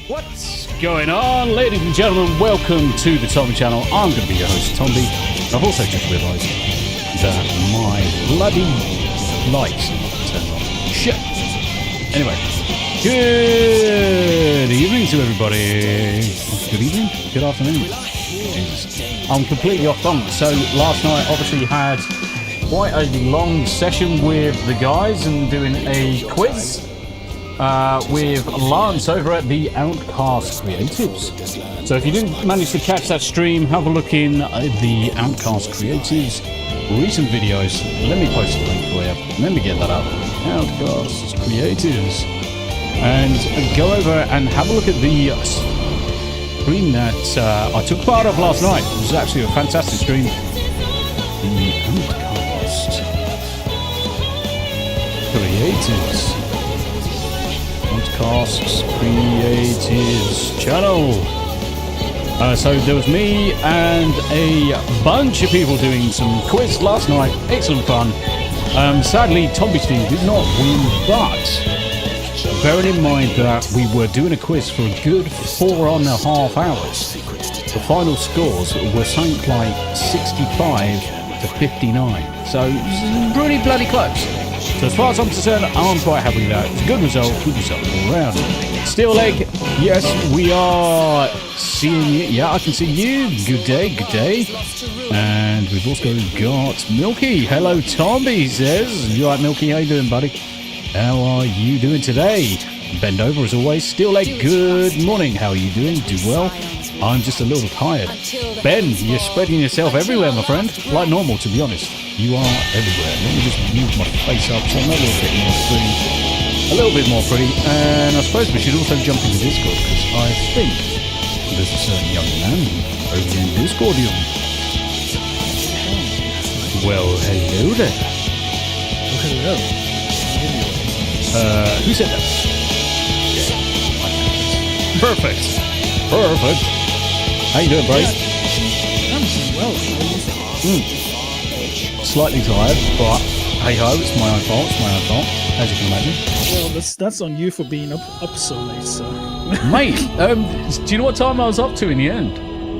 What's going on, ladies and gentlemen? Welcome to the Tommy channel. I'm going to be your host, Tommy. I've also just realised that my bloody lights turned on. Shit. Anyway, good evening to everybody. Good evening? Good afternoon? Jesus. I'm completely off on. So last night, obviously, had quite a long session with the guys and doing a quiz. With Lance over at the Outcast Creatives. So if you didn't manage to catch that stream, have a look in the Outcast Creatives recent videos. Let me post the link for you. Let me get that up. Outcast Creatives. And go over and have a look at the stream that I took part of last night. It was actually a fantastic stream. The Outcast Creatives. Outcast Creatives channel. So there was me and a bunch of people doing some quiz last night. Excellent fun. Sadly, Tommy Steve did not win, but bearing in mind that we were doing a quiz for a good 4.5 hours, the final scores were something like 65 to 59. So pretty bloody close. So as far as I'm concerned, I'm quite happy with that. It's a good result all around. Steel Leg, yes, we are seeing you. Yeah, I can see you. Good day, good day. And we've also got Milky. Hello, Tommy, he says. You alright, Milky? How you doing, buddy? How are you doing today? Bend over as always. Steel Leg, good morning. How are you doing? Do well? I'm just a little tired. Ben, you're spreading yourself everywhere, my friend. Like normal, to be honest. You are everywhere. Let me just move my face up so I'm a little bit more pretty. A little bit more pretty. And I suppose we should also jump into Discord, because I think there's a certain young man over in Discordium. Well, hello there. Hello. Who said that? Perfect. Perfect. How you doing, bro? I'm doing well. How are you? Slightly tired, but hey ho, it's my own fault. It's my own fault, as you can imagine. Well, that's on you for being up so late, so. Mate, do you know what time I was up to in the end?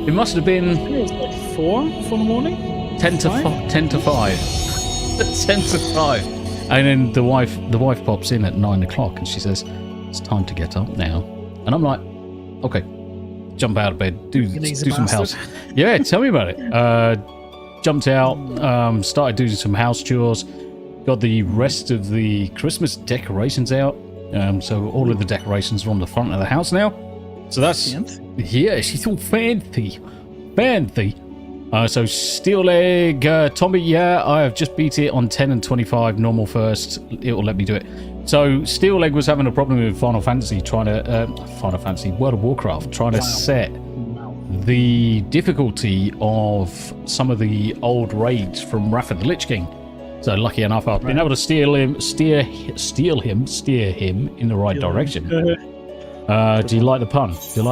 It must have been. I think it was like 4 in the morning. 10 to 5. 10 to 5. 10 to 5. And then the wife pops in at 9 o'clock and she says, "It's time to get up now." And I'm like, "Okay." Jump out of bed, do some house. Yeah, tell me about it. Jumped out, started doing some house chores, got the rest of the Christmas decorations out. So all of the decorations are on the front of the house now. So that's yeah, she's all fancy. So Steel Leg, Tommy, yeah, I have just beat it on 10 and 25 normal first. It will let me do it. So Steel Leg was having a problem with World of Warcraft, trying to set the difficulty of some of the old raids from Wrath of the Lich King. So lucky enough, I've been able to steer him in the right direction. Do you like the pun? The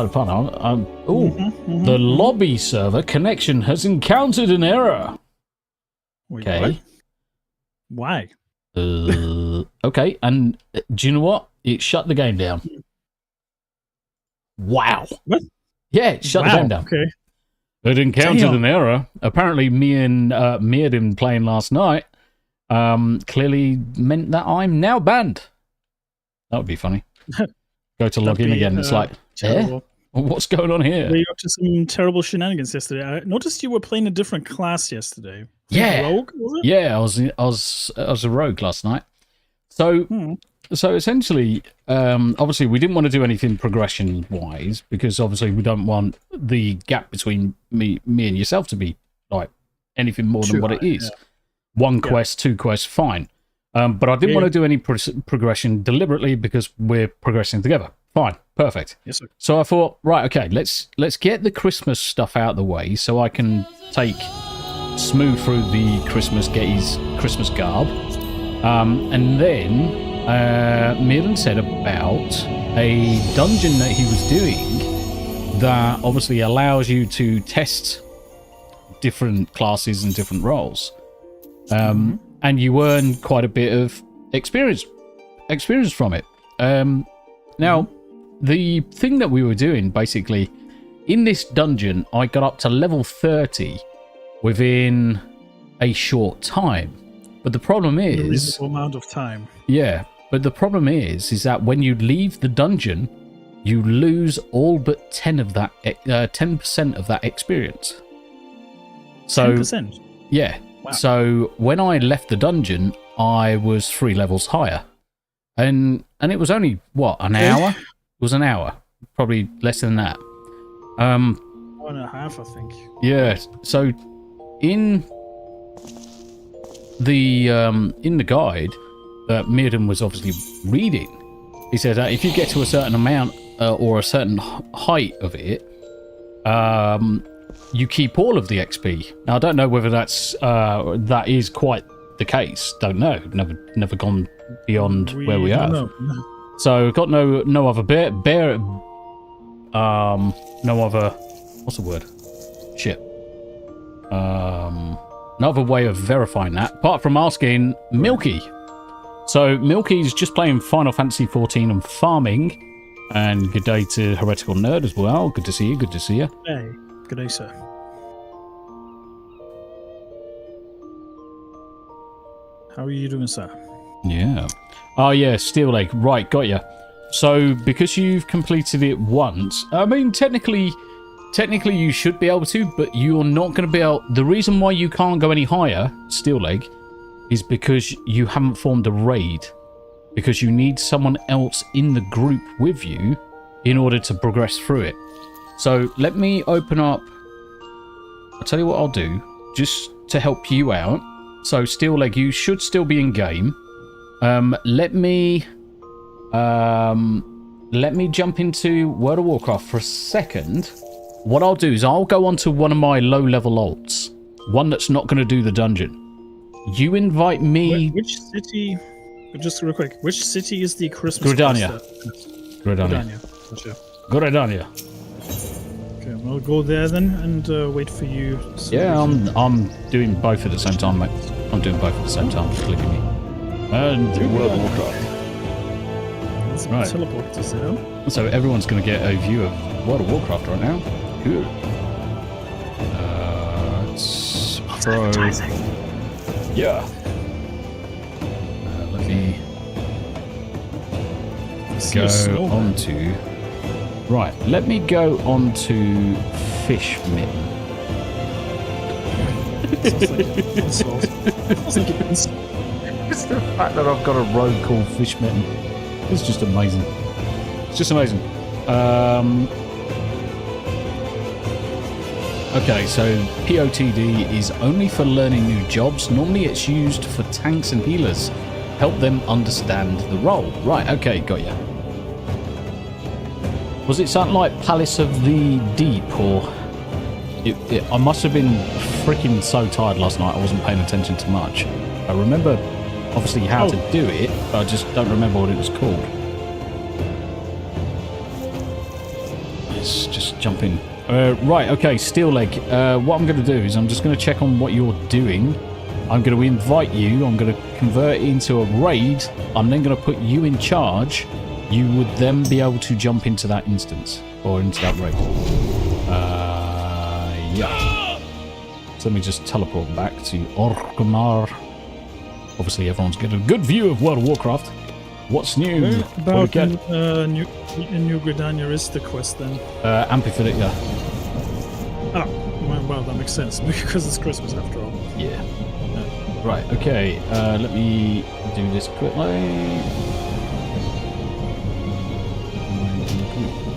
lobby server connection has encountered an error. Wait, okay. Why? Okay, and do you know what? It shut the game down. What? Yeah, it shut the game down. Okay. It encountered an error. Apparently, me and had been playing last night. Clearly meant that I'm now banned. That would be funny. Go to log in again. It's like, yeah? What's going on here? Were you up to some terrible shenanigans yesterday? I noticed you were playing a different class yesterday. Yeah. Rogue, was it? Yeah, I was a rogue last night. So essentially, obviously, we didn't want to do anything progression-wise because obviously we don't want the gap between me and yourself to be like anything more than what it is. Yeah. One quest, 2 quests, fine. But I didn't want to do any progression deliberately because we're progressing together. Fine, perfect. Yes, sir. So I thought, right, okay, let's get the Christmas stuff out of the way so I can smooth through the Christmas, get his Christmas garb. And then Mirren said about a dungeon that he was doing that obviously allows you to test different classes and different roles. And you earn quite a bit of experience from it. Now, the thing that we were doing, basically, in this dungeon, I got up to level 30 within a short time. But the problem is... A reasonable amount of time. Yeah, but the problem is that when you leave the dungeon, you lose all but 10% of that experience. So, 10%? Yeah. Wow. So when I left the dungeon, I was 3 levels higher. And it was only, what, an hour? It was an hour. Probably less than that. 1.5, I think. Yeah. So in the guide that Mirden was obviously reading, he said that if you get to a certain amount or a certain height of it, you keep all of the XP. Now I don't know whether that is quite the case. Don't know. Never gone beyond where we are. No. So got no other no other, what's the word? Shit. No other way of verifying that apart from asking Milky. So Milky's just playing Final Fantasy XIV and farming. And good day to Heretical Nerd as well. Good to see you. Good to see you. Hey, good day, sir. How are you doing, sir? Yeah. Oh, yeah, Steel Leg. Right, got you. So, because you've completed it once, I mean, technically you should be able to, but you're not going to be able... The reason why you can't go any higher, Steel Leg, is because you haven't formed a raid. Because you need someone else in the group with you in order to progress through it. So, let me open up... I'll tell you what I'll do, just to help you out. So, Steel Leg, you should still be in game. Let me jump into World of Warcraft for a second. What I'll do is I'll go onto one of my low-level alts. One that's not going to do the dungeon. You invite me... Which city... Just real quick. Which city is the Christmas... Gridania. Gotcha. Gridania. Okay, we'll go there then and wait for you. So yeah, I'm doing both at the same time, mate. I'm doing both at the same time. Just clicking me. And World of Warcraft. Right. Teleport to zero. So everyone's going to get a view of World of Warcraft right now. Cool. It's pro. Yeah. Let me go on to... Right, let me go on to Fish Mitten. It's the fact that I've got a road called Fish Mitten. It's just amazing. It's just amazing. Okay, so POTD is only for learning new jobs. Normally it's used for tanks and healers. Help them understand the role. Right, okay, got ya. Was it something like Palace of the Deep, or... I must have been freaking so tired last night I wasn't paying attention to much. I remember, obviously, how to do it, but I just don't remember what it was called. Let's just jump in. Right, okay, Steel Leg. What I'm going to do is I'm just going to check on what you're doing. I'm going to invite you. I'm going to convert it into a raid. I'm then going to put you in charge. You would then be able to jump into that instance or into that raid. Yeah. So let me just teleport back to Orgrimmar. Obviously, everyone's getting a good view of World of Warcraft. What's new? About New Gridania is the quest then? Amphiphilic, yeah. Oh, well, that makes sense because it's Christmas after all. Yeah. Right, okay. Let me do this quickly.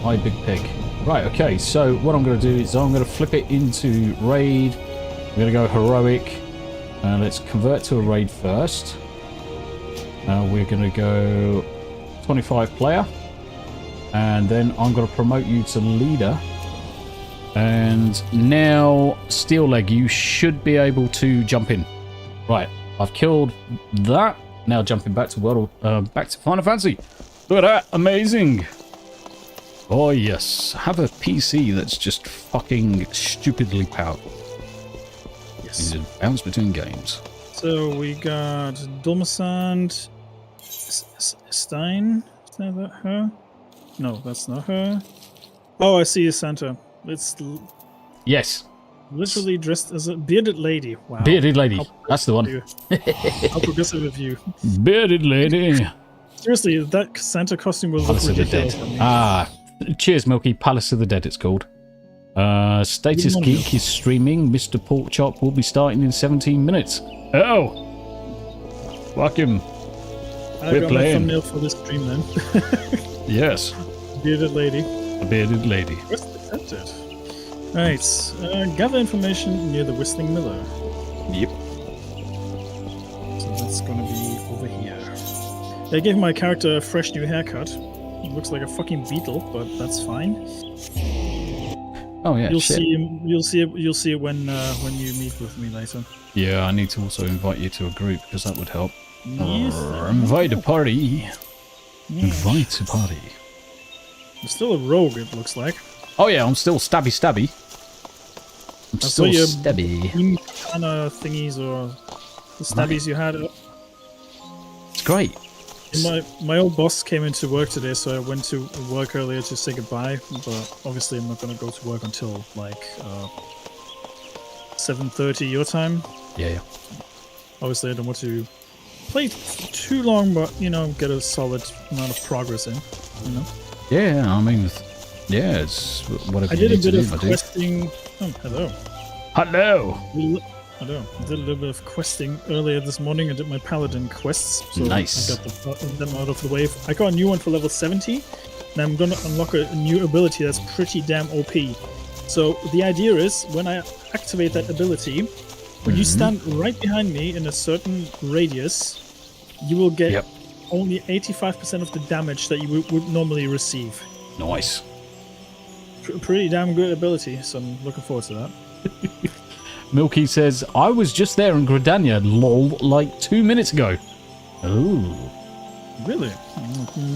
Hi, Big Pig. Right, okay, so what I'm going to do is I'm going to flip it into raid. I'm going to go heroic. Let's convert to a raid first. We're going to go 25 player. And then I'm going to promote you to leader. And now, Steel Leg, you should be able to jump in. Right, I've killed that. Now jumping back to back to Final Fantasy. Look at that, amazing. Oh yes, have a PC that's just fucking stupidly powerful. Yes. You just bounce between games. So we got Dulmasand, Stein. Is that her? No, that's not her. Oh, I see a Santa. It's Yes. literally dressed as a bearded lady. Wow. Bearded lady. That's the one. How progressive of you. Bearded lady. Seriously, that Santa costume will look Palace of the Dead. ridiculous on me. Ah. Cheers, Milky. Palace of the Dead, it's called. Status Good morning. Geek is streaming. Mr. Porkchop will be starting in 17 minutes. Oh! Fuck him. I We're got playing. my thumbnail for this stream then. Yes. Bearded lady. A bearded lady. Quest accepted. Right. Gather information near the Whistling Miller. Yep. So that's gonna be over here. They gave my character a fresh new haircut. It looks like a fucking beetle, but that's fine. Oh yeah, You'll shit. see him. You'll see it when you meet with me later. Yeah, I need to also invite you to a group because that would help. Yes. Invite a party. Invite a party. You're still a rogue, it looks like. Oh yeah, I'm still stabby. I'm I saw still your stabby. beam katana thingies or the stabbies you had. It's great. My old boss came into work today, so I went to work earlier to say goodbye. But obviously, I'm not gonna go to work until like 7:30 your time. Yeah. Obviously, I don't want to play too long, but you know, get a solid amount of progress in. You know. Yeah, I mean, yeah, it's whatever I you did a need to bit do, of my dude. questing. Oh, hello. Hello. Hello. I did a little bit of questing earlier this morning. I did my paladin quests. So Nice. I got them out of the way. I got a new one for level 70, and I'm going to unlock a new ability that's pretty damn OP. So the idea is, when I activate that ability, when you stand right behind me in a certain radius, you will get only 85% of the damage that you would normally receive. Nice. Pretty damn good ability, so I'm looking forward to that. Milky says, I was just there in Gridania, lol, like 2 minutes ago. Oh, Really?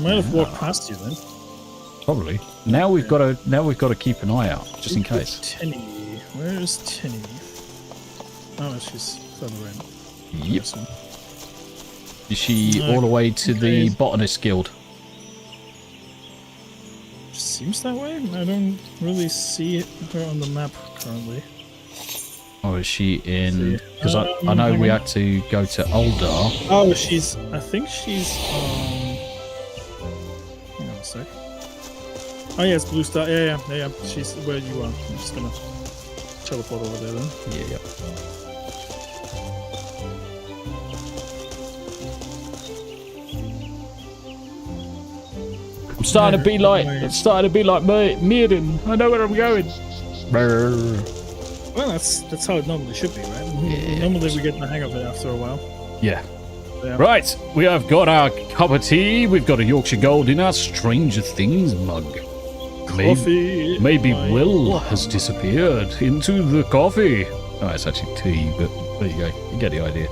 Might have walked past you then. probably. Now we've got to keep an eye out, just in case. Tinny. Where is Tinny? Oh, she's further in. Yep. Is she all the way to the Botanist Guild? Seems that way. I don't really see her on the map currently. Or is she in... Because I know we had to go to Uldar. Oh, she's... I think she's... Hang on a sec. Oh, yeah, it's Blue Star. Yeah. She's where you are. I'm just gonna teleport over there then. Yeah. I'm starting to be like Mirren. I know where I'm going. Well, that's how it normally should be, right? Normally we get the hang of it after a while. Yeah. Yeah. Right, we have got our cup of tea. We've got a Yorkshire Gold in our Stranger Things mug. Coffee. Maybe my Will God. has disappeared into the coffee. Oh, it's actually tea, but there you go. You get the idea.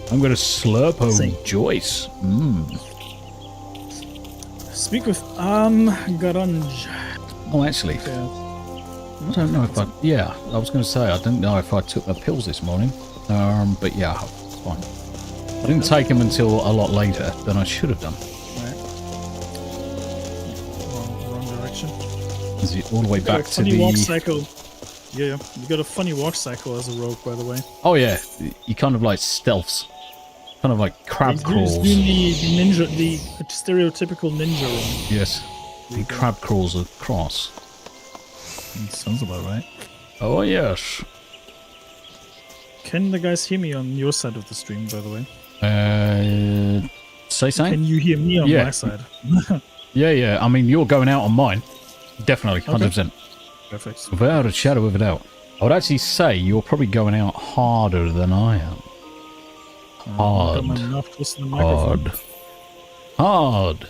I'm going to slurp a Same. Joyce. Speak with Garanj. Oh, actually, I don't know if I... Yeah, I was going to say, I didn't know if I took my pills this morning. But yeah, it's fine. I didn't take them until a lot later than I should have done. Right. Wrong direction. Is it all the way back to funny walk the... cycle. Yeah, you got a funny walk cycle as a rogue, by the way. Oh yeah, you kind of like stealths. Kind of like crab crawls. Doing the ninja, the stereotypical ninja run. Yes, he crab crawls across. Sounds about right. Oh yes. Can the guys hear me on your side of the stream, by the way? Say something? Can you hear me on my side? Yeah. I mean, you're going out on mine. Definitely, 100%. Perfect. Without a shadow of a doubt. I would actually say you're probably going out harder than I am. Got my mouth close to the microphone. Hard.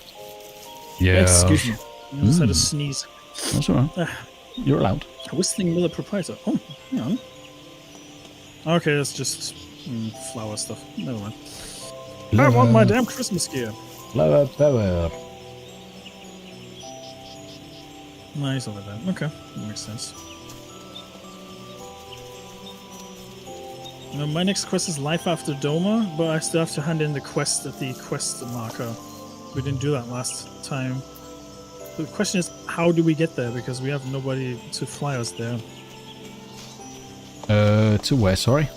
Yeah. Excuse me. I just had a sneeze. That's alright. You're allowed. Whistling Miller proprietor. Oh, hang on. Okay, that's just flower stuff. Never mind. I want my damn Christmas gear. Flower power. Nice over there. Okay, that makes sense. Now, my next quest is Life After Doma, but I still have to hand in the quest at the quest marker. We didn't do that last time. the question is, how do we get there? Because we have nobody to fly us there. To where? Sorry.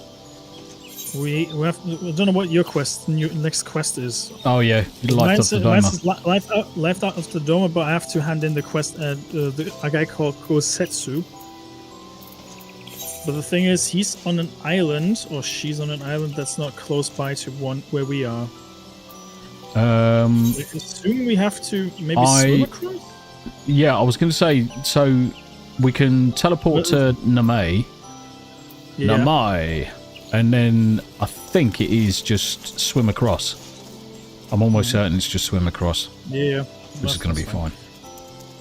We have. I don't know what your next quest is. Oh yeah, life of the Doma. Life out of the Doma, but I have to hand in the quest a guy called Kosetsu. But the thing is, he's on an island, or she's on an island that's not close by to one where we are. I assume we have to maybe swim across? Yeah, I was going to say, so we can teleport to Namei. Yeah. Namai. And then I think it is just swim across. I'm almost certain it's just swim across. Yeah. Which is going to be fine.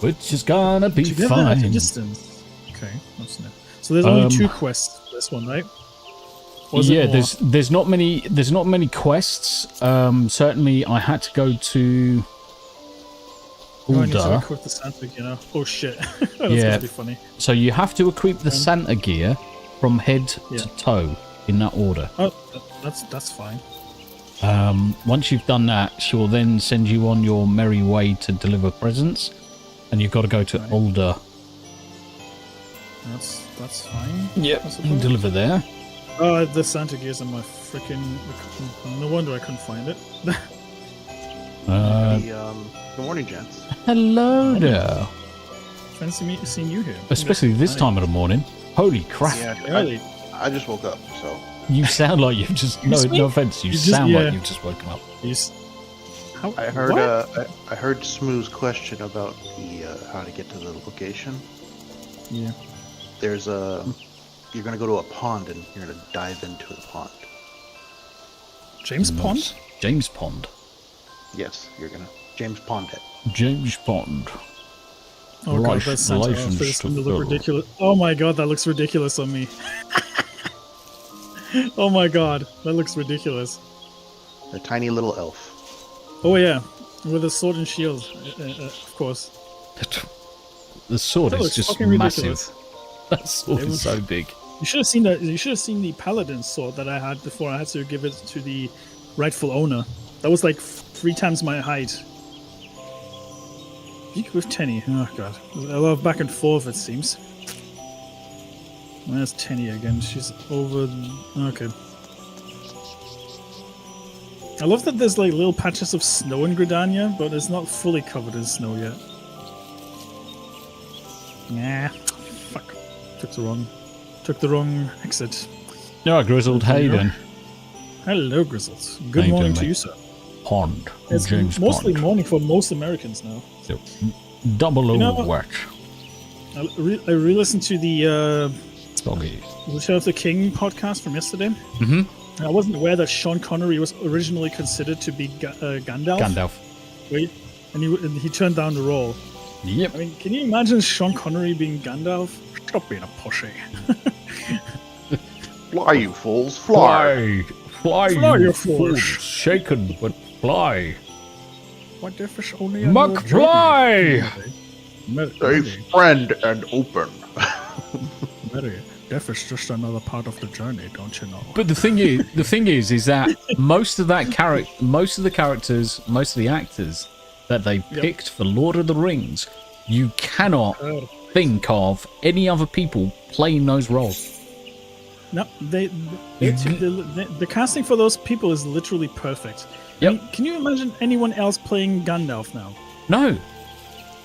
Which is going to be Together fine. at a distance. Okay, that's nice. So there's only 2 quests for this one, right? Yeah, there's not many quests. Certainly I had to go to I need to Ulda. equip the Santa gear. Oh shit. That's Yeah. gonna be funny. So you have to equip the Santa gear from head to toe in that order. Oh, that's fine. Once you've done that, she'll then send you on your merry way to deliver presents, and you've got to go to Ulda. That's fine. Yep, and deliver there. Oh, the Santa gears on my freaking. No wonder I couldn't find it. Good morning, gents. Hello there. Fancy seeing you here. Especially this time of the morning. Holy crap. Yeah, I just woke up, so. You sound like you've just... No offense. You sound like you've just woken up. I heard Smooth's question about how to get to the location. Yeah. There's you're gonna go to a pond and you're gonna dive into the pond. James Pond? James Pond. Yes, you're gonna James Pond it. James Pond. Oh god, that Santa outfit is gonna look ridiculous. Oh my god, that looks ridiculous on me. Oh my god, that looks ridiculous. A tiny little elf. Oh yeah, with a sword and shield, of course. The sword is just massive. Ridiculous. That sword is so big. You should have seen that. You should have seen the paladin sword that I had before I had to give it to the rightful owner. That was like 3 times my height. Geek with Tenny. Oh god, a lot of back and forth it seems. There's Tenny again. She's over. Okay. I love that there's like little patches of snow in Gridania, but it's not fully covered in snow yet. Nah, fuck. Took the wrong exit. No, Grizzled, how you doing? Hello, Grizzled. Good morning to you, sir. Pond. It's James mostly Pond. morning for most Americans now. So, double watch. I re-listened to the Doggy. Show of the King podcast from yesterday. Mm-hmm. I wasn't aware that Sean Connery was originally considered to be Gandalf. Gandalf. And he turned down the role. Yep. I mean, can you imagine Sean Connery being Gandalf? Stop being a pussy. Fly, you fools, fly! Fly, you fools! Shaken, but fly. What difference only McFly! Safe, friend, and open. Mary, death is just another part of the journey, don't you know? But the thing is that most of the characters, most of the actors that they picked for Lord of the Rings, you cannot think of any other people playing those roles. No, the casting for those people is literally perfect. Yep. I mean, can you imagine anyone else playing Gandalf now? No.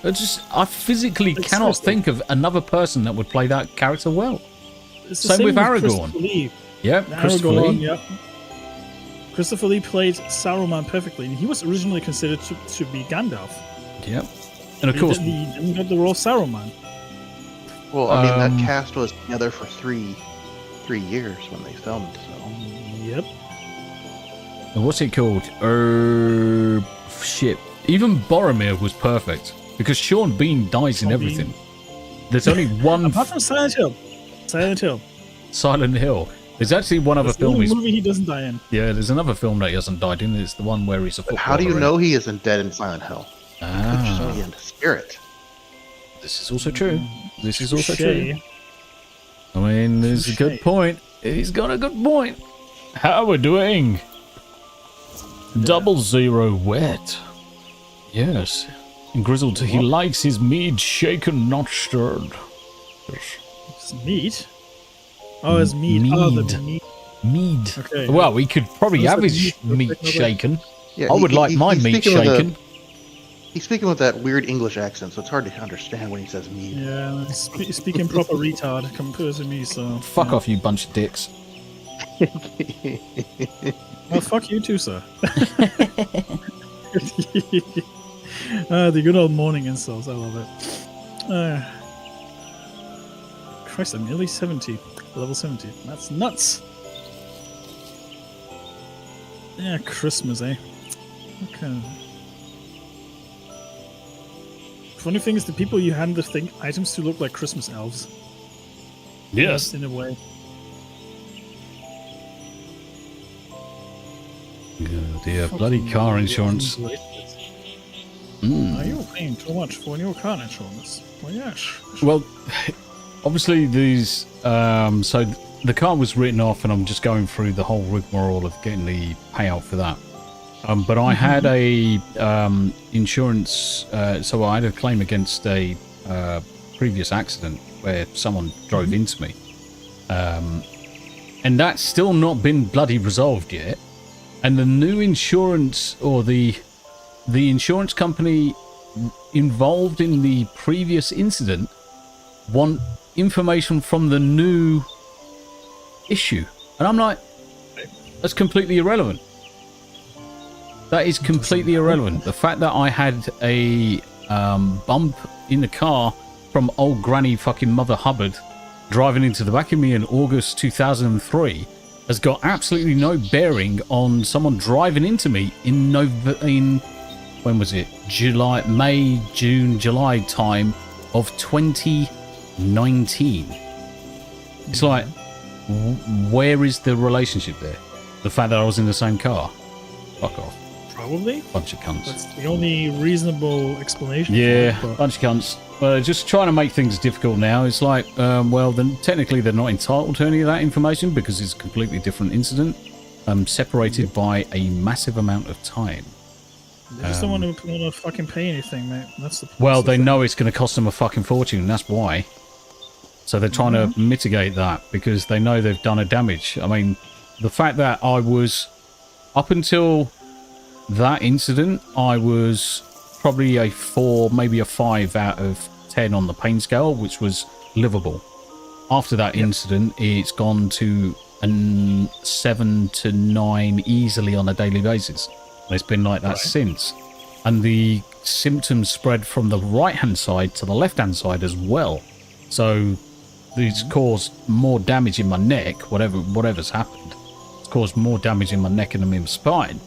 I physically cannot think of another person that would play that character well. It's the same with Aragorn. Christopher Lee. Yep. Christopher Lee played Saruman perfectly, and he was originally considered to be Gandalf. Yep. And of course, he got the role of Saruman. Well, I mean, that cast was together for three years when they filmed, so. Yep. And what's it called? Shit. Even Boromir was perfect, because Sean Bean dies in everything. There's only one... Apart from Silent Hill. Silent Hill. There's actually one other film. The movie he doesn't die in. Yeah, there's another film that he hasn't died in. It's the one where he's a footballer. How do you know he isn't dead in Silent Hill? Just only in spirit. This is also true. This is also true. I mean, there's a good point. He's got a good point. How are we doing? 000 wet. Yes. Grizzled, he likes his mead shaken, not stirred. Yes. It's meat? Oh, it's meat. Oh, the meat. Mead. Okay. Well, we could probably have his meat shaken. I would like my meat shaken. He's speaking with that weird English accent, so it's hard to understand when he says mead. Yeah, speaking proper retard compared to me, so... Fuck off, you bunch of dicks. Well, fuck you too, sir. The good old morning insults, I love it. Christ, I'm nearly 70. Level 70. That's nuts! Yeah, Christmas, eh? Okay. Funny thing is, the people you hand the items to look like Christmas elves. Yes. In a way. Dear, bloody car insurance. Are you paying too much for your car insurance? Well, yes. Well, obviously these. So the car was written off, and I'm just going through the whole rigmarole of getting the payout for that. But I had a insurance. So I had a claim against a previous accident where someone drove into me, and that's still not been bloody resolved yet. And the new insurance, or the insurance company involved in the previous incident, want information from the new issue. And I'm like, that's completely irrelevant. That is completely irrelevant. The fact that I had a bump in the car from old granny fucking Mother Hubbard driving into the back of me in August 2003 has got absolutely no bearing on someone driving into me in when was it? May, June, July time of 2019. It's like, where is the relationship there? The fact that I was in the same car? Fuck off. Probably. Bunch of cunts. That's the only reasonable explanation. Yeah, for it, bunch of cunts. Just trying to make things difficult now. It's like, well, then technically they're not entitled to any of that information because it's a completely different incident, separated by a massive amount of time. They just don't want to fucking pay anything, mate. That's the. Well, they know it's going to cost them a fucking fortune, and that's why. So they're trying to mitigate that because they know they've done a damage. I mean, the fact that I was, up until that incident, I was probably a 4, maybe a 5 out of 10 on the pain scale, which was livable. After that incident, it's gone to a 7 to 9 easily on a daily basis. And it's been like that since. And the symptoms spread from the right-hand side to the left-hand side as well. So it's caused more damage in my neck, whatever's happened. It's caused more damage in my neck and in my spine.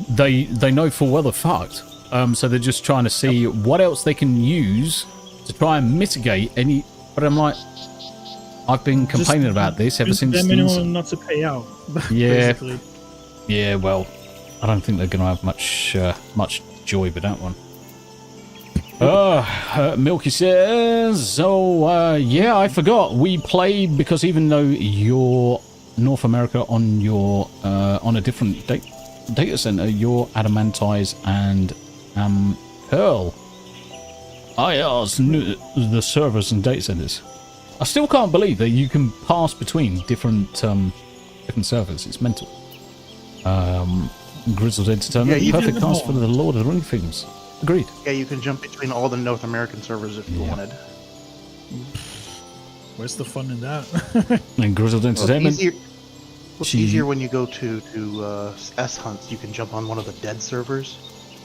They know full well they're fucked. So they're just trying to see what else they can use to try and mitigate any. But I'm like, I've been complaining about this ever since. The minimum not to pay out. Yeah. Basically. Yeah. Well, I don't think they're going to have much joy with that one. Milky says, yeah, I forgot. We played because even though you're North America on your on a different data center, you're Adamantize and Pearl. I asked the servers and data centers. I still can't believe that you can pass between different servers. It's mental. Grizzled Entertainment, perfect cast for the Lord of the Ring films. Agreed. Yeah, you can jump between all the North American servers if you wanted. Where's the fun in that? And Grizzled Entertainment. It's easier when you go to S hunts. You can jump on one of the dead servers.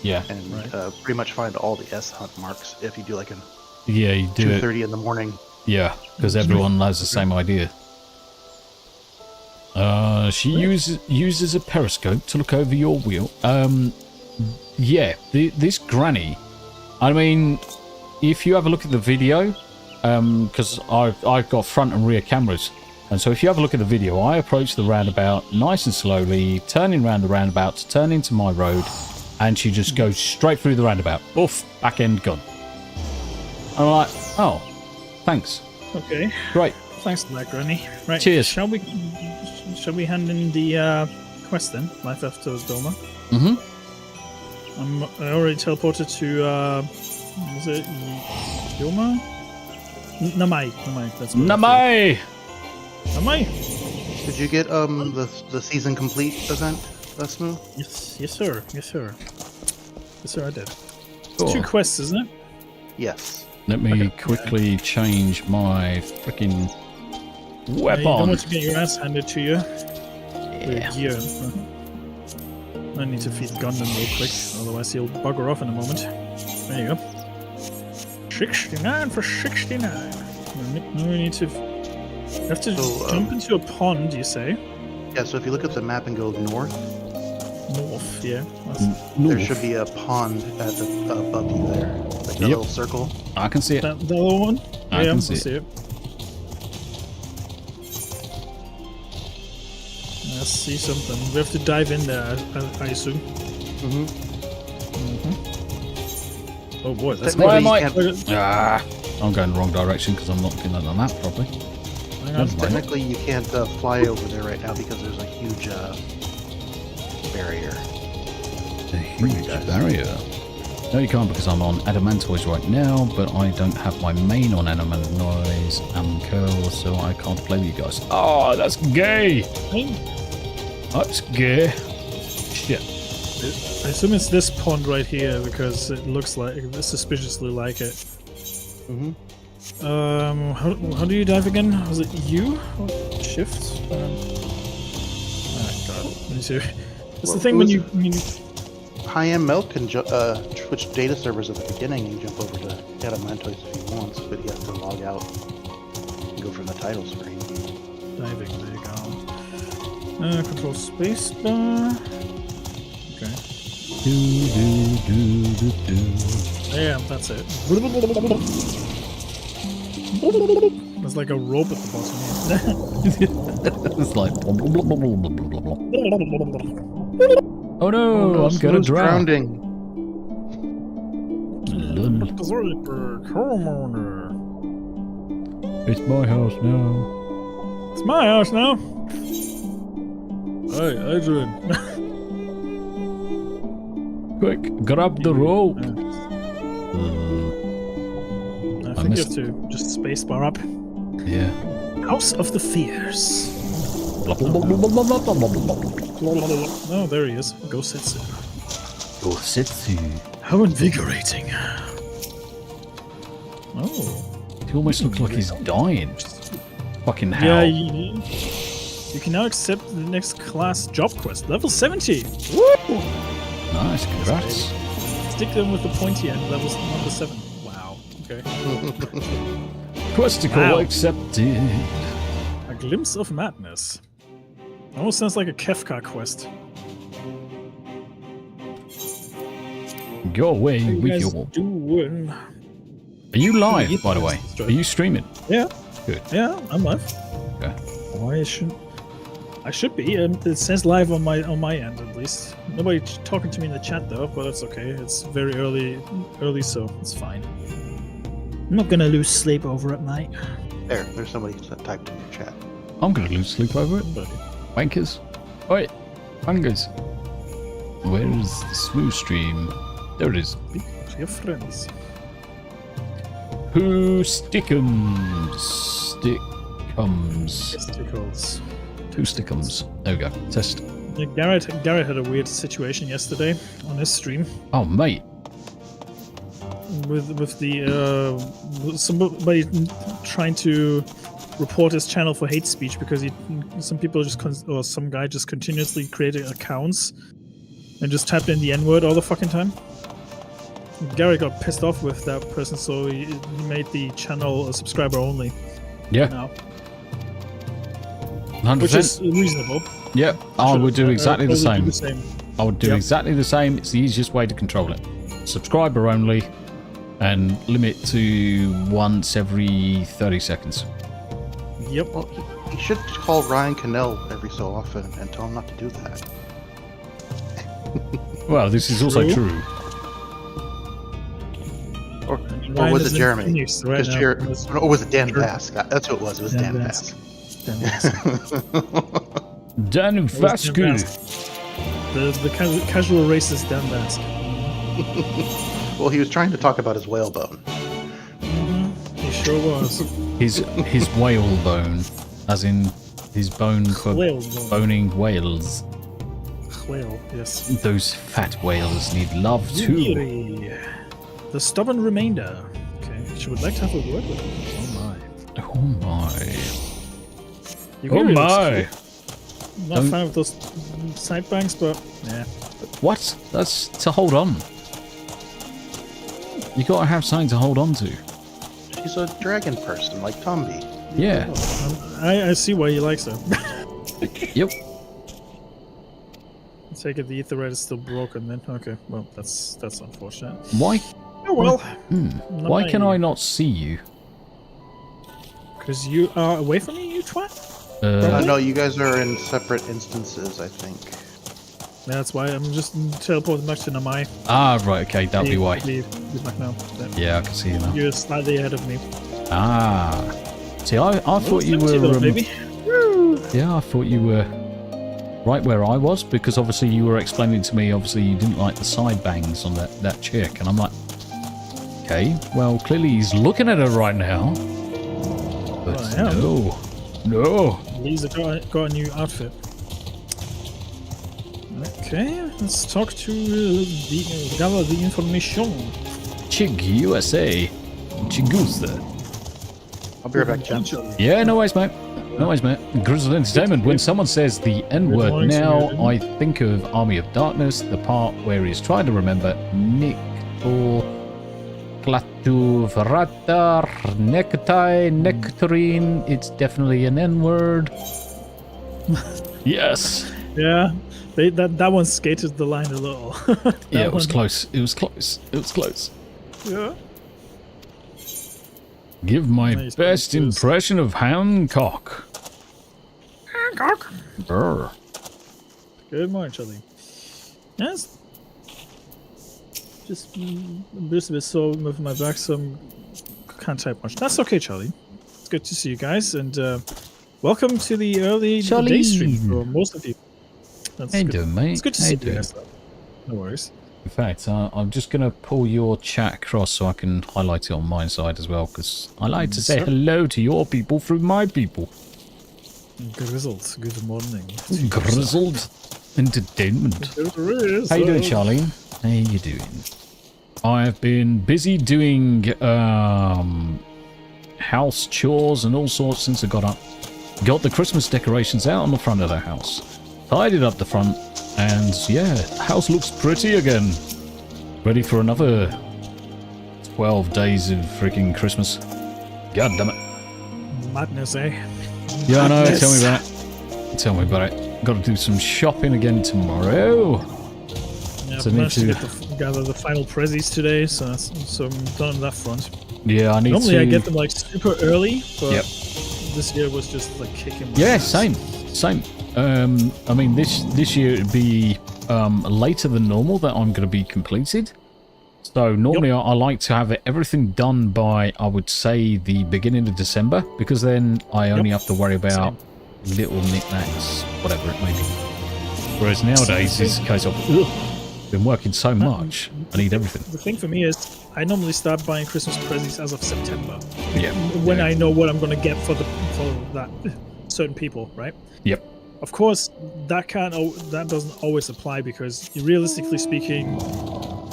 Yeah. And pretty much find all the S hunt marks if you do like an. Yeah, you do 2:30 in the morning. Yeah, because everyone has the same idea. She uses a periscope to look over your wheel. Yeah, this granny. I mean, if you have a look at the video, because I've got front and rear cameras, and so if you have a look at the video, I approach the roundabout nice and slowly, turning round the roundabout to turn into my road, and she just goes straight through the roundabout. Oof, back end gone. I'm like, oh, thanks. Okay. Great. Thanks for that, Granny. Right. Cheers. Shall we hand in the quest then? Life after Doma. I already teleported to, was it Yoma? Namai. That's what Namai! Namai! Did you get the season complete event, Smooth? Yes, sir. Yes, sir, I did. Cool. It's 2 quests, isn't it? Yes. Let me quickly change my freaking You weapon. don't want to get your ass handed to you. Yeah. Yeah. I need to feed Gundam real quick, otherwise he'll bugger off in a moment. There you go. 69 for 69. Now we need to... You have to jump into a pond, you say? Yeah, so if you look at the map and go north, Yeah. there should be a pond at the above you there. Like a little circle. I can see it. The other one? I can see it. I see something. We have to dive in there, I assume. Oh boy, that's Why am I? Technically, I'm going the wrong direction because I'm not looking at the map properly. Hang on. technically you can't fly over there right now because there's a huge barrier. A huge barrier. No, you can't because I'm on Adamantoise right now, but I don't have my main on Adamantoise and Curl, so I can't play with you guys. Oh, that's gay! That's gay. Shit. I assume it's this pond right here because it looks like suspiciously like it. How do you dive again? Was it U? Or shift? Oh god. Me too. It's the thing when you High-end Milk can switch data servers at the beginning and jump over to Adamantoise if he wants, but he has to log out and go from the title screen. diving. There you go. Control space bar. Okay. Yeah, that's it. There's like a rope at the bottom here. It's like. Oh no, I'm gonna Smooth's drown. drowning. It's my house now. It's my house now. Hey, Adrian. Quick, grab the rope. I think you have to just space bar up. Yeah. House of the Fears. Oh, there he is. Gosetsu. Gosetsu. How invigorating. Oh. He almost looks like he's dying. Fucking hell. Yeah, you can now accept the next class job quest. Level 70. Woo! Nice, congrats. Stick them with the pointy end. Level number 7. Wow. Okay. Questicle Wow. accepted. A glimpse of madness. Almost sounds like a Kefka quest. Go away What with are you your... guys doing? Are you live, by the way? Are you streaming? Yeah. Good. Yeah, I'm live. Okay. Why shouldn't I should be? It says live on my end at least. Nobody talking to me in the chat though, but that's okay. It's very early, so it's fine. I'm not gonna lose sleep over it, mate. There's somebody that typed in the chat. I'm gonna lose sleep over it. Wankers. Oi, wankers. Where's the smooth stream? There it is. Your friends. Who stickums? Stickums. Testicles. Two stickums. There we go. Test. Yeah, Garrett had a weird situation yesterday on his stream Oh, mate. with the somebody trying to report his channel for hate speech because some guy just continuously created accounts and just tapped in the N-word all the fucking time. Gary got pissed off with that person, so he made the channel a subscriber only Yeah. now, 100%. which is reasonable. Yep. I would do exactly the Probably same. do I would do Yep. exactly the same. It's the easiest way to control it. Subscriber only and limit to once every 30 seconds. Yep. Well, he should call Ryan Cannell every so often and tell him not to do that. Well, this is also True. true. Or Ryan was is it in Jeremy? Phoenix right Because now. or was it Dan Bask? That's what it was. It was Dan Dan Bask. Bask. Dan Vascu. The casual racist Dan Bask. Well, he was trying to talk about his whalebone. He sure was. His whale bone, as in his bone for Whale bone. boning whales. Whale, yes. Those fat whales need love too. Yuri. The stubborn remainder. Okay, she would like to have a word with him. Oh my. Yuri looks my. cool. Not a fan of those side bangs, but yeah. What? That's to hold on. You gotta have something to hold on to. She's a dragon person, like Tombi. Yeah. I see why he likes her. Yep. I take it the ether red is still broken then. Okay, well that's unfortunate. Why? Oh well. Why can I not see you? Because you are away from me, you twat? No, you guys are in separate instances, I think. That's why I'm just teleporting back to Namai. Ah, right, okay, that'd be why. Leave back now. Yeah, I can see you now. You're slightly ahead of me. Ah. See, I thought you were... Though, baby. Yeah, I thought you were right where I was, because obviously you were explaining to me, obviously you didn't like the side bangs on that chick, and I'm like, okay, well, clearly he's looking at her right now. But no. Lisa got a new outfit. Okay, let's talk to gather the information. Chig USA. Chigusta. I'll be right back, John. Yeah, no worries, mate. No worries, mate. Grizzled Entertainment. When someone says the N-word morning, now, Sweden. I think of Army of Darkness, the part where he's trying to remember Nick or Klatu Vratar, Necktie, Nectarine. It's definitely an N-word. Yes. Yeah, that one skated the line a little. Yeah, it was close. It was close. It was close. Yeah. Give my Nice, best nice. impression of Hancock. Hancock. Brr. Good morning, Charlie. Yes. Just a bit sore with my back, so I can't type much. That's okay, Charlie. It's good to see you guys, and welcome to the early day stream for most of you. That's How you good. doing, mate? It's good to How see you you doing? guys, though. No worries. In fact, I'm just going to pull your chat across so I can highlight it on my side as well, because I like to say Sir? hello to your people through my people. Grizzled, good morning. Grizzled Entertainment. How you doing, Charlene? How you doing? I've been busy doing house chores and all sorts since I got up. Got the Christmas decorations out on the front of the house. Tidied up the front. And yeah, the house looks pretty again. Ready for another 12 days of freaking Christmas. God damn it. Madness, eh? Yeah, I know, Madness. tell me about it. Tell me about it. Got to do some shopping again tomorrow. Yeah, So I need managed to to- gather the final prezzies today, so I'm done on that front. Yeah, I need Normally to... I get them like super early, but Yep. this year was just like kicking my Yeah, ass. same. I mean, this year it'd be later than normal that I'm going to be completed. So normally I like to have everything done by, I would say, the beginning of December, because then I only have to worry about little knickknacks, whatever it may be. Whereas nowadays it's a case of, ugh, been working so much, I need everything. The thing for me is, I normally start buying Christmas presents as of September. Yeah. When yeah. I know what I'm going to get for that certain people, right? Yep. Of course, that doesn't always apply, because realistically speaking,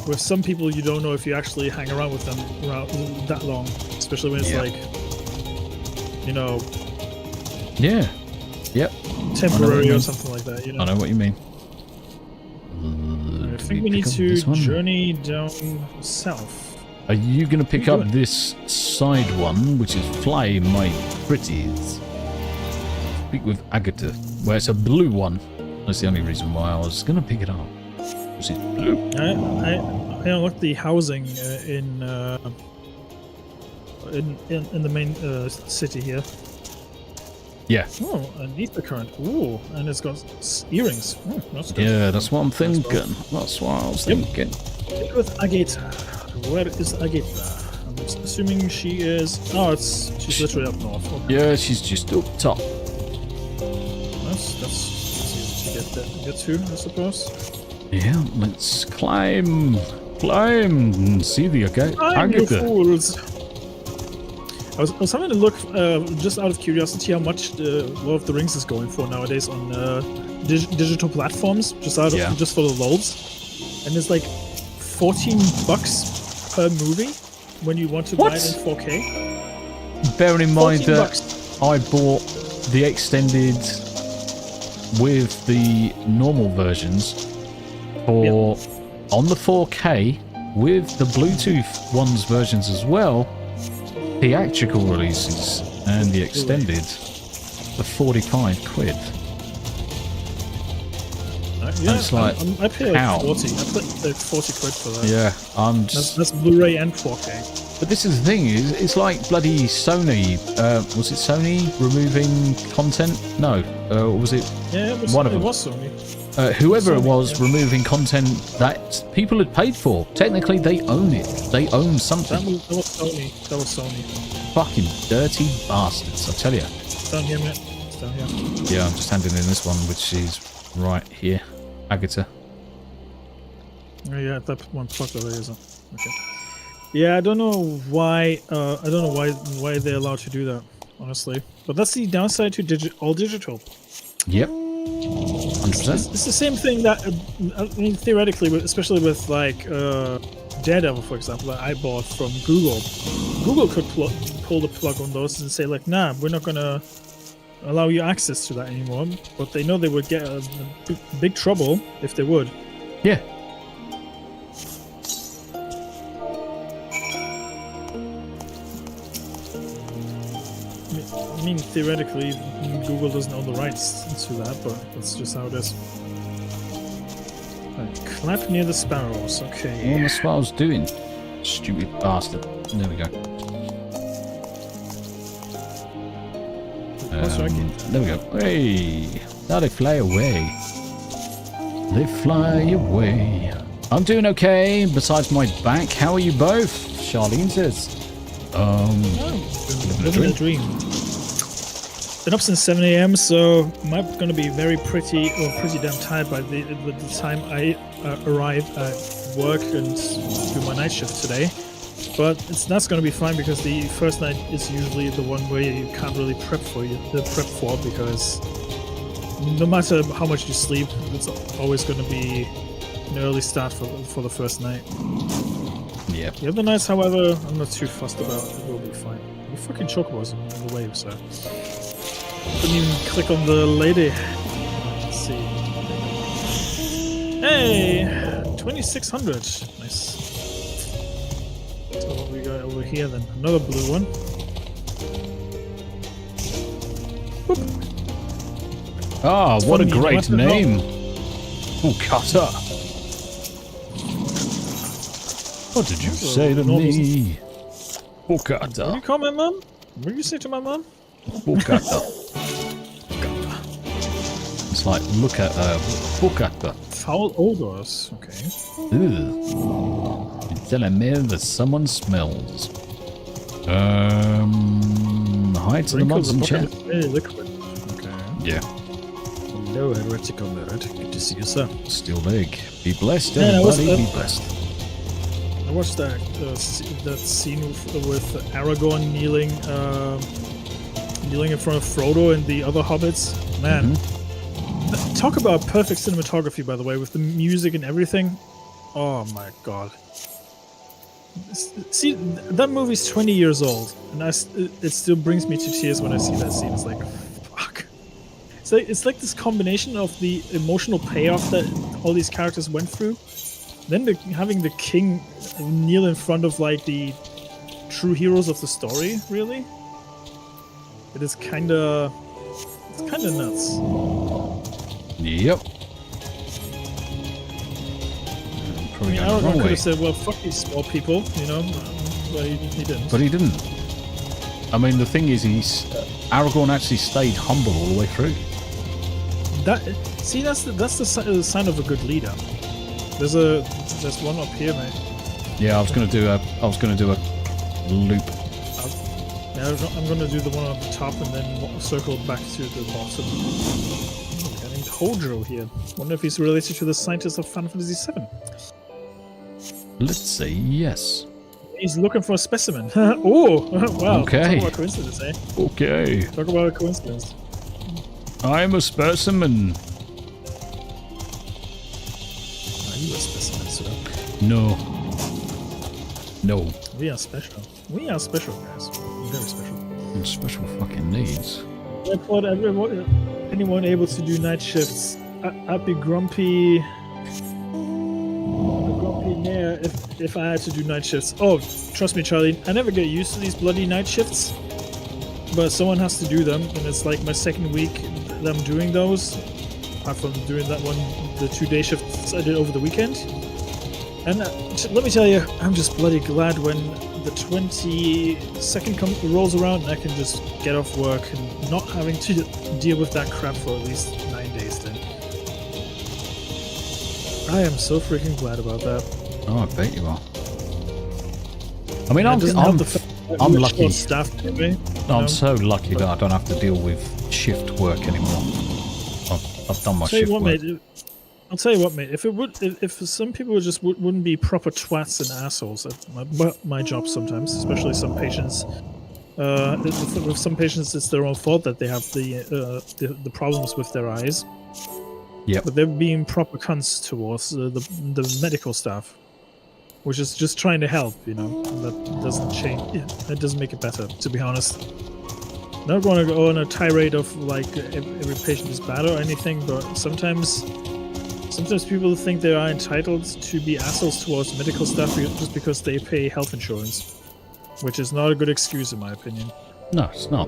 with some people you don't know if you actually hang around with them that long, especially when it's Yeah. like, you know, Yeah. Yep. temporary mean. or something like that. You know, I know what you mean. I think we need to journey down south. Are you going to pick You up do it. this side one, which is Fly My Pretties? Speak with Agatha, where it's a blue one. That's the only reason why I was going to pick it up. Is it blue? I unlocked the housing in the main city here. Yeah. Oh, an ether current. Ooh, and it's got earrings. Oh, that's good. Yeah, that's what I'm Nice one. thinking. That's what I was Yep. thinking. Get with Agatha. Where is Agatha? I'm assuming she is. Oh, she's literally up north. Okay. Yeah, she's just up top. That's easy to get to, I suppose. Yeah, let's climb. Climb. See the I'm you Agatha. fools. I was having a look, just out of curiosity, how much Lord of the Rings is going for nowadays on digital platforms, just for the loads, and it's like $14 per movie when you want to buy it in 4K. Bearing in mind that $14. I bought the extended with the normal versions for on the 4K with the Bluetooth ones versions as well. Theatrical releases and the extended for 45 quid. Yeah, it's like, I pay like how? 40. I put like 40 quid for that. Yeah, That's Blu-ray and 4K. But this is the thing, it's like bloody Sony. Was it Sony removing content? No. Was it? Yeah, it one of them? was Sony. Whoever it Sony, was yeah. removing content that people had paid for. Technically, they own it. They own something. That was Sony. That was Sony. Fucking dirty bastards, I tell you. It's down here, mate. It's down here. Yeah, I'm just handing in this one, which is right here. Agatha. Oh yeah, that one plugged away, isn't it? Okay. Yeah, I don't know why. I don't know why they're allowed to do that, honestly. But that's the downside to all digital. Yep. 100%. It's the same thing that, I mean, theoretically, especially with like Daredevil, for example, that I bought from Google. Google could pull the plug on those and say like, nah, we're not gonna allow you access to that anymore. But they know they would get a big trouble if they would. Yeah. I mean, theoretically, Google doesn't own the rights to that, but that's just how it is. Right, clap near the sparrows, okay. What was what I was doing? Stupid bastard. There we go. There we go. Hey! Now they fly away. They fly away. I'm doing okay, besides my back. How are you both? Charlene says. Living a dream. Been up since 7 a.m, so I'm gonna be pretty damn tired by the time I arrive at work and do my night shift today. But that's gonna be fine because the first night is usually the one where you can't really prep for because no matter how much you sleep, it's always gonna be an early start for the first night. Yeah. The other nights, however, I'm not too fussed about. It will be fine. The fucking chocobos in the way, so couldn't even click on the lady. Let's see. Hey, 2600. Nice. So what we got over here then? Another blue one. Boop. Ah, what a funny, great no matter name. Oh, Cutter. What did you say to me? What do Bukata. you call my mom? What do you say to my mom? Bukata. It's like, look at Bukata. Foul odors. Okay. Ew. You're telling me that someone smells. Hi to the mods in chat. Very liquid. Okay. Yeah. Hello, heretical nerd. Good to see you, sir. Still big. Be blessed, Yeah, everybody. Be blessed. I watched that scene with Aragorn kneeling in front of Frodo and the other hobbits. Man, talk about perfect cinematography, by the way, with the music and everything. Oh my god! See, that movie's 20 years old, and it still brings me to tears when I see that scene. It's like, fuck. It's like this combination of the emotional payoff that all these characters went through. Then having the king kneel in front of like the true heroes of the story, really? It is kinda nuts. Yep. I mean, Aragorn could have said, well, fuck these small people, you know, but he didn't. But he didn't. I mean, the thing is, Aragorn actually stayed humble all the way through. That's the sign of a good leader. There's one up here, mate. Yeah, I was gonna do a loop. I'm gonna do the one on the top and then circle back to the bottom. A guy named Hodro here. Wonder if he's related to the scientist of Final Fantasy VII. Let's say yes. He's looking for a specimen. Oh, wow. Okay. Talk about coincidence, eh? Okay. Talk about a coincidence. I'm a specimen. Are you a specimen, sir? No. No. We are special. We are special, guys. Very special. And special fucking needs. I thought anyone able to do night shifts, I'd be grumpy. Mayor if I had to do night shifts. Oh, trust me, Charlie, I never get used to these bloody night shifts. But someone has to do them, and it's like my second week that I'm doing those. Apart from doing that one, the 2-day shifts I did over the weekend. And let me tell you, I'm just bloody glad when the 22nd rolls around and I can just get off work and not having to deal with that crap for at least 9 days then. I am so freaking glad about that. Oh, I bet you are. I mean, Yeah, I'm lucky. Staffed anyway, I'm so lucky that I don't have to deal with shift work anymore. I've done my shift work. I'll tell you what, mate. If some people just wouldn't be proper twats and assholes at my job sometimes, especially some patients. With some patients, it's their own fault that they have the problems with their eyes. Yeah. But they're being proper cunts towards the medical staff, which is just trying to help. You know, that doesn't change. That doesn't make it better, to be honest. Not going to go on a tirade of like every patient is bad or anything, but sometimes people think they are entitled to be assholes towards medical staff just because they pay health insurance, which is not a good excuse in my opinion. No, it's not.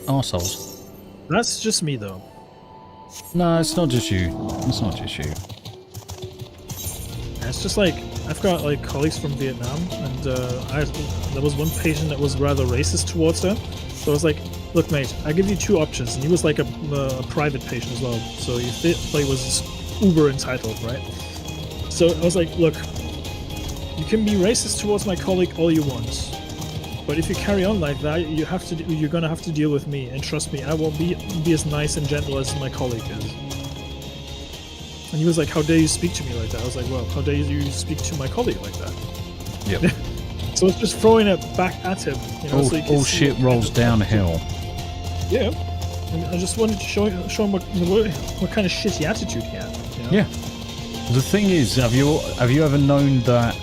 Arseholes. That's just me though. No, it's not just you. It's not just you. It's just like I've got like colleagues from Vietnam, and there was one patient that was rather racist towards her. So I was like, "Look, mate, I give you 2 options." And he was like a private patient as well, so he was uber entitled, right? So I was like, "Look, you can be racist towards my colleague all you want, but if you carry on like that, you're gonna have to deal with me. And trust me, I won't be as nice and gentle as my colleague is." And he was like, "How dare you speak to me like that?" I was like, "Well, how dare you speak to my colleague like that?" Yep. So it's just throwing it back at him. You know, so all shit rolls downhill. Yeah. And I just wanted to show him what kind of shitty attitude he had. You know? Yeah. The thing is, have you ever known that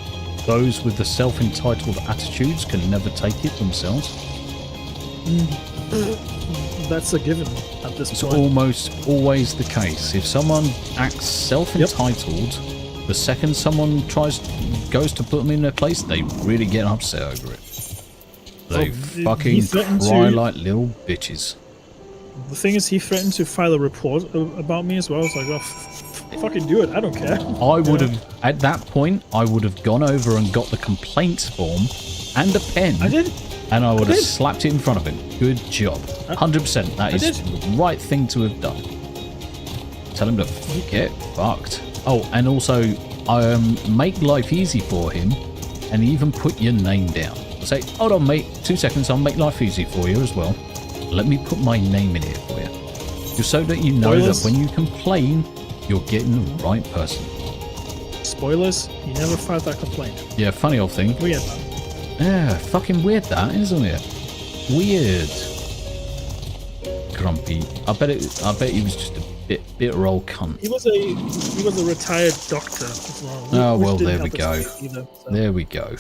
those with the self-entitled attitudes can never take it themselves? That's a given at this It's point. almost always the case. If someone acts self-entitled, the second someone goes to put them in their place, they really get upset over it. They fucking cry like little bitches. The thing is, he threatened to file a report about me as well. I was like, well, fucking do it. I don't care. I would have, at that point, I would have gone over and got the complaints form and a pen. I did. And I would have slapped it in front of him. Good job. 100%. That is the right thing to have done. Tell him to get fucked. Oh, and also, make life easy for him and even put your name down. Say, hold on, mate. 2 seconds. I'll make life easy for you as well. Let me put my name in here for you. Just so that you know that when you complain, you're getting the right person. Spoilers, he never filed that complaint. Yeah, funny old thing. Weird. Yeah, fucking weird that, isn't it? Weird. Grumpy. I bet he was just a bitter old cunt. He was a retired doctor as well. Oh well, there we go. There we go.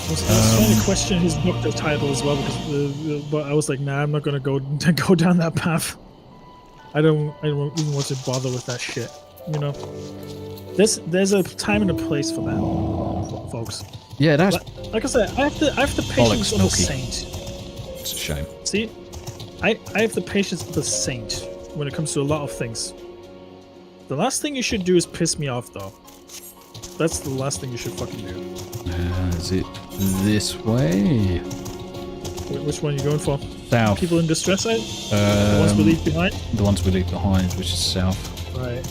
I was trying to question his doctor title as well, because but I was like, nah, I'm not gonna go down that path. I don't even want to bother with that shit. You know, there's a time and a place for that, folks. Yeah, that's like I said, I have the patience of a saint. It's a shame. See, I have the patience of a saint when it comes to a lot of things. The last thing you should do is piss me off, though. That's the last thing you should fucking do. Is it this way? Which one are you going for? South. People in distress side? The ones we leave behind? The ones we leave behind, which is south. Right.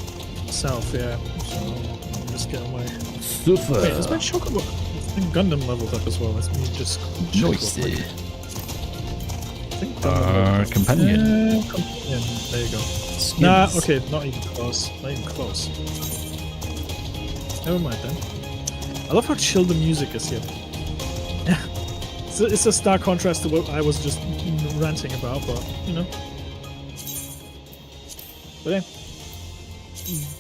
South, yeah. So, let me just get on my... Super. Wait, is my chocobo... I think Gundam leveled up as well. Let's me just... Nice. I think companion. Companion. There you go. Skins. Nah, okay, not even close. Not even close. Never mind then. I love how chill the music is here. It's a stark contrast to what I was just ranting about, but you know. But yeah.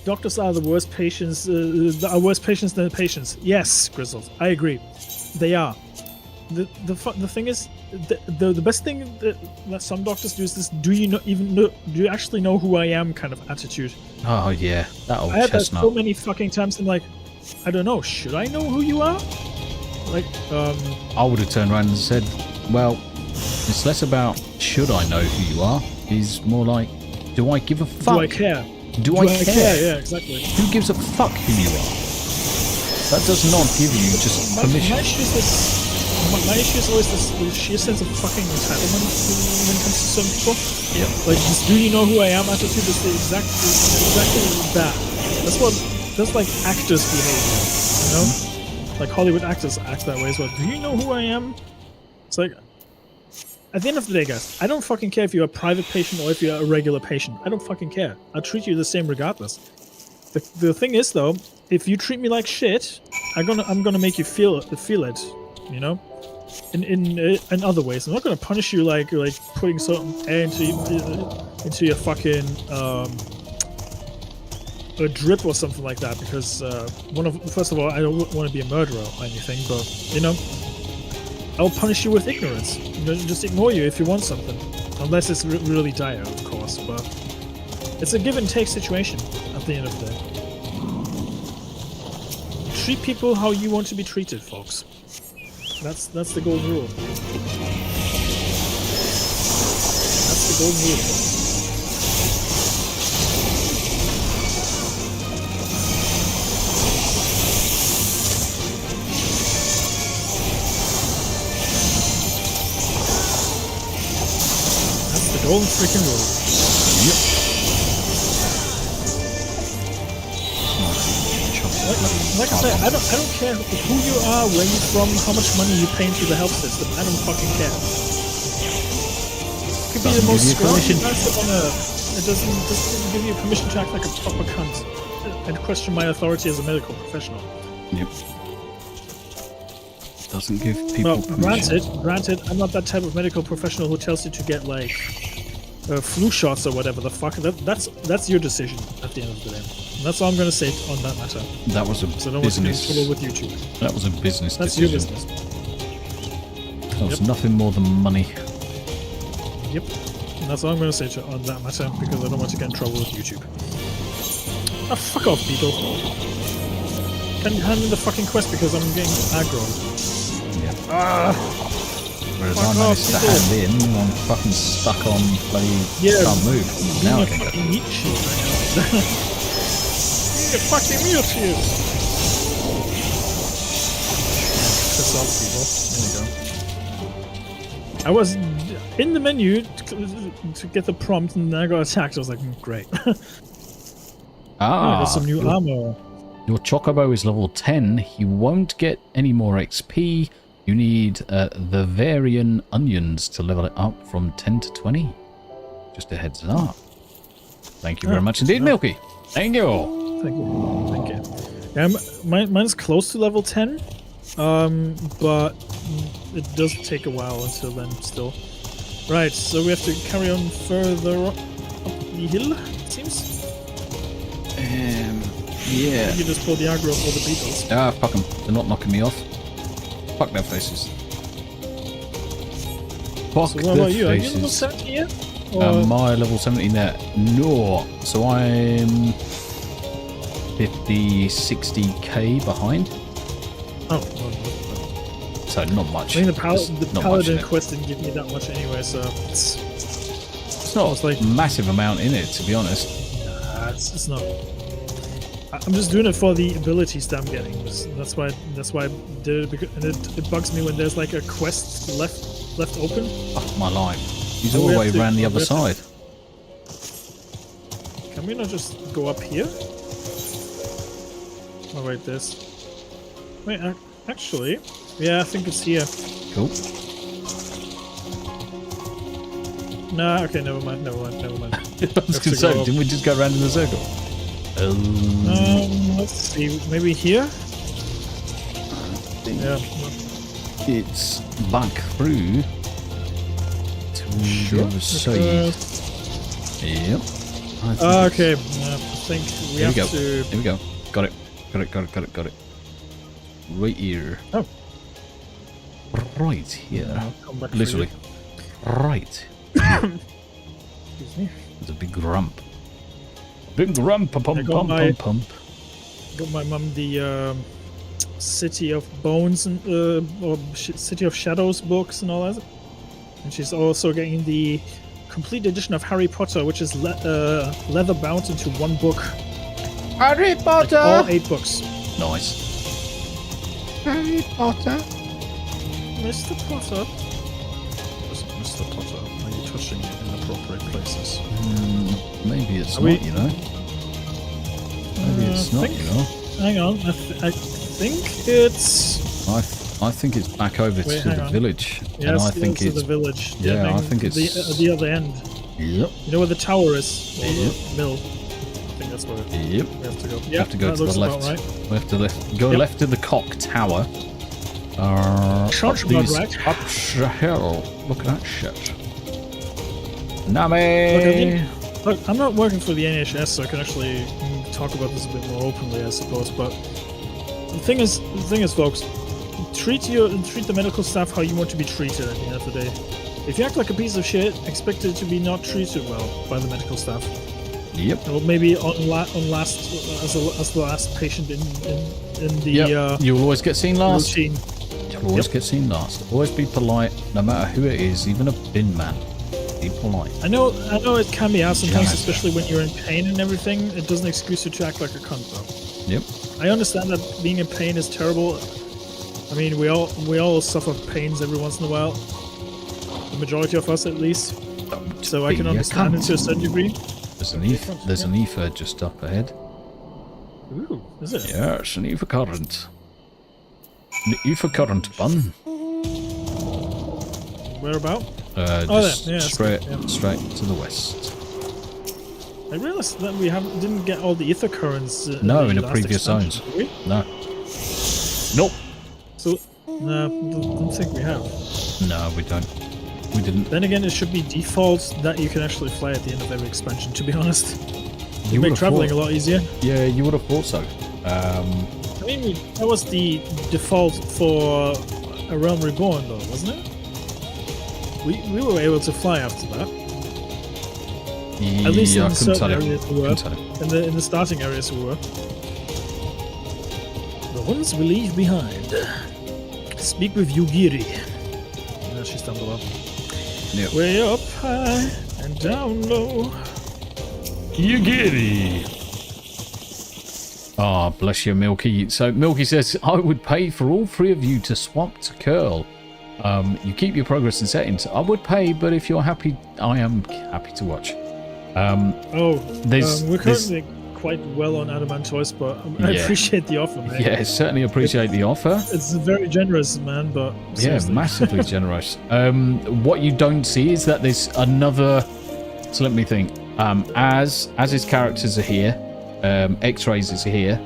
Doctors are the worst patients. Are worse patients than patients. Yes, Grizzled. I agree. They are. The thing is, the best thing that some doctors do is this: do you actually know who I am? Kind of attitude. Oh yeah, that old I had that chestnut. so many fucking times. I'm like, I don't know. Should I know who you are? Like, I would have turned around and said, well, it's less about should I know who you are, is more like, do I give a fuck? do I care? Do I care? Yeah, exactly. Who gives a fuck who you are? That does not give you just permission. My issue is always this sheer sense of fucking entitlement when it comes to some people. Yeah. Like, this do you know who I am attitude is exactly that. That's like actors' behavior, you know? Like Hollywood actors act that way as well. Do you know who I am? It's like, at the end of the day, guys, I don't fucking care if you're a private patient or if you're a regular patient. I don't fucking care. I'll treat you the same regardless. The thing is, though, if you treat me like shit, I'm gonna make you feel it, you know, in other ways. I'm not gonna punish you like putting some air into your fucking a drip or something like that, because first of all, I don't want to be a murderer or anything, but you know, I'll punish you with ignorance. Just ignore you if you want something, unless it's really dire, of course. But it's a give and take situation at the end of the day. Treat people how you want to be treated, folks. That's the golden rule. That's the golden rule. Golden freaking rule. Yep. Like I said, I don't care who you are, where you're from, how much money you pay into the health system. I don't fucking care. It could be the most scrawny person on earth. It doesn't give you permission to act like a proper cunt and question my authority as a medical professional. Yep. Doesn't give people permission. Granted, I'm not that type of medical professional who tells you to get like flu shots or whatever the fuck. That's your decision at the end of the day. And that's all I'm gonna say on that matter. That was a so don't business. want to get in trouble with YouTube. That was a business That's decision. your business. That was nothing more than money. Yep. And that's all I'm gonna say on that matter, because I don't want to get in trouble with YouTube. Ah, fuck off, people. Can you hand me the fucking quest because I'm getting aggro? Yeah. Whereas I managed to hand in, I'm fucking stuck on bloody can't move. Now I can go. Fucking meat shield right now. You're fucking meat shield. Piss off, people. There you go. I was in the menu to get the prompt, and then I got attacked. I was like, great. There's some new armor. Your Chocobo is level 10. He won't get any more XP. You need the Varian Onions to level it up from 10 to 20. Just a heads up. Thank you very much indeed, Milky. Thank you. Thank you. Yeah, mine's close to level 10, but it does take a while until then still. Right, so we have to carry on further up the hill, it seems. Yeah. You just pull the aggro of all the beetles. Ah, fuck them. They're not knocking me off. Fuck their faces. Fuck so what their about you? faces. Are you level 70 yet? My level 17 there. No. So I'm 50, 60k behind. Oh. So not much. I mean, the Paladin much quest didn't give me that much anyway, so it's not like massive amount in it, to be honest. Nah, it's not. I'm just doing it for the abilities that I'm getting. That's why I did it, because, and it bugs me when there's like a quest left open. Fuck my life. He's all the way around the other side. Can we not just go up here? Oh wait, this. Wait, actually, yeah, I think it's here. Cool. Nah, okay, never mind. I was gonna say, didn't we just go around in a circle? I Let's see, maybe here? Yeah. It's back through to the other side. Yep. Okay. I think we have to. Here we go. Got it. Got it. Right here. Oh. Right here. I'll come back Literally. Right. Excuse me. There's a big rump. Big rump. Pump. Got my mum the City of Bones and or City of Shadows books and all that, and she's also getting the complete edition of Harry Potter, which is leather bound into one book. Harry Potter. Like all 8 books. Nice. Harry Potter. Mr. Potter. Mr. Potter, are you touching inappropriate places? Maybe it's Are not, we- you know. Maybe it's not, you know. Hang on, I think it's. I think it's back over Wait, to hang the on. village, Yes, and I think to it's the village. yeah, I think it's the other end. Yep. You know where the tower is? Or Yep. the mill. I think that's where Yep. we have to go. We have to go that to the looks about left. right. We have to go Yep. left to the clock tower. Sounds Up about these right. up the hill. Look at that shit. Look, I Nami. Look, I'm not working for the NHS, so I can actually talk about this a bit more openly, I suppose. But the thing is, folks, treat the medical staff how you want to be treated at the end of the day. If you act like a piece of shit, expect it to be not treated well by the medical staff. Yep. Or maybe as the last patient in the Yep. You'll always get seen last. routine. You'll always get seen last. Always be polite, no matter who it is, even a bin man. Be polite. I know it can be hard sometimes, Yeah. especially when you're in pain and everything. It doesn't excuse you to act like a cunt, though. Yep. I understand that being in pain is terrible. I mean, we all suffer pains every once in a while. The majority of us, at least. So I can understand it to a certain degree. There's an ether just up ahead. Ooh, is it? Yeah, it's an ether current. An ether current bun. Where about? Just there. Yeah, straight yeah. straight to the west. I realized that we didn't get all the ether currents. No, in the last previous expansion, zones. did we? No. Nope. So, no, don't think we have. No, we don't. We didn't. Then again, it should be default that you can actually fly at the end of every expansion, to be honest. You Make would've traveling thought- a lot easier. Yeah, you would have thought so. I mean, that was the default for A Realm Reborn, though, wasn't it? We were able to fly after that. At least yeah, I in couldn't tell certain you. areas we were. Couldn't tell you. In the starting areas we were. The ones we leave behind. Speak with Yugiri. No, she's down below. Yep. Way up high and down low. Yugiri. Ah, bless you, Milky. So Milky says, I would pay for all 3 of you to swap to Curl. You keep your progress and settings. I would pay, but if you're happy, I am happy to watch. We're currently quite well on Adamantoise, but I Yeah. appreciate the offer, man. Yeah, certainly appreciate the offer. It's very generous, man, but Yeah, seriously. massively generous. What you don't see is that there's another. So let me think. As his characters are here, X-rays is here,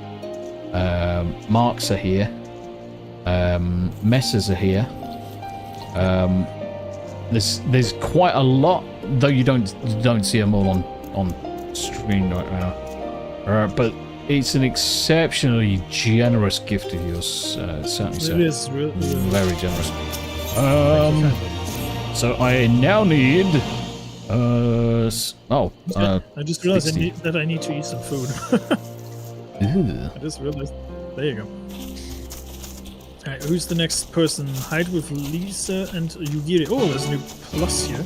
marks are here, messes are here. There's quite a lot, though you don't see them all on screen right now. But it's an exceptionally generous gift of yours, certainly. It So is really. very generous. So I now need. I just realized 60. that I need to eat some food. Ew. I just realized. There you go. Alright, who's the next person? Hide with Lisa and Yugiri. Oh, there's a new plus here.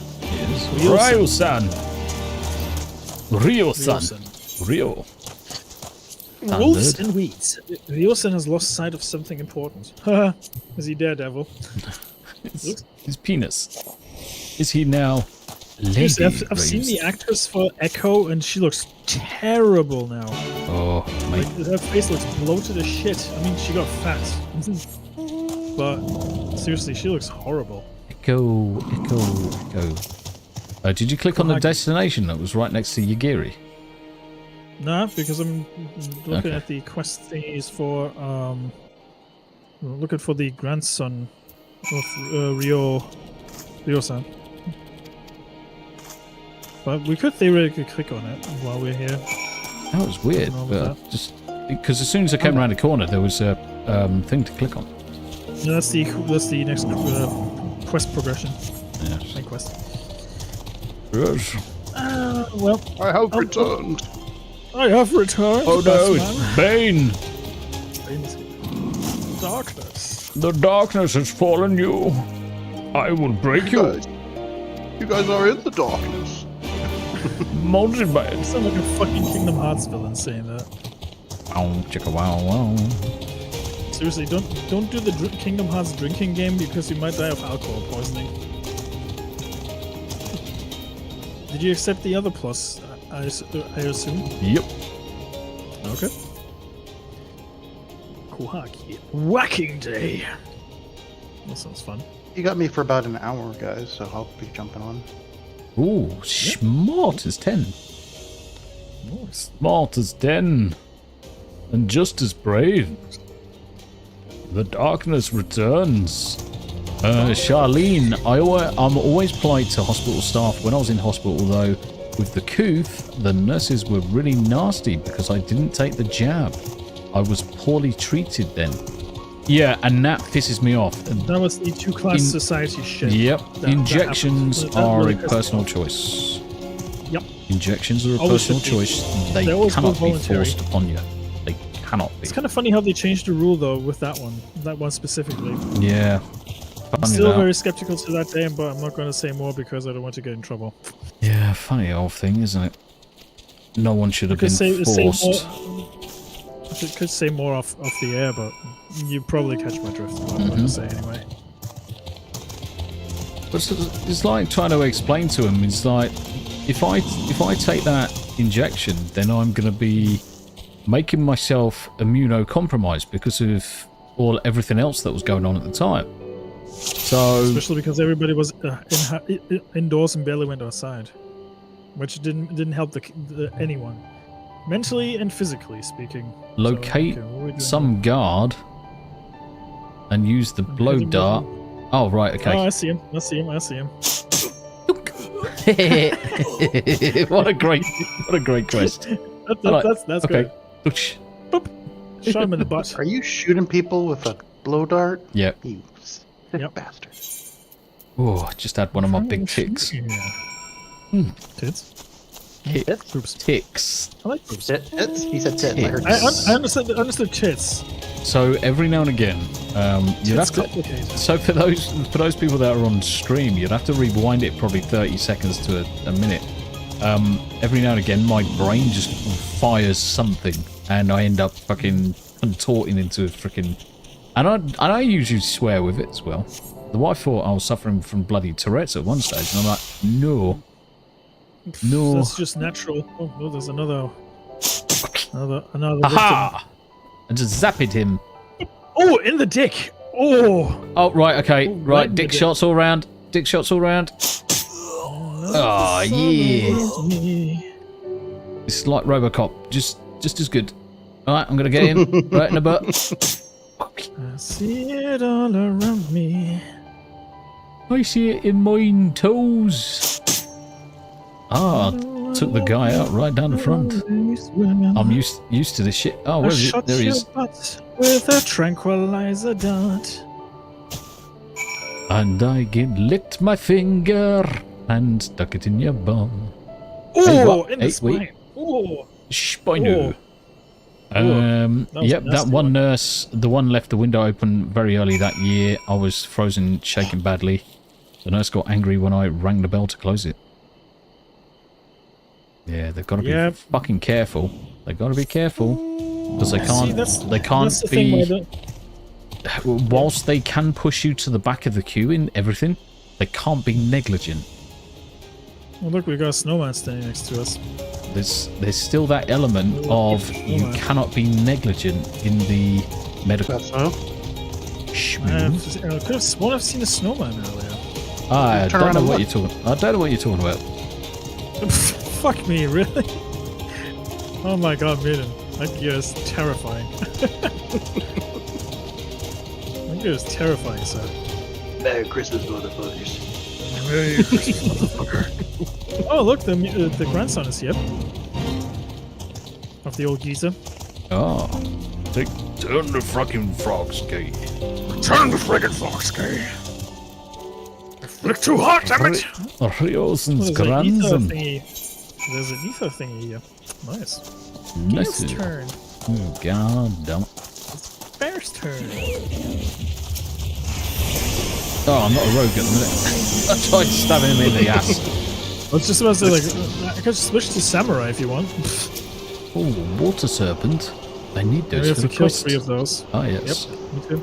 Ryo-san. Ryo-san. Ryo. Wolves Standard. and weeds. Ryosen has lost sight of something important. Is he Daredevil? His penis. Is he now Seriously, lady I've seen the raised? actress for Echo, and she looks terrible now. Oh, mate. Her face looks bloated as shit. I mean, she got fat. But seriously, she looks horrible. Echo. Did you click on the Like- destination that was right next to Yagiri? Nah, because I'm looking Okay. at the quest thingies for looking for the grandson of Ryo-san. But we could theoretically click on it while we're here. That was weird, Nothing wrong with but just because as soon as I came around the corner, there was a thing to click on. Yeah, that's the next quest progression. Yeah. Main quest. Yes. Well, I have returned. I have returned. Oh no, Batsman. it's Bane. Darkness. The darkness has fallen you. I will break you. You guys are in the darkness. Mountain You man. sound like a fucking Kingdom Hearts villain saying that. Wow, chicka wow wow. Seriously, don't do the Kingdom Hearts drinking game because you might die of alcohol poisoning. Did you accept the other plus? I assume. Yep. Okay. Kuhaki. Whacking day. That sounds fun. You got me for about an hour, guys, so I'll be jumping on. Ooh, smart as 10. Nice. Smart as 10. And just as brave. The darkness returns. Charlene, I'm always polite to hospital staff. When I was in hospital, though, with the coof, the nurses were really nasty because I didn't take the jab. I was poorly treated then. Yeah, and that pisses me off. That was the two-class society shit. Yep, that injections happened. That are really a pissed me personal off. choice. Yep. Injections are a Always personal should be. choice. They They always cannot go be voluntary. forced upon you. They cannot be. It's kind of funny how they changed the rule though with that one specifically. Yeah. I'm Funny still that. very skeptical to that game, but I'm not going to say more because I don't want to get in trouble. Yeah, funny old thing, isn't it? No one should have Could been say forced. could say more off the air, but you probably catch my drift. What I'm going to say anyway. But it's like trying to explain to him. It's like if I take that injection, then I'm going to be making myself immunocompromised because of everything else that was going on at the time. So Especially because everybody was indoors and barely went outside, which didn't help anyone, mentally and physically speaking. locate So, okay, what are we doing some guard and use the blow hitting dart. Oh right, here? Oh, okay. I see him. I see him. I see him. what a great quest. That's Okay. good. Shot him in the butt. Are you shooting people with a blow dart? Yeah. You sick Yep. bastard. Oh, I just had one of my big ticks. Yeah. Tits. Hit Oops. ticks. I like boobs. Tits? He said tits. I heard I tits. understood tits. So every now and again, you'd have Tits to. complicated. So for those people that are on stream, you'd have to rewind it probably 30 seconds to a minute. Every now and again, my brain just fires something, and I end up fucking contorting into a freaking. And I usually swear with it as well. The wife thought I was suffering from bloody Tourette's at one stage, and I'm like, no. No. That's just natural. Oh, no, there's another victim. Aha! I just zapped him. Oh, in the dick. Oh. Oh, right, okay. Oh, Right, in the dick dick. shots all round. Dick shots all round. Oh, yeah. It's like Robocop. Just as good. Alright, I'm gonna get him right in the butt. I see it all around me. I see it in mine toes. Ah, took the guy out right down the front. I'm used to this shit. Oh, where is it? Shot There he your is. butt with a tranquilizer dart. And I licked my finger and stuck it in your bum. Oh, what? in the Hey, spine. wait. Oh. Spino. That was Yep, a that nasty one one. nurse, the one left the window open very early that year. I was frozen, shaking badly. The nurse got angry when I rang the bell to close it. Yeah, they've got to be Yep. fucking careful. They've got to be careful because they See, can't. They can't that's the thing be. where Whilst they can push you to the back of the queue in everything, they can't be negligent. Oh, look, we got a snowman standing next to us. There's still that element of you cannot be negligent in the medical. That's so. I could have sworn I've seen a snowman earlier. I Turn don't around know and what look. you're talking. I don't know what you're talking about. Fuck me, really? Oh my god, Maiden. That gear is terrifying. That gear is terrifying, sir. Merry Christmas, motherfuckers. Merry Christmas, motherfucker. Oh, look, the grandson is here. Of the old geezer. Oh. Turn the fucking frogs gate. Turn the friggin' fox gate. Look too hot, damn it! Riosen's There's an ether grandson. thingy. There's an ether thingy here. Nice. Nice. Bear's turn. Oh, god damn it. Bear's turn. Oh, I'm not a rogue at the minute. I tried stabbing him in the ass. I was just about to say, like, I could switch to samurai if you want. Oh, water serpent. I need We those have for to the kill quest. 3 of those. Oh, yes. Yep, me too.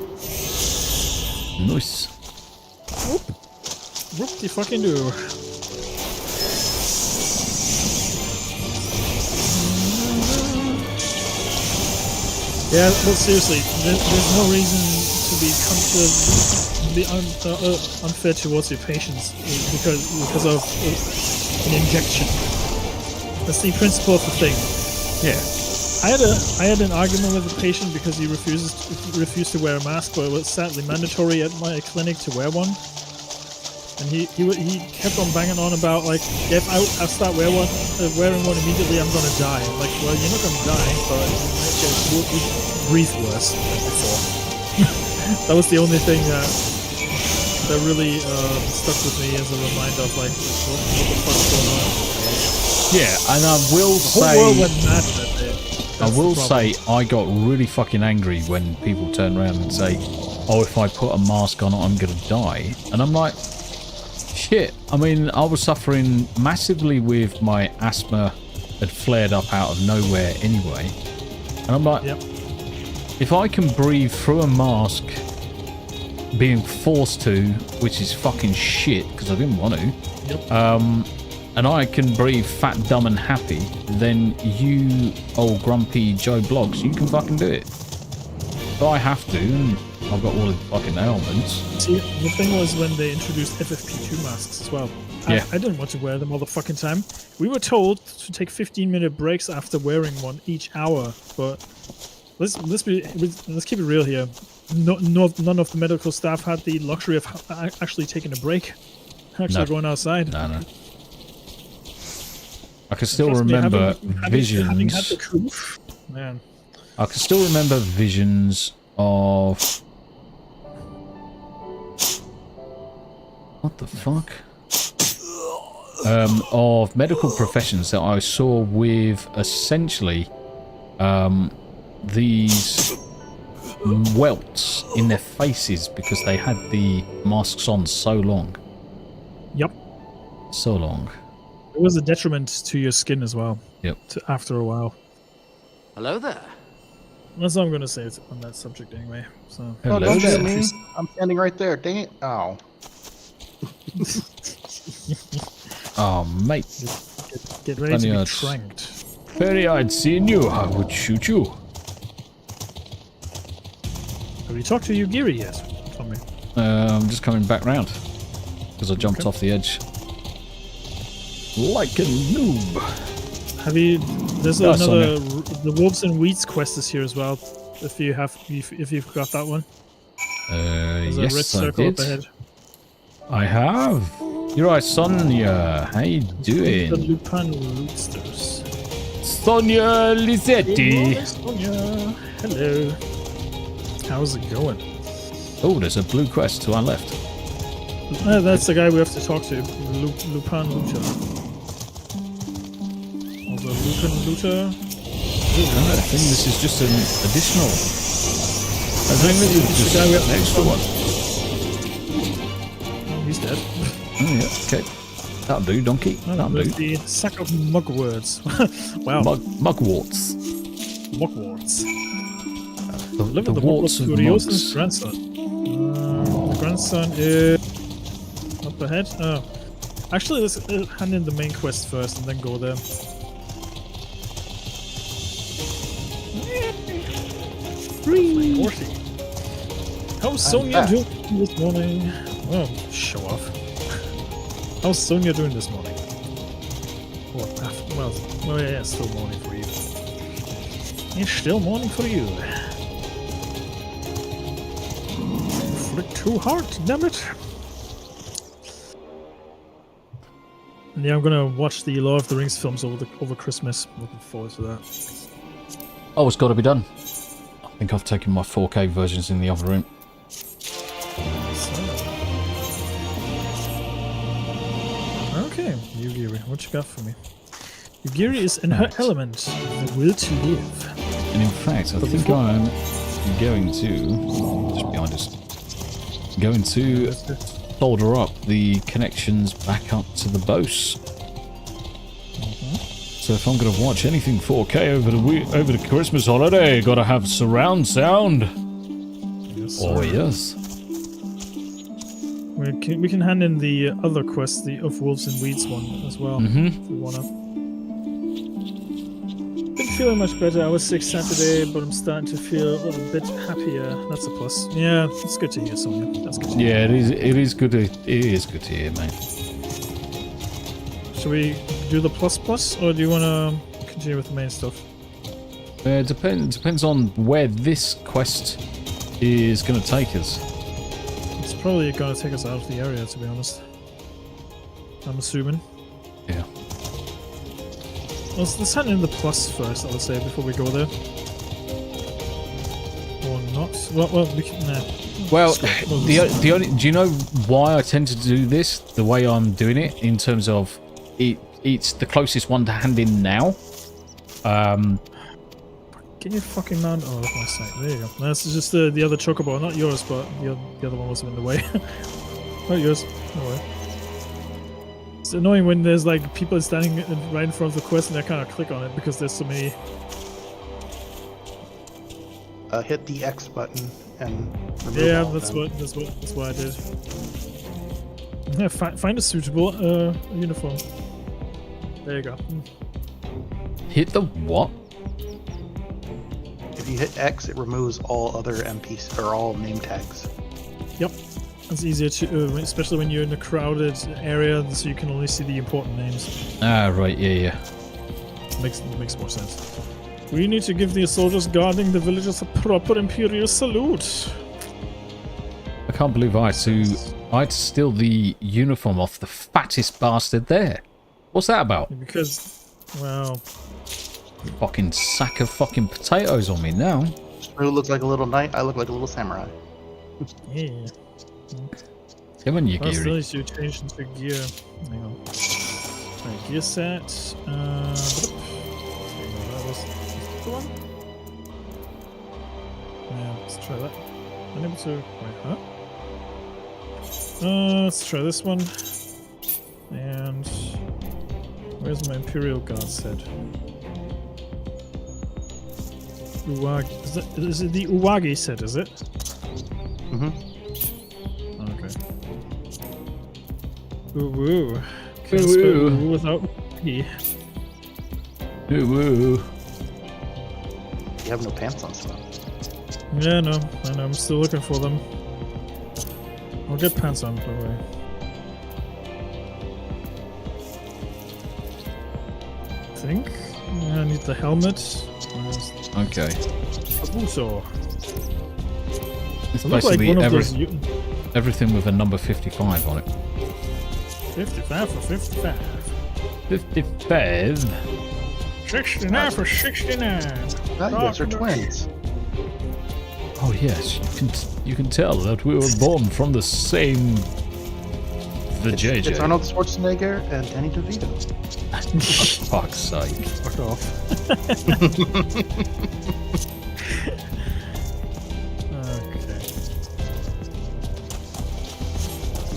Nice. Whoop de fucking do. Yeah, well, seriously, there's no reason to be unfair towards your patients because of an injection. That's the principle of the thing. Yeah. I had an argument with a patient because he refused to wear a mask, but it was sadly mandatory at my clinic to wear one. And he kept on banging on about, like, if I start wearing one immediately, I'm gonna die. I'm like, well, you're not gonna die, but you breathe worse than before. That was the only thing that really stuck with me as a reminder of, like, what the fuck's going on. Yeah, and I will The whole world went say, mad that day. I That's the will problem. say, I got really fucking angry when people turn around and say, "Oh, if I put a mask on, I'm gonna die," and I'm like, shit. I mean, I was suffering massively with my asthma had flared up out of nowhere anyway, and I'm like, Yep. if I can breathe through a mask, being forced to, which is fucking shit because I didn't want to. Yep. And I can breathe fat, dumb, and happy, then you, old grumpy Joe Bloggs, you can fucking do it. If I have to, and I've got all the fucking ailments. See, the thing was when they introduced FFP2 masks as well. Yeah. I didn't want to wear them all the fucking time. We were told to take 15-minute breaks after wearing one each hour, but let's keep it real here. None of the medical staff had the luxury of actually taking a break, actually going outside. No. I can still Trust me, remember having had visions. the truth, man. I can still remember visions of... What the fuck? Of medical professions that I saw with essentially these welts in their faces because they had the masks on so long. Yep. So long. It was a detriment to your skin as well. Yep. After a while. Hello there. That's all I'm going to say on that subject anyway. So. Oh, Hello don't there. shoot me. I'm standing right there. Dang it. Oh. Oh, mate. Get ready to be Spaniards. tranked. Perry, I'd seen you. I would shoot you. Have you talked to Yugiri yet, Tommy? I'm just coming back round because I jumped off the edge. Like a noob. Have you? There's Oh, another. The Wolves and Weeds quest is here as well. If you've got that one. There's a red Yes, I circle up did. ahead. I have. You're right, Sonia. How you The doing? Lupin Roosters. Sonia Lizetti. Sonia. Hello. How's it going? Oh, there's a blue quest to our left. That's the guy we have to talk to. Lupin Luta. Also, Lupin Luta. I think this is just an additional. I think this is just the guy we an have to extra talk one. Oh, he's dead. Oh, yeah, okay. That'll do, donkey. That'll With do. the sack of mugwords. Wow. Mugworts. Mugworts. The Look at the warts of Furiosa's mugs. grandson. The grandson is up ahead. Oh, actually, let's hand in the main quest first and then go there. Free. How's Sonia doing this morning? Oh, show off. How's Sonia doing this morning? Well, yeah, it's still morning for you. It's still morning for you. Flick too hard, damn it. Yeah, I'm gonna watch the Lord of the Rings films over Christmas. Looking forward to that. Oh, it's got to be done. I think I've taken my 4K versions in the other room. Okay, Yugiri, what you got for me? Yugiri is in her element, the will to live. And in fact, I think I'm going to, just behind us, going to solder up the connections back up to the BOS. So if I'm going to watch anything 4K over the Christmas holiday, gotta have surround sound. Yes, Oh yes. We can hand in the other quest, the of Wolves and Weeds one as well. If we wanna. Been feeling much better. I was sick Saturday, but I'm starting to feel a little bit happier. That's a plus. Yeah, it's good to hear, Sonia. That's good to hear. Yeah, it is good to hear, mate. Should we do the plus, or do you want to continue with the main stuff? It depends on where this quest is going to take us. It's probably going to take us out of the area, to be honest. I'm assuming. Yeah. Let's hand in the plus first, I would say, before we go there. Or not. Well, we can... Nah. Well, the only... Do you know why I tend to do this the way I'm doing it? In terms of... It's the closest one to hand in now. Get your fucking man... Oh, that's my side. There you go. That's just the other chocobo. Not yours, but the other one was in the way. Not yours. No way. It's annoying when there's like people standing right in front of the quest and they kind of click on it because there's so many... Hit the X button and remove Yeah, all of that's them. what I did. Yeah, find a suitable uniform. There you go. Hit the what? If you hit X, it removes all other NPCs or all name tags. Yep. It's easier to, especially when you're in a crowded area, so you can only see the important names. Ah, right, yeah. Makes more sense. We need to give the soldiers guarding the villages a proper imperial salute. I can't believe I had to steal the uniform off the fattest bastard there. What's that about? Because, well... Fucking sack of fucking potatoes on me now. Who looks like a little knight? I look like a little samurai. Yeah. Come on, you Well, still geary. needs to change into gear. Hang on. Right, gear set. That was the one? Yeah, let's try that. Unable to... Wait, huh? Let's try this one. And... Where's my Imperial Guard's head? Uwagi. Is it the Uwagi set, is it? Mm-hmm. Okay. Ooh woo. Ooh, Can't spell woo. ooh without E. Ooh, woo. You have no pants on, so. Yeah, no. I know. I'm still looking for them. I'll get pants on, by the way. I think. I need the helmet. Okay. Kabuto. It's I look like basically one of those... everything with a number 55 on it. 55 for 55. 55? 69 for 69. Ah, you guys are twins. Oh yes, you can tell that we were born from the same... The JJ. It's Arnold Schwarzenegger and Danny DeVito. Fuck's sake. Fuck off. Okay.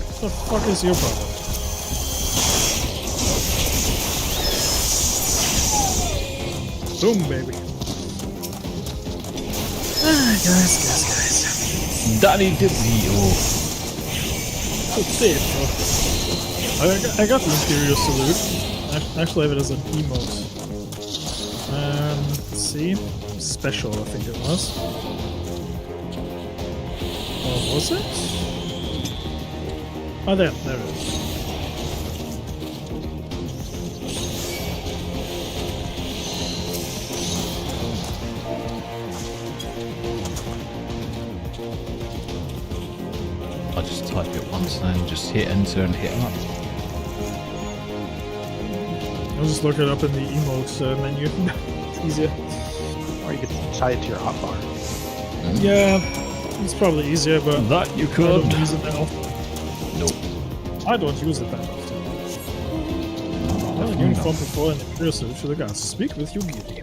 What the fuck is your problem? Boom, baby. Guys. Danny DeVito. That's it. I got the Imperial Salute. I actually have it as an emote. Let's see. Special, I think it was. Or was it? Oh, there it is. I just type it once and then just hit enter and hit up. I'll just look it up in the emote menu. It's easier. Or you could tie it to your hotbar. Yeah, it's probably easier, but That you I could. don't use it that often. Nope. I don't use it that often. Well, uniform before and cursive to the guys. Speak with your gear.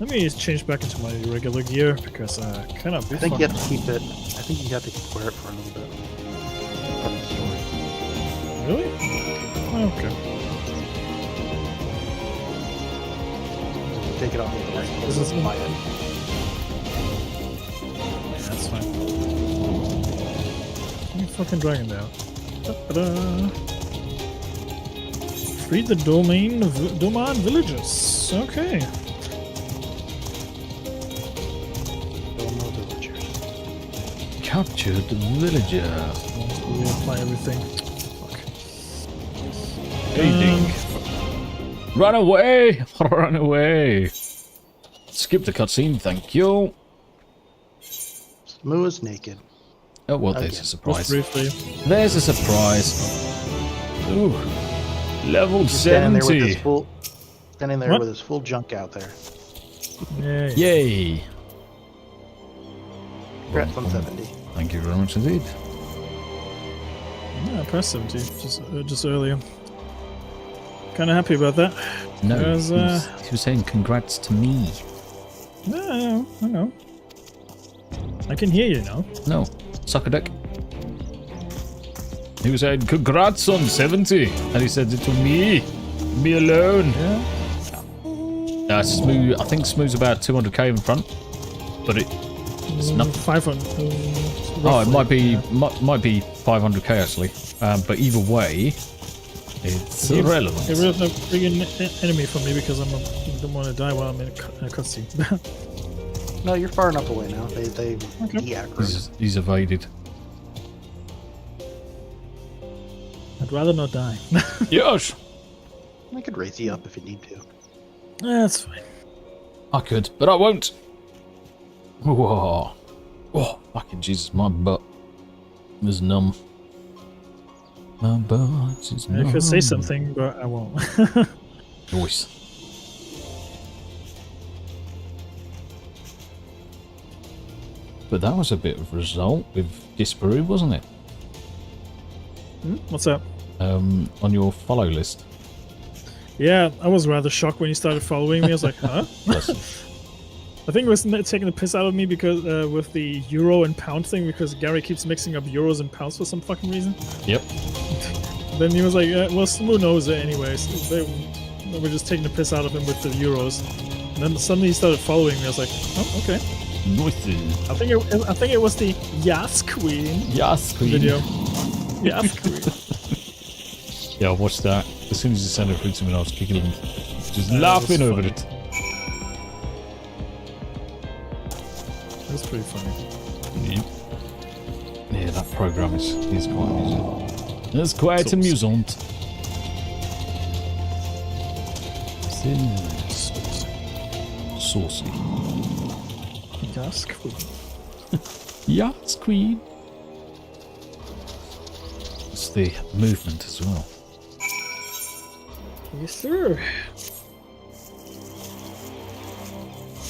Let me change back into my regular gear because I cannot be I think fun. you have to keep it. I think you have to wear it for a little bit. From the story. Really? Okay. Take it off with the right Is this buy it. Yeah, that's fine. Let me fucking dragon down. Da-da-da. Free the domain villages. Okay. Domo villagers. Captured the villager. Reapply everything. Fuck. Anything. Run away! Run away! Skip the cutscene, thank you. Moo is naked. Oh, well, there's a Again. surprise. Just briefly. There's a surprise. Ooh. Level Standing there with 70. his full. Standing there What? with his full junk out there. Yeah. Yay. Congrats on 70. Thank you very much indeed. Yeah, I pressed 70 just earlier. Kind of happy about that. No, Because, he was saying congrats to me. No, I know. I can hear you now. No, suck a dick. He was saying congrats on 70, and he said it to me alone. Yeah. Smooth. I think Smooth's about 200k in front, but it's not. 500. Oh, it might be roughly, might be 500k actually. But either way, it's yeah. irrelevant. Get rid of the friggin' enemy from me because I don't want to die while I'm in a cutscene. No, you're far enough away now. They Okay. de-aggro. He's evaded. I'd rather not die. Yes, I could raise you up if you need to. That's fine. I could, but I won't. Whoa. Oh, fucking Jesus, my butt is numb. My butt is numb. I could say something, but I won't. Voice. But that was a bit of a result with Disparu, wasn't it? What's up? On your follow list. Yeah, I was rather shocked when you started following me. I was like, huh? Listen. I think it was taking the piss out of me because with the euro and pound thing because Gary keeps mixing up euros and pounds for some fucking reason. Yep. Then he was like, well, Smooth knows it anyways. They were just taking the piss out of him with the euros. And then suddenly he started following me. I was like, oh, okay. Nothing. I think it was the Yas Queen Yes, Queen. video. Yas Queen. Yeah, I watched that. As soon as you sent it through to me, I was kicking him. Just Yeah, laughing that was over funny. it. That's pretty funny. Yep. Yeah, that program is quite amusing. It's quite Saucy. amusant. Saucy. Yas Queen. Yes, Queen. It's the movement as well. Yes, sir.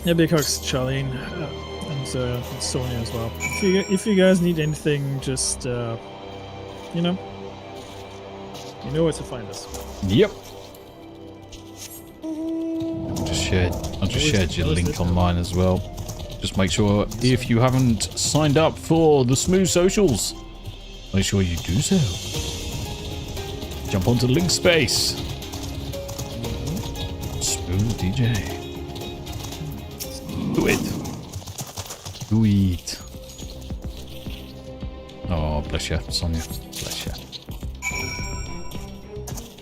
Yeah, big hugs, Charlene, and Sonia as well. If you guys need anything, just you know where to find us. Yep. I just shared your link on mine as well. Just make sure if you haven't signed up for the Smooth Socials, make sure you do so. Jump onto link space. Smooth DJ. Do it. Do it. Oh, bless you, Sonia. Bless you.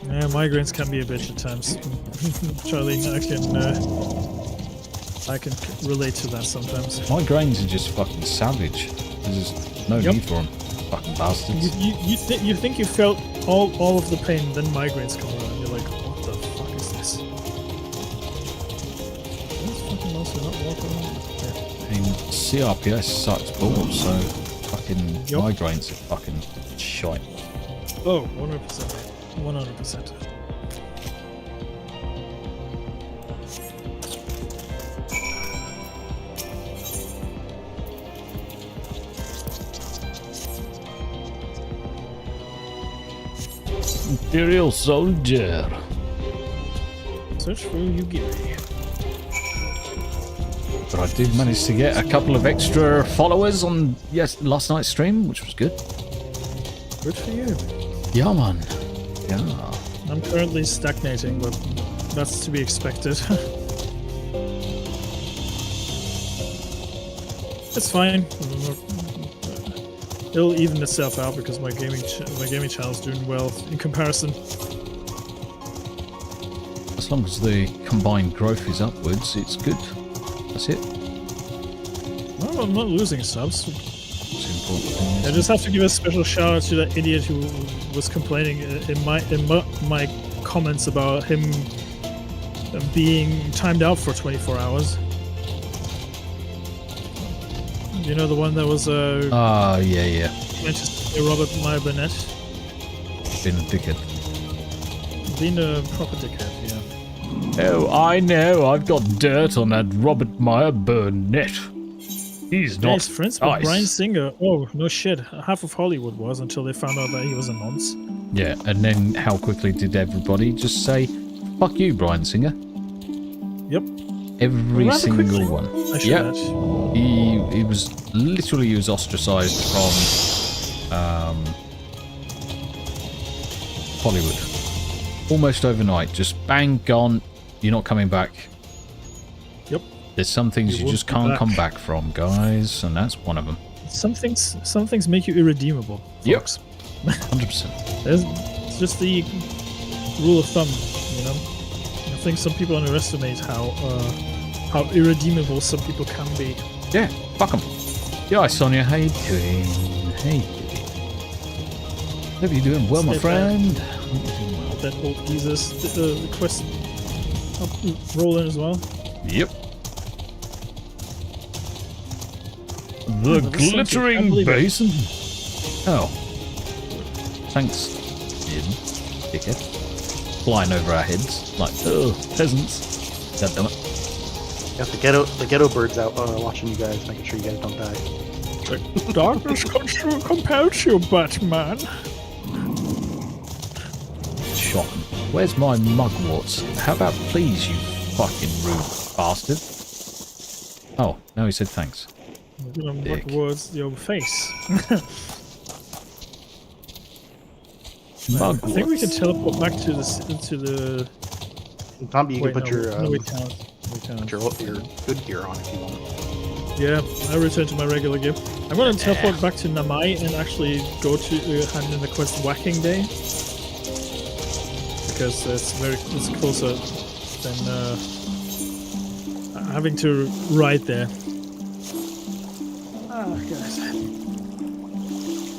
Yeah, migraines can be a bitch at times. Charlie, I can relate to that sometimes. Migraines are just fucking savage. There's just no need for them. Fucking bastards. You think you felt all of the pain, then migraines come around. You're like, what the fuck is this? This fucking monster not walking around. Yeah. I mean, CRPS sucks balls, so Fucking Yup. migraines are fucking shite. Oh, 100%. 100%. Imperial soldier. Search for Yugiri. But I did manage to get a couple of extra followers on last night's stream, which was good. Good for you. Yeah, man. Yeah. I'm currently stagnating, but that's to be expected. It's fine. It'll even itself out because my gaming channel's doing well in comparison. As long as the combined growth is upwards, it's good. That's it. Well, I'm not losing subs. It's important. I just have to give a special shout out to that idiot who was complaining in my comments about him being timed out for 24 hours. You know, the one that was yeah. Manchester Robert Meyer Burnett. Been a dickhead. Being a proper dickhead, yeah. Oh, I know. I've got dirt on that Robert Meyer Burnett. He's not He's friends with nice. Bryan Singer. Oh, no shit. Half of Hollywood was until they found out that he was a nonce. Yeah, and then how quickly did everybody just say, fuck you, Bryan Singer? Yep. Every Rather single quickly. one. I should add. He was literally ostracized from Hollywood. Almost overnight. Just bang, gone. You're not coming back. Yep. There's some things You you won't just be can't back. come back from, guys, and that's one of them. Some things make you irredeemable, Yep. folks. 100%. It's just the rule of thumb, you know. I think some people underestimate how irredeemable some people can be. Yeah, fuck them. Yeah, Sonia, how you doing? Hey. Hope you're doing well, my Stay friend. That old Jesus the quest rolling as well. Yep. The Never seen it. Can't glittering believe it. basin. Oh. Thanks, Ian. Dickhead. Flying over our heads like, oh, peasants. God damn it. Got the ghetto birds out watching you guys, making sure you guys don't die. Darkness compels you, Batman. Shocking. Where's my mugworts? How about please, you fucking rude bastard? Oh, no, he said thanks. What Dick. was your face? I think we can teleport back to the Tommy, you Wait, can put no, your, no, we can't. We can't. your good gear on if you want. Yeah, I return to my regular gear. I'm going to teleport back to Namai and actually go to hand in the quest Whacking Day. Because it's closer than having to ride there. Oh, guys.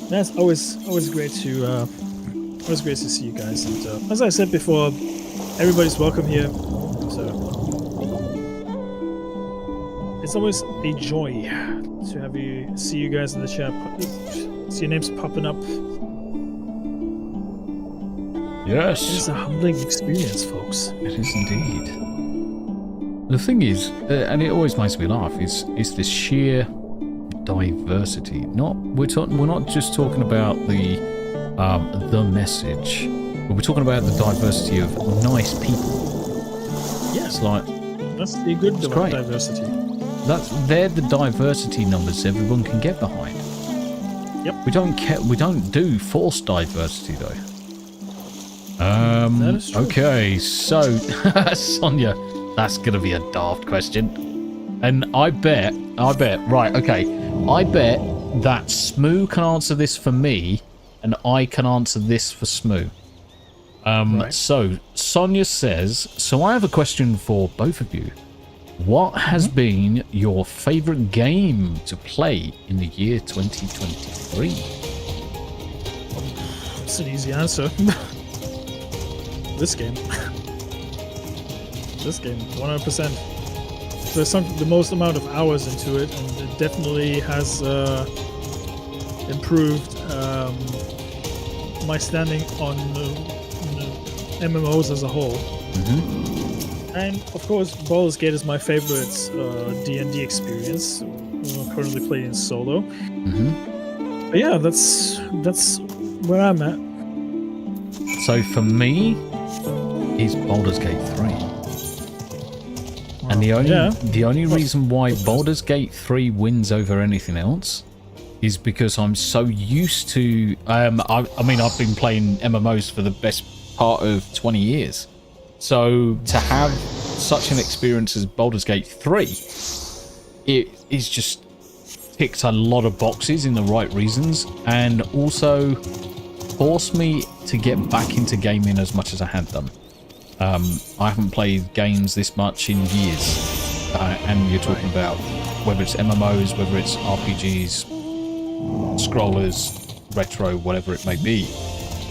That's always great to see you guys. And as I said before, everybody's welcome here. So it's always a joy to have see you guys in the chat. See your names popping up. Yes. It's a humbling experience, folks. It is indeed. The thing is, and it always makes me laugh, is this sheer diversity. We're not just talking about the message, but we're talking about the diversity of nice people. Yeah, It's like that's the good It's great. diversity. they're the diversity numbers everyone can get behind. Yep. We don't do forced diversity though. That is true. Okay, so Sonia, that's gonna be a daft question. And I bet, right, okay. I bet that Smoo can answer this for me, and I can answer this for Smoo. Right. So, Sonia says, so I have a question for both of you. What has been your favourite game to play in the year 2023? That's an easy answer. This game. This game, 100%. There's the most amount of hours into it, and it definitely has improved my standing on MMOs as a whole. And of course, Baldur's Gate is my favorite D&D experience. I'm currently playing solo. But yeah, that's where I'm at. So for me, is Baldur's Gate 3. And the only reason why Baldur's Gate 3 wins over anything else is because I'm so used to... I mean, I've been playing MMOs for the best part of 20 years. So to have such an experience as Baldur's Gate 3, it is just ticked a lot of boxes in the right reasons, and also forced me to get back into gaming as much as I had done. I haven't played games this much in years, and you're talking about whether it's MMOs, whether it's RPGs, scrollers, retro, whatever it may be.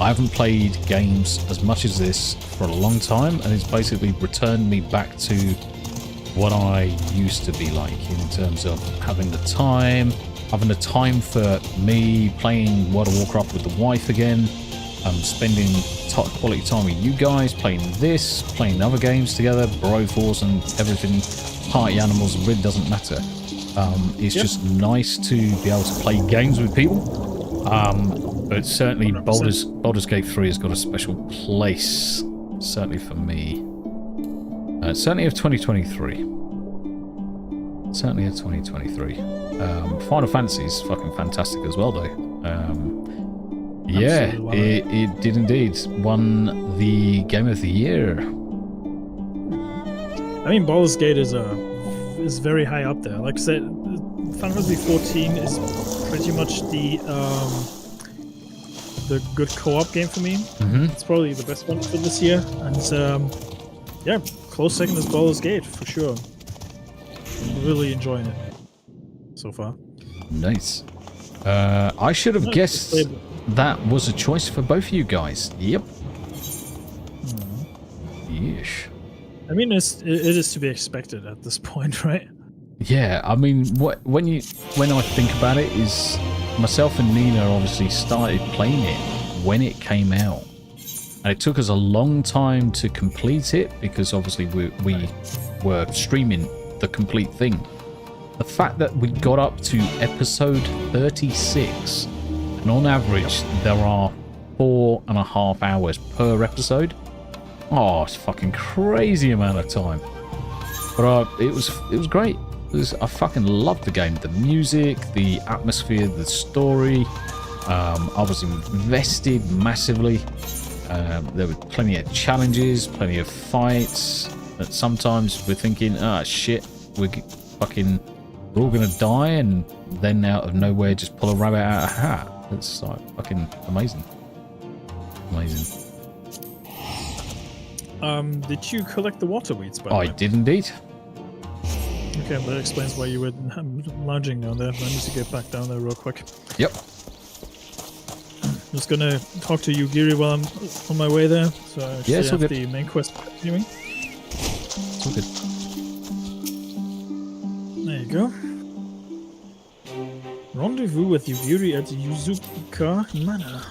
I haven't played games as much as this for a long time, and it's basically returned me back to what I used to be like in terms of having the time for me, playing World of Warcraft with the wife again, spending quality time with you guys, playing this, playing other games together, Broforce and everything, party animals, it really doesn't matter. It's just nice to be able to play games with people. But certainly Baldur's Gate 3 has got a special place, certainly for me. Certainly of 2023. Certainly of 2023. Final Fantasy is fucking fantastic as well, though. Yeah, it did indeed. Won the Game of the Year. I mean, Baldur's Gate is very high up there. Like I said, Final Fantasy 14 is pretty much the good co-op game for me. It's probably the best one for this year, and yeah, close second is Baldur's Gate for sure. Really enjoying it so far. Nice. I should have guessed that was a choice for both of you guys. Yep. Yeesh. I mean, it is to be expected at this point, right? Yeah, I mean, when I think about it, is myself and Nina obviously started playing it when it came out, and it took us a long time to complete it because obviously we were streaming the complete thing. The fact that we got up to episode 36, and on average there are 4.5 hours per episode. Oh, it's a fucking crazy amount of time. But it was great. I fucking loved the game. The music, the atmosphere, the story. I was invested massively. There were plenty of challenges, plenty of fights. That sometimes we're thinking, shit, we're all gonna die, and then out of nowhere just pull a rabbit out of a hat. It's like fucking amazing. Amazing. Did you collect the water weeds, by the way? I did indeed. Okay, that explains why you were lounging down there. I need to get back down there real quick. Yep. I'm just gonna talk to Yugiri while I'm on my way there. So I actually have the main quest continuing. It's all good. There you go. Rendezvous with Yugiri at Yuzuka Manor.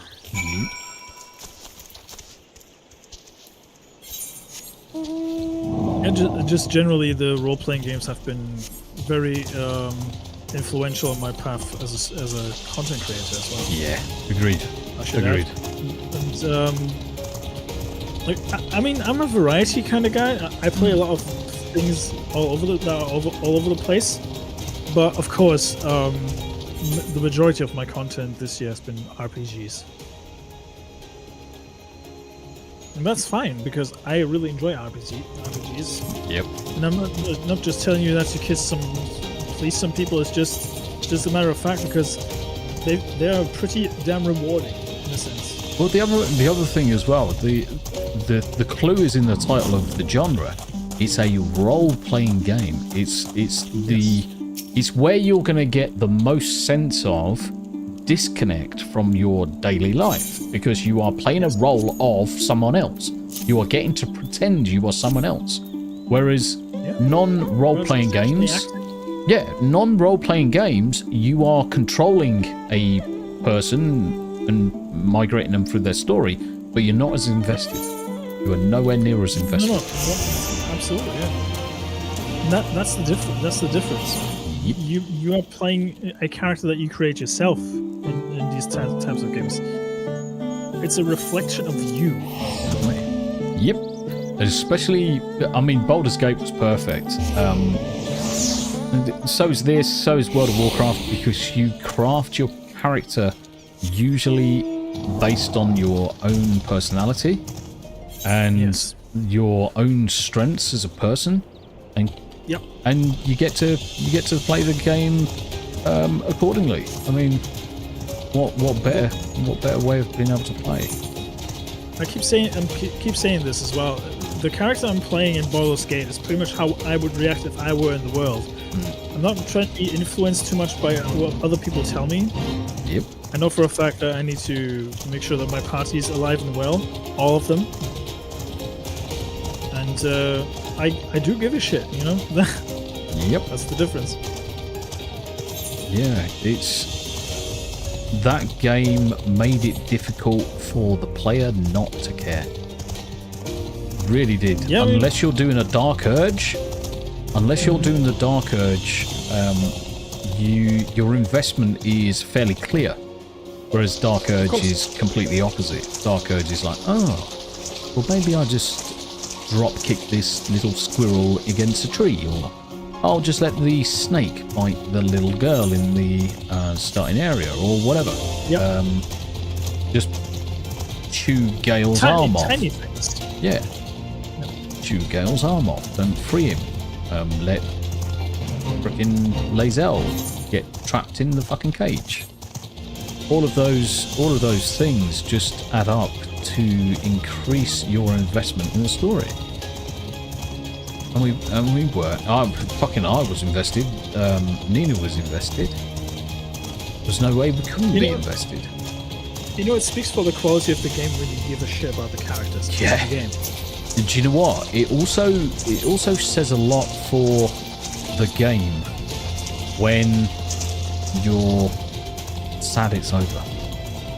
And just generally, the role-playing games have been very influential in my path as a content creator as well. Yeah, agreed. Agreed. And I mean, I'm a variety kind of guy. I play a lot of things all over the place, but of course, the majority of my content this year has been RPGs. And that's fine, because I really enjoy RPGs. Yep. And I'm not just telling you that to please some people. It's just a matter of fact, because they are pretty damn rewarding in a sense. Well, the other thing as well, the clue is in the title of the genre. It's a role-playing game. It's where you're going to get the most sense of disconnect from your daily life, because you are playing a role of someone else. You are getting to pretend you are someone else. Whereas non-role-playing games, you are controlling a person and migrating them through their story, but you're not as invested. You are nowhere near as invested. No, absolutely, yeah. And that's the difference. That's the difference. Yep. You are playing a character that you create yourself in these types of games. It's a reflection of you in a way. Yep. Especially, I mean, Baldur's Gate was perfect. So is this, so is World of Warcraft, because you craft your character usually based on your own personality and your own strengths as a person, and you get to play the game accordingly. I mean, what better way of being able to play? I keep saying this as well. The character I'm playing in Baldur's Gate is pretty much how I would react if I were in the world. I'm not trying to be influenced too much by what other people tell me. Yep. I know for a fact that I need to make sure that my party is alive and well, all of them. And I do give a shit, you know? Yep. That's the difference. Yeah, that game made it difficult for the player not to care. Really did. Yeah, unless you're doing a Dark Urge, your investment is fairly clear. Whereas Dark Urge is completely opposite. Dark Urge is like, oh, well maybe I just drop kick this little squirrel against a tree, or I'll just let the snake bite the little girl in the starting area, or whatever. Yep. Just chew Gale's arm off. Tiny things. Yeah. Chew Gale's arm off. Don't free him. Let frickin' Lae'zel get trapped in the fucking cage. All of those things just add up to increase your investment in the story. And we were. I was invested. Nina was invested. There's no way we couldn't be invested. You know, it speaks for the quality of the game when you give a shit about the characters. Yeah. In the game. Do you know what? It also says a lot for the game when you're sad it's over.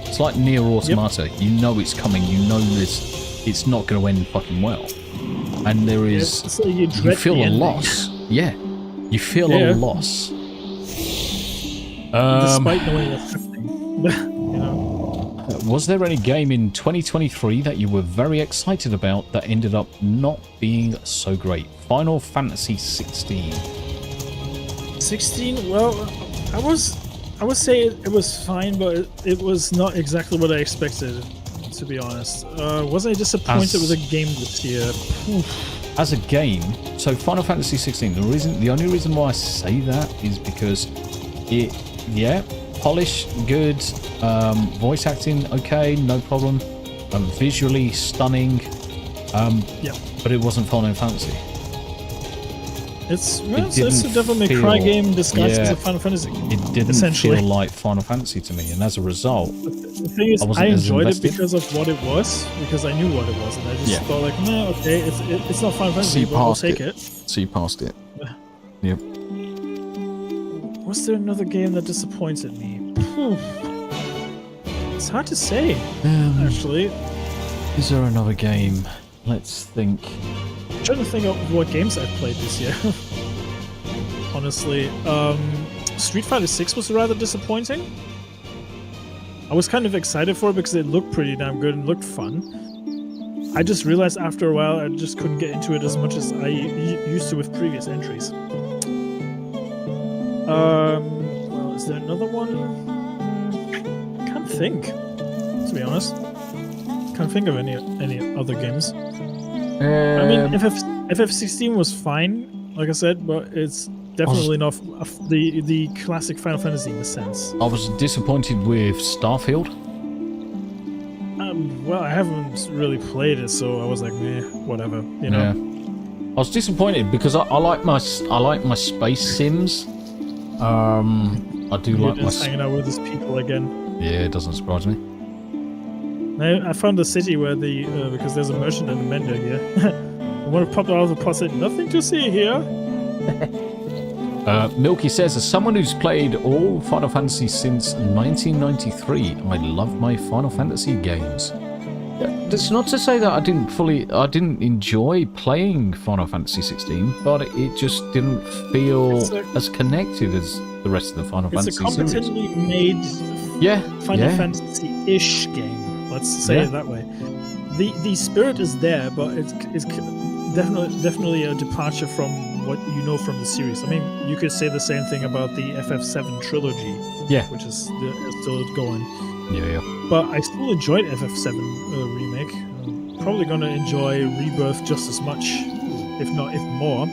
It's like Nier Automata. Yep. You know it's coming. You know it's not going to end fucking well. And there is... So you feel a loss. Yeah. You feel a loss. Despite knowing what's happening. You know. Was there any game in 2023 that you were very excited about that ended up not being so great? Final Fantasy 16. 16? Well, I would say it was fine, but it was not exactly what I expected, to be honest. Was I disappointed with the game this year? As a game, so Final Fantasy 16, the only reason why I say that is because polish, good, voice acting, okay, no problem, visually stunning, but it wasn't Final Fantasy. It's a Devil May Cry game disguised as a Final Fantasy. It didn't feel like Final Fantasy to me, and as a result, the thing is, I enjoyed it because of what it was, because I knew what it was, and I just thought like, no, okay, it's not Final Fantasy, but I'll take it. So you passed it. Yep. Was there another game that disappointed me? It's hard to say, actually. Is there another game? Let's think. I'm trying to think of what games I've played this year. Honestly, Street Fighter 6 was rather disappointing. I was kind of excited for it because it looked pretty damn good and looked fun. I just realized after a while I just couldn't get into it as much as I used to with previous entries. Well, is there another one? I can't think, to be honest. Can't think of any other games. I mean, FF16 was fine, like I said, but it's definitely not the classic Final Fantasy in a sense. I was disappointed with Starfield. Well, I haven't really played it, so I was like, meh, whatever, you know. Yeah. I was disappointed because I like my space sims. I do like my hanging out with these people again. Yeah, it doesn't surprise me. I found a city where because there's a merchant and a mender here. And when it popped out of the pot, said, nothing to see here. Milky says, as someone who's played all Final Fantasy since 1993, I love my Final Fantasy games. That's not to say that I didn't enjoy playing Final Fantasy 16, but it just didn't feel as connected as the rest of the Final Fantasy It's a competently made Final Fantasy-ish game. Let's say it that way. The spirit is there, but it's definitely a departure from what you know from the series. I mean, you could say the same thing about the FF7 trilogy, which is still going. Yeah. But I still enjoyed FF7 remake. I'm probably gonna enjoy Rebirth just as much, if more.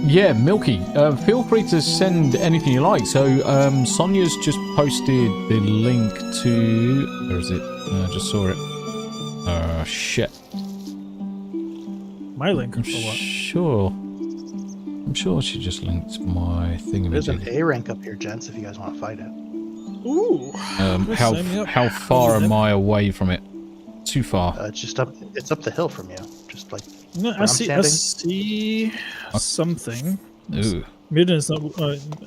Yeah, Milky, feel free to send anything you like. So, Sonia's just posted the link to... Where is it? I just saw it. Shit. My link, or what? I'm sure she just linked my thing. There's an A rank up here, gents, if you guys want to fight it. Ooh. How far am I away from it? Too far. It's up the hill from you. Just like... No, I see something. Ooh. Midden's not.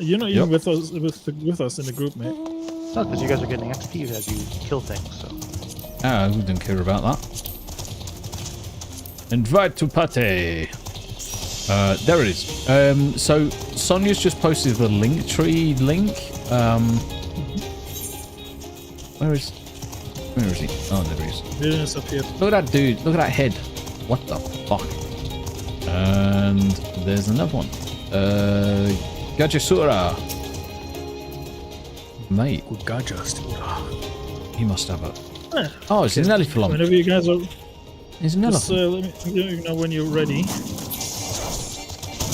You're not even with us in the group, mate. No, because you guys are getting XP as you kill things. So. Ah, we didn't care about that. Invite to potty. There it is. So Sonia's just posted the Linktree link. Where is he? Oh, there he is. Midden's up here. Look at that dude. Look at that head. What the fuck? And there's another one. Gajasura. Mate. Gajasura. He must have a... Oh, it's an elephant. Whenever you guys are... It's an elephant. Let me know when you're ready.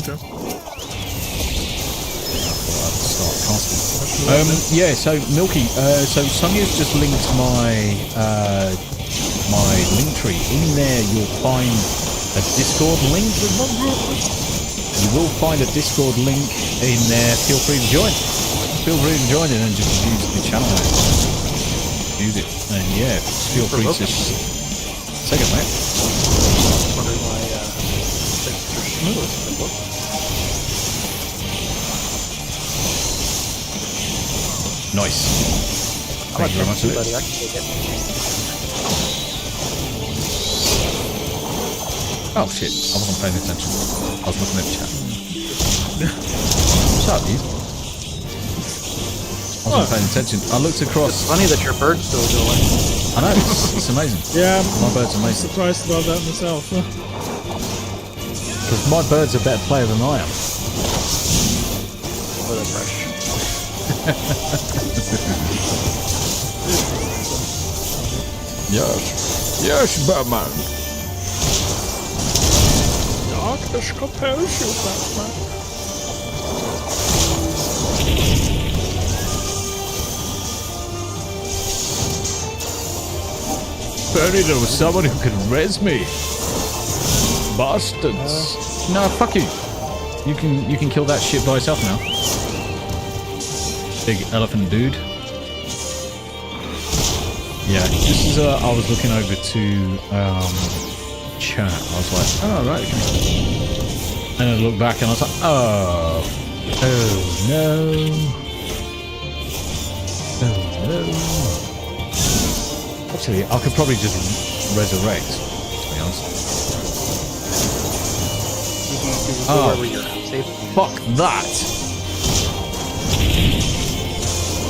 Okay. Yeah, so Milky, so Sonia's just linked my Linktree. In there you'll find a Discord link. You will find a Discord link in there. Feel free to join. Feel free to join it and just use the channel. Use it. And yeah, feel free to... Second, mate. Nice. Thank you very much. Buddy, I can take it. Oh shit, I wasn't paying attention. I was looking at the chat. What's up, dude? I wasn't paying attention. I looked across. It's funny that your bird's still going. I know, it's amazing. Yeah, my bird's amazing. Surprised about that myself. Because my bird's a better player than I am. Oh, that's fresh. Yes, Batman. Darkness compels you, Batman. Bernie, there was someone who could res me. Bastards. No, fuck you. You can kill that shit by yourself now. Big elephant dude. Yeah, just as I was looking over to chat, I was like, oh, right, okay. And I looked back and I was like, oh no. Oh no. Actually, I could probably just resurrect, to be honest. Oh, fuck that!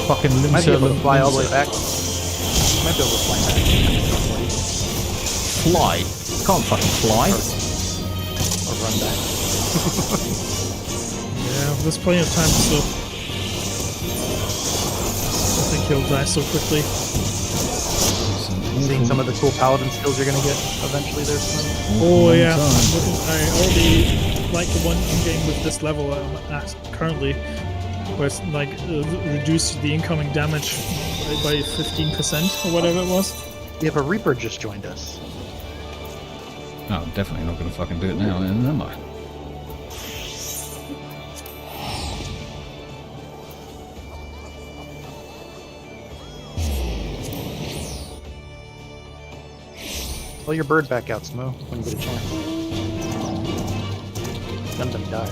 Fucking might be able to fly all the way back. Might be able to fly back. Fly? Can't fucking fly. Or run back. Yeah, there's plenty of time still. I think he'll die so quickly. Seeing some of the cool paladin skills you're gonna get eventually there soon. Oh yeah, I already like the one game with this level I'm at currently, where it's like reduced the incoming damage by 15% or whatever it was. Yeah, but Reaper just joined us. No, I'm definitely not going to fucking do it now, then, am I? Pull your bird back out, Smo, when you get a chance. Gundam died.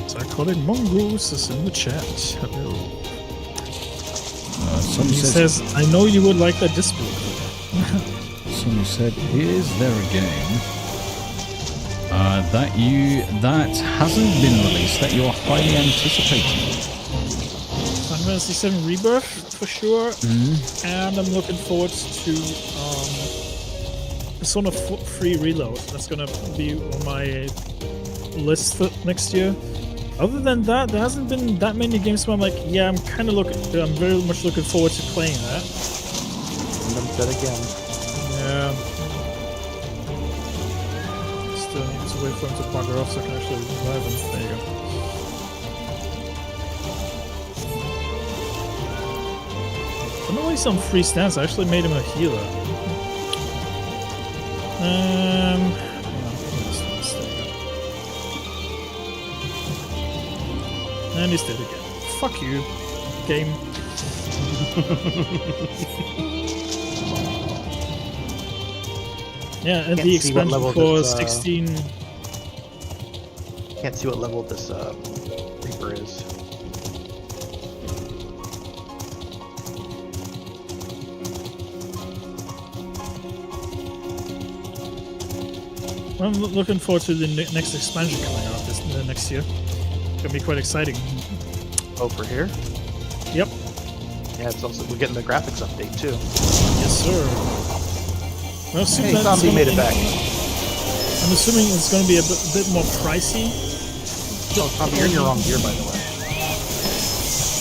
Psychotic Mongoose is in the chat. Hello. Somebody He says, I know you would like that disc. Somebody said, is there a game that hasn't been released that you're highly anticipating? Final Fantasy VII Rebirth for sure, and I'm looking forward to Persona 3 Reload. That's gonna be on my list for next year. Other than that, there hasn't been that many games where I'm like, yeah, I'm very much looking forward to playing that. Gundam dead again. Yeah. Still need to wait for him to bugger off so I can actually revive him. There you go. I don't know why he's on free stance. I actually made him a healer. Hang on. And he's dead again. Fuck you, game. Yeah, and Can't the see what expansion level for this, 16. Can't see what level this Reaper is. I'm looking forward to the next expansion coming out next year. It's gonna be quite exciting. Oh, for here? Yep. Yeah, it's also we're getting the graphics update too. Yes, sir. Well, Hey, Zombie made it back. I'm assuming it's going to be a bit more pricey. Oh, Zombie, you're in your wrong gear, by the way.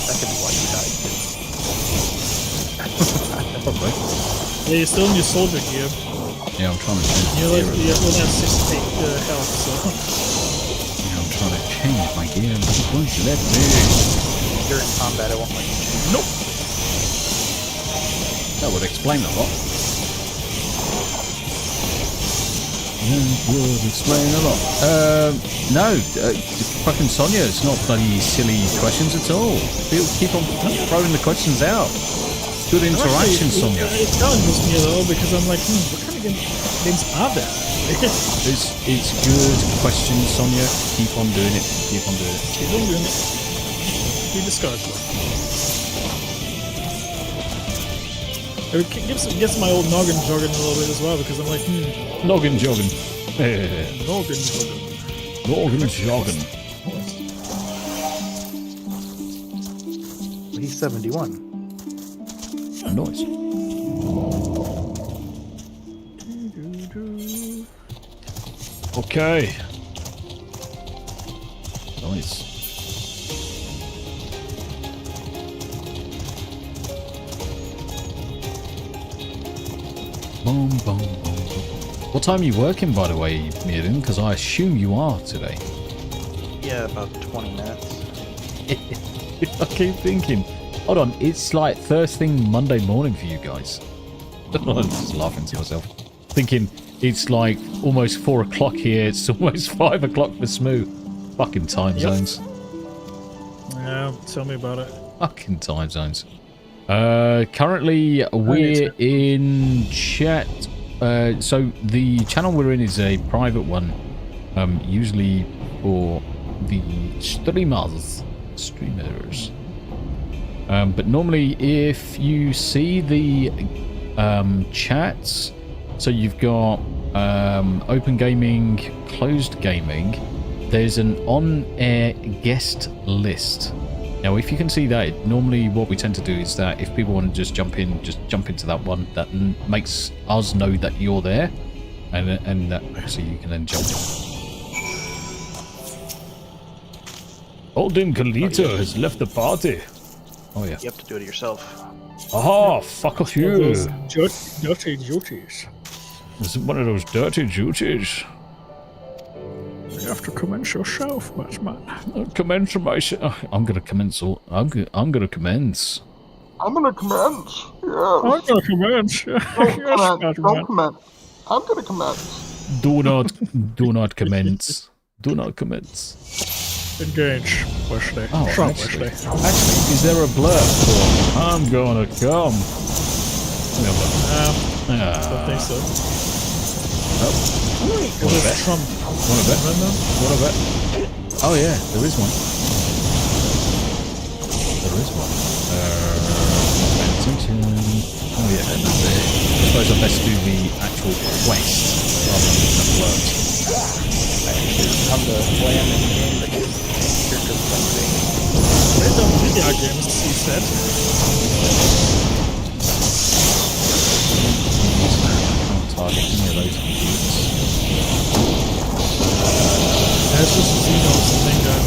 That could be why you died too. Probably. Yeah, you're still in your soldier gear. Yeah, I'm trying to change my You gear. only have 68 health, so. Yeah, I'm trying to change my gear. Won't you let me? You're in combat, I won't let you. Nope. That would explain a lot. That would explain a lot. No, fucking Sonia, it's not bloody silly questions at all. People keep on throwing the questions out. Good interaction, Sonia. It challenges me though, because I'm like, what kind of games are there? It's good questions, Sonia. Keep on doing it. Keep on doing it. Keep on doing it. Be discouraged. It gets my old noggin jogging a little bit as well, because I'm like, Noggin jogging. noggin jogging. Noggin jogging. He's 71. Oh, nice. Okay. Nice. Boom, boom, boom, boom. What time are you working, by the way, Mirren? Because I assume you are today. Yeah, about 20 minutes. I keep thinking, hold on, it's like first thing Monday morning for you guys. I'm just laughing to myself. Thinking it's like almost 4 o'clock here, it's almost 5 o'clock for Smooth. Fucking time zones. Yeah, tell me about it. Fucking time zones. Currently we're in chat. So the channel we're in is a private one, usually for the streamers. But normally if you see the chats, so you've got open gaming, closed gaming, there's an on-air guest list. Now, if you can see that, normally what we tend to do is that if people want to just jump into that one. That makes us know that you're there, and that so you can then jump in. Holden Kalita has left the party. Oh yeah. You have to do it yourself. Aha! Fuck off you! Dirty duties. This is one of those dirty duties. have to commence yourself, Batman. Commence myself. I'm gonna commence. I'm gonna commence. I'm gonna commence. Yes. I'm gonna commence. Yes, Don't Batman. commence. I'm gonna commence. Do not commence. Do not commence. Engage, Wesley. Oh, Trump, actually, Wesley. is there a blurb for I'm gonna come? I don't think so. Oh, It was Trump. want a bet? Remember? Want a bet? Oh yeah, there is one. There is one. Attention. Oh yeah, I suppose I best do the actual quest rather than the blurb. I'm the plan in the game, but you're just something. Random video games, he said. Can't target any of those computers. It's just a Xeno or something that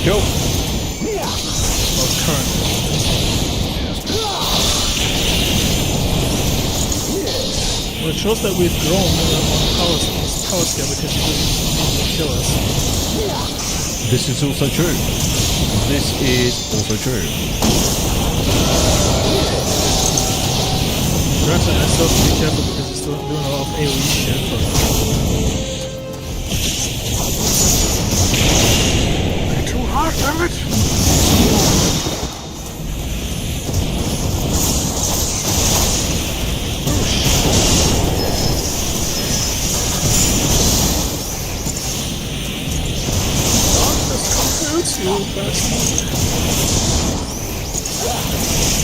Cool. was current. Well, it shows that we've grown on power scale because he didn't kill us. This is also true. This is also true. Granted, I still have to be careful because he's still doing a lot of AoE shit, but... Too hot, damn it! It's you, bastard.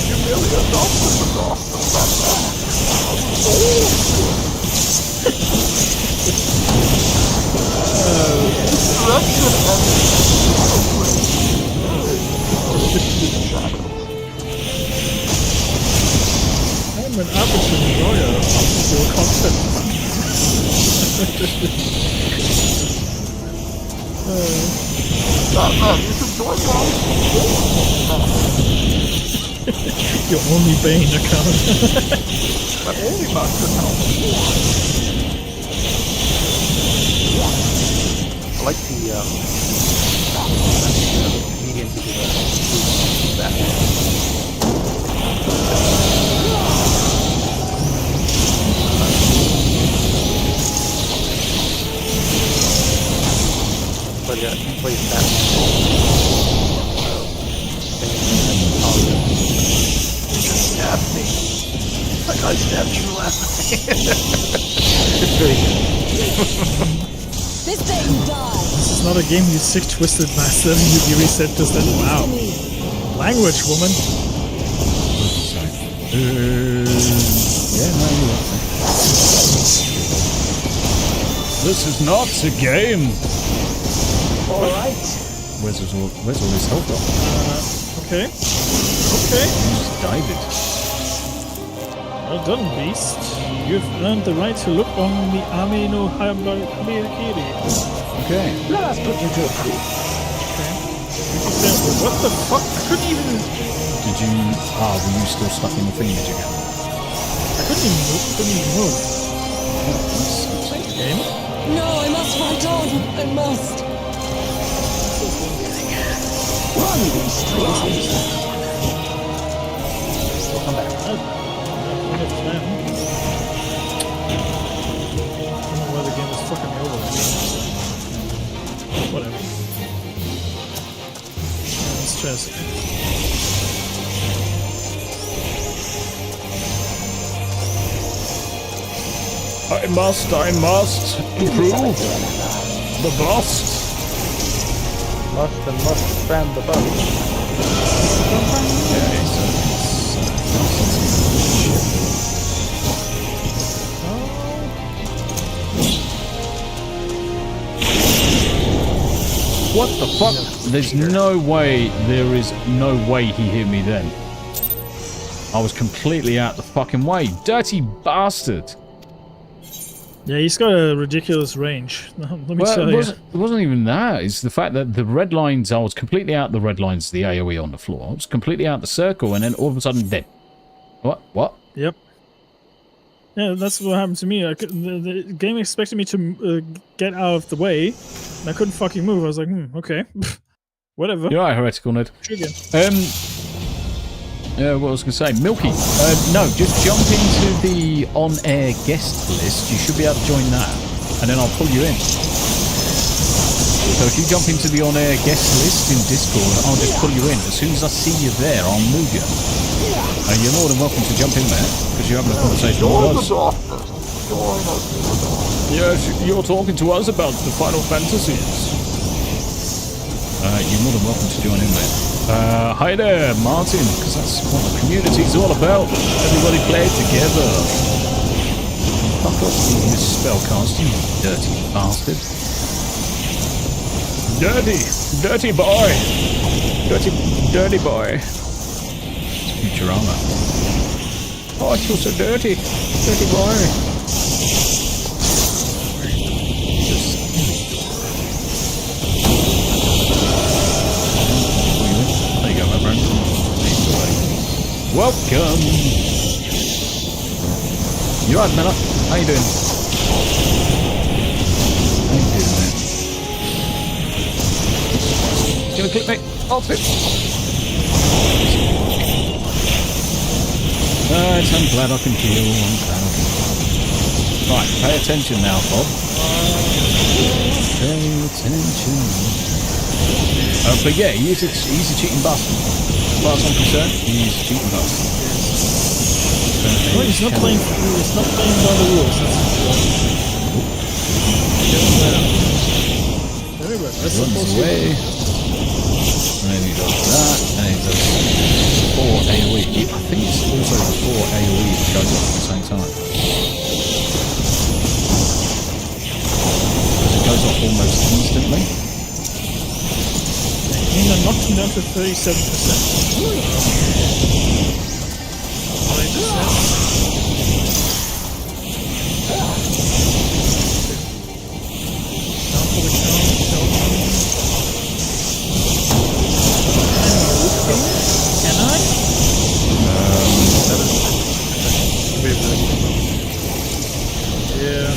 You really adopted the Batman. I'm an average enjoyer of your content. Batman, you should join Your only Bane account. my only master account. I like the comedians who do that. But yeah, he plays Batman. Stabbed me. Like I stabbed you last night. It's very good. This thing dies. This is not a game, you sick twisted bastard. You reset this then. Wow. Language, woman. Yeah, no, you're right. This is not a game. Alright. Where's all his health up? Okay. Okay. Just dive it. Well done, beast. You've earned the right to look on the Ame no Habiakiri. Okay. Let us put you to a proof. Okay. What the fuck? I couldn't even... Did you... Ah, were you still stuck in the thing, did you? I couldn't even move. Thanks, game. No, I must fight on. I must. Run these streets. We'll come back. I don't know why the game is fucking me over. Whatever. Let's try this again. I must improve the bust. Must defend the boat. Okay, so what the fuck? There's no way, there is no way he hit me then. I was completely out the fucking way. Dirty bastard. Yeah, he's got a ridiculous range. Let me tell you. It wasn't even that. It's the fact that the red lines, I was completely out the red lines, the AoE on the floor. I was completely out the circle, and then all of a sudden dead. What? Yep. Yeah, that's what happened to me. The game expected me to get out of the way, and I couldn't fucking move. I was like, okay, whatever. You're right, Heretical Nerd. Trigger. What I was going to say, Milky. No, just jump into the on-air guest list. You should be able to join that, and then I'll pull you in. So if you jump into the on-air guest list in Discord, I'll just pull you in. As soon as I see you there, I'll move you. You're more than welcome to jump in there, because you're having a conversation with us. Yes, you're talking to us about the Final Fantasies. You're more than welcome to join in there. Hi there, Martin, because that's what the community's all about. Everybody play together. Fuck off, you spellcasting, you dirty bastard. Dirty boy. Dirty boy. It's Futurama. Oh, I feel so dirty. Dirty boy. There you go, my friend. Welcome. You alright, Miller? How you doing? How you doing, man? Give a clip, mate. I'll flip. I'm glad I can heal. I'm glad I can heal. Right, pay attention now, Bob. Pay attention. But yeah, he's a cheating bastard. As far as I'm concerned, he's a cheating bastard. Well, he's not playing by the rules. Very good. That's Runs away. And then he does that, and he does 4 AoE. I think it's also 4 AoE that goes off at the same time. Because it goes off almost instantly. I mean, I knocked him down to 37%. Can I? Yeah.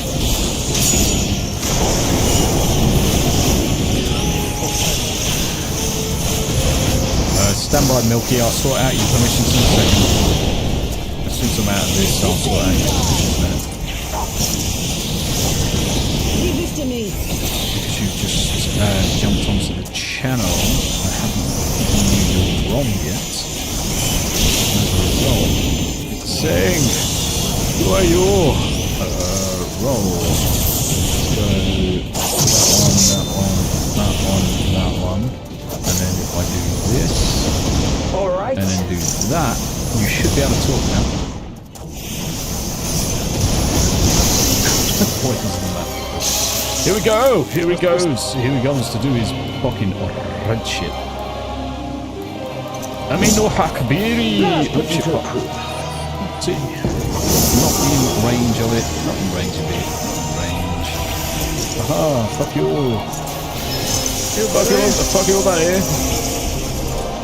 Stand by, Milky. I'll sort out your permissions in a second. As soon as I'm out of this, I'll sort out your permissions in a minute. Leave this to me. Because you just jumped onto the channel, I haven't given you your ROM yet. As a result, it's saying, who are you? Roll. So, that one. And then if I do this, and then do that, you should be able to talk now. Poisons on that. Here we go! Here he goes! Here he comes to do his fucking red shit. Amino Hakbiri! See? Not in range of it. Not in range of it. Range. Aha! Fuck you! Fuck you over here!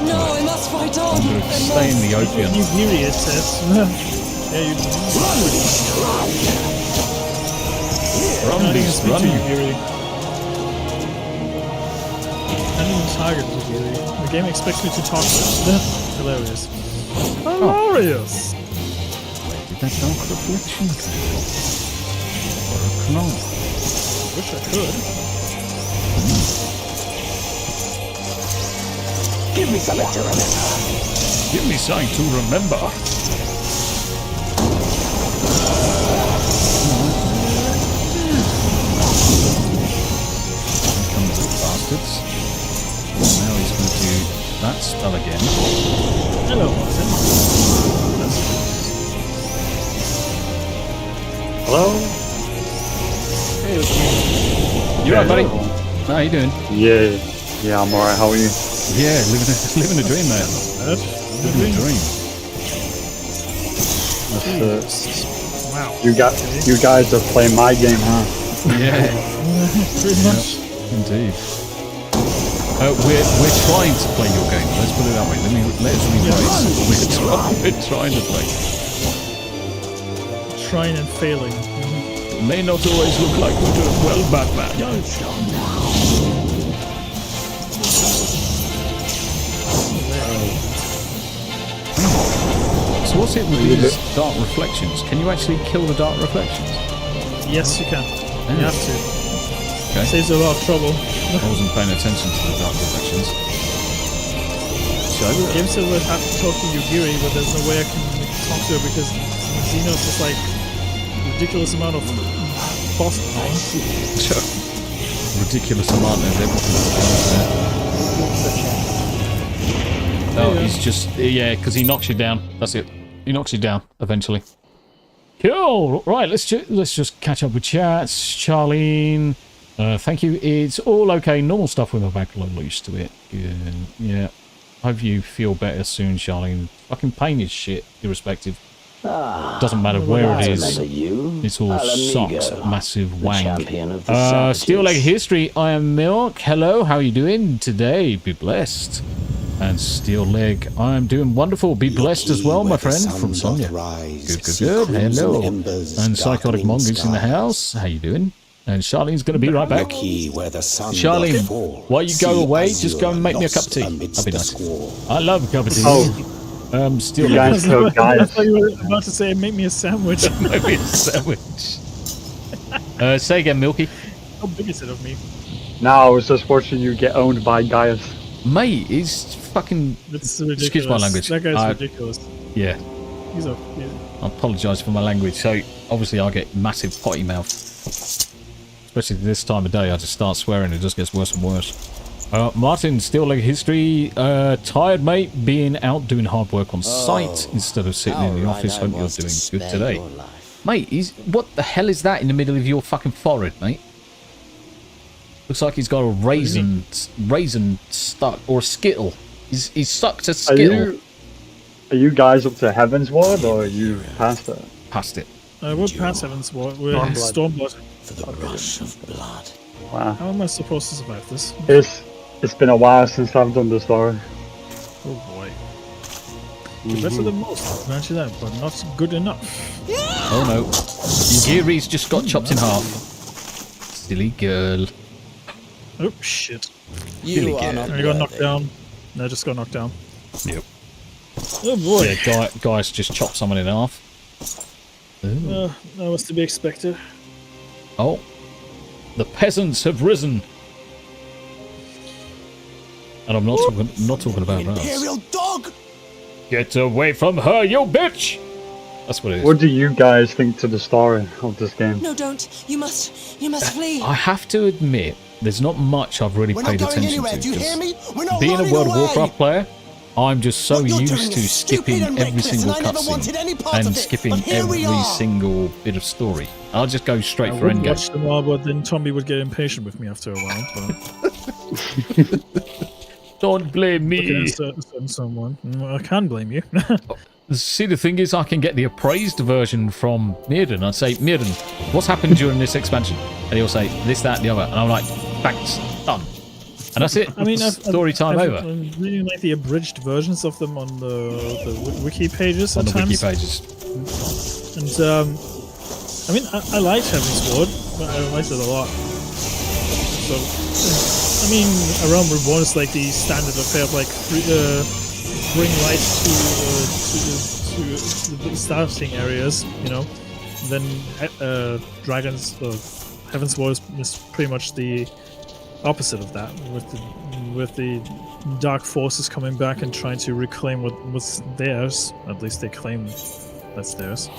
No, I must fight on. I'm going to stay in the opium. You nearly it says. Yeah, you Run, beast, run! I didn't even target you, really. The game expects me to talk to it. Hilarious. Hilarious! Where did that dark reflection come from? Or a clone? Wish I could. Give me something to remember. Give me something to remember. Here come the bastards. Now he's going to do that spell again. Hello, Martin. Hello? Hey, You alright, buddy? How you doing? Yeah, I'm alright. How are you? Yeah, living a dream, mate. Living a dream. wow. You guys are playing my game, huh? Yeah, Pretty much. indeed. We're trying to play your game. Let's put it that way. Let's rephrase. We're trying to play. trying and failing. May not always look like we're doing well, Batman. So what's it with these dark reflections? Can you actually kill the dark reflections? Yes, you can. Yeah. You have to. Okay. Saves a lot of trouble. I wasn't paying attention to the dark reflections. So, Game says I have to talk to Yugiri, but there's no way I can talk to her because Xenos is like ridiculous amount of boss power. ridiculous amount of everything. Oh, he's just, yeah, because he knocks you down. That's it. He knocks you down eventually. Cool. Right, let's just catch up with chats. Charlene, thank you. It's all okay. Normal stuff with my back. I'm used to it. Good. Yeah. Hope you feel better soon, Charlene. Fucking pain is shit, irrespective. Doesn't matter where it is. It's all sucks. Massive wang. Steel Leg History. I am Milk. Hello, how are you doing today? Be blessed. And Steel Leg, I am doing wonderful. Be blessed as well, my friend, from Sonia. Good. Hello. And Psychotic Mongoose in the house. How you doing? And Charlene's going to be right back. Charlene, while you go away, just go and make me a cup of tea. That'd be nice. I love a cup of tea. Steel Leg. I thought you were about to say, make me a sandwich. Make me a sandwich. Say again, Milky. How big is it of me? No, I was just watching you get owned by Gaius. Mate, he's fucking... It's ridiculous. Excuse my language. That guy's ridiculous. Yeah. He's a... I apologise for my language. So, obviously, I get massive potty mouth. Especially this time of day, I just start swearing. It just gets worse and worse. Martin, Steel Leg History. Tired, mate, being out doing hard work on site instead of sitting in the office. Hope you're doing good today. Mate, what the hell is that in the middle of your fucking forehead, mate? Looks like he's got a raisin stuck, or a skittle. He's sucked a skittle. Are you guys up to Heaven's Ward, or are you past it? Past it. We're past Heaven's Ward. We're in Stormblood. For the rush of blood. Wow. How am I supposed to survive this? It's been a while since I've done the story. Oh boy. You're better than most, I'll grant you that, but not good enough. Oh no. Yugiri's just got chopped in half. Silly girl. Oh shit. You are not I got knocked down. No, I just got knocked down. Yep. Oh boy. Yeah, guys just chopped someone in half. That was to be expected. Oh. The peasants have risen. And I'm not talking about us. Imperial dog! Get away from her, you bitch! That's what it is. What do you guys think to the story of this game? No, don't. You must flee. I have to admit, there's not much I've really paid attention to. Do you hear me? Being a World of Warcraft player, I'm just so used to skipping every single cutscene and skipping every single bit of story. I'll just go straight for endgame. I watch them all, but then Tommy would get impatient with me after a while. But... Don't blame me. Someone. I can blame you. See, the thing is, I can get the appraised version from Mirden. I'd say, Mirden, what's happened during this expansion? And he'll say, this, that, and the other. And I'm like, thanks, done. And that's it. I mean, story time over. I really like the abridged versions of them on the wiki pages at times. Wiki pages. And, I mean, I liked Heaven's Ward. I liked it a lot. So, I mean, A Realm Reborn is like the standard affair of like bring light to the starting areas, you know. And then Heaven's Ward is pretty much the opposite of that, with the dark forces coming back and trying to reclaim what was theirs. At least they claim that's theirs.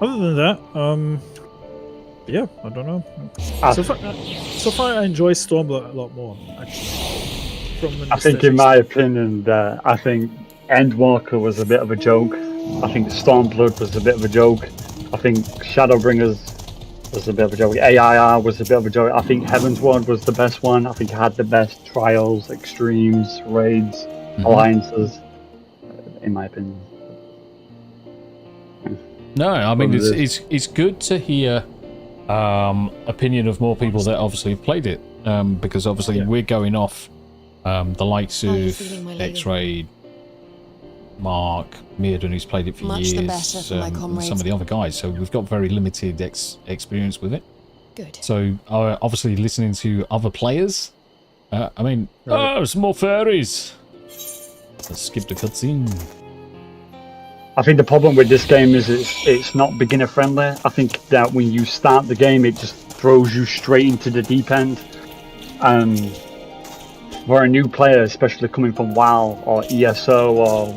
Other than that, yeah, I don't know. So far I enjoy Stormblood a lot more, actually. I think, in my opinion, that I think Endwalker was a bit of a joke. I think Stormblood was a bit of a joke. I think Shadowbringers was a bit of a joke. AIR was a bit of a joke. I think Heaven's Ward was the best one. I think it had the best trials, extremes, raids, alliances, in my opinion. No, I mean, it's good to hear opinion of more people that obviously have played it, because obviously we're going off the likes of X-Ray, Mark, Mearden, who's played it for Much the better years, for my and comrades. some of the other guys. So we've got very limited experience with it. Good. So obviously listening to other players, I mean, oh, some more fairies. Let's skip the cutscene. I think the problem with this game is it's not beginner friendly. I think that when you start the game, it just throws you straight into the deep end. For a new player, especially coming from WoW or ESO or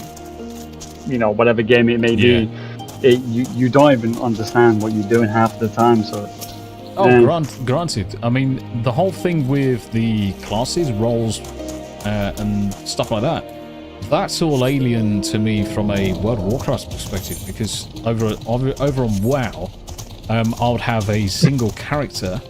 whatever game it may be, you don't even understand what you're doing half the time. So, granted. I mean, the whole thing with the classes, roles, and stuff like that. That's all alien to me from a World of Warcraft perspective, because over on WoW, I would have a single character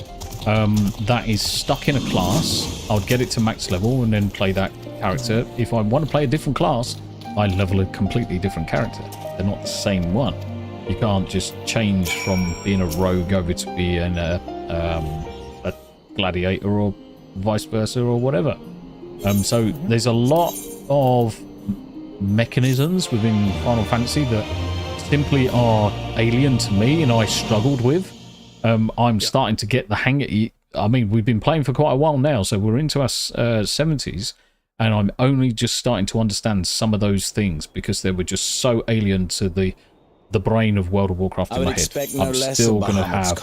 that is stuck in a class. I would get it to max level and then play that character. If I want to play a different class, I level a completely different character. They're not the same one. You can't just change from being a rogue over to being a gladiator or vice versa or whatever. So there's a lot of mechanisms within Final Fantasy that simply are alien to me and I struggled with. I'm starting to get the hang of it. I mean, we've been playing for quite a while now, so we're into our 70s, and I'm only just starting to understand some of those things because they were just so alien to the brain of World of Warcraft in my head. I'm still going to have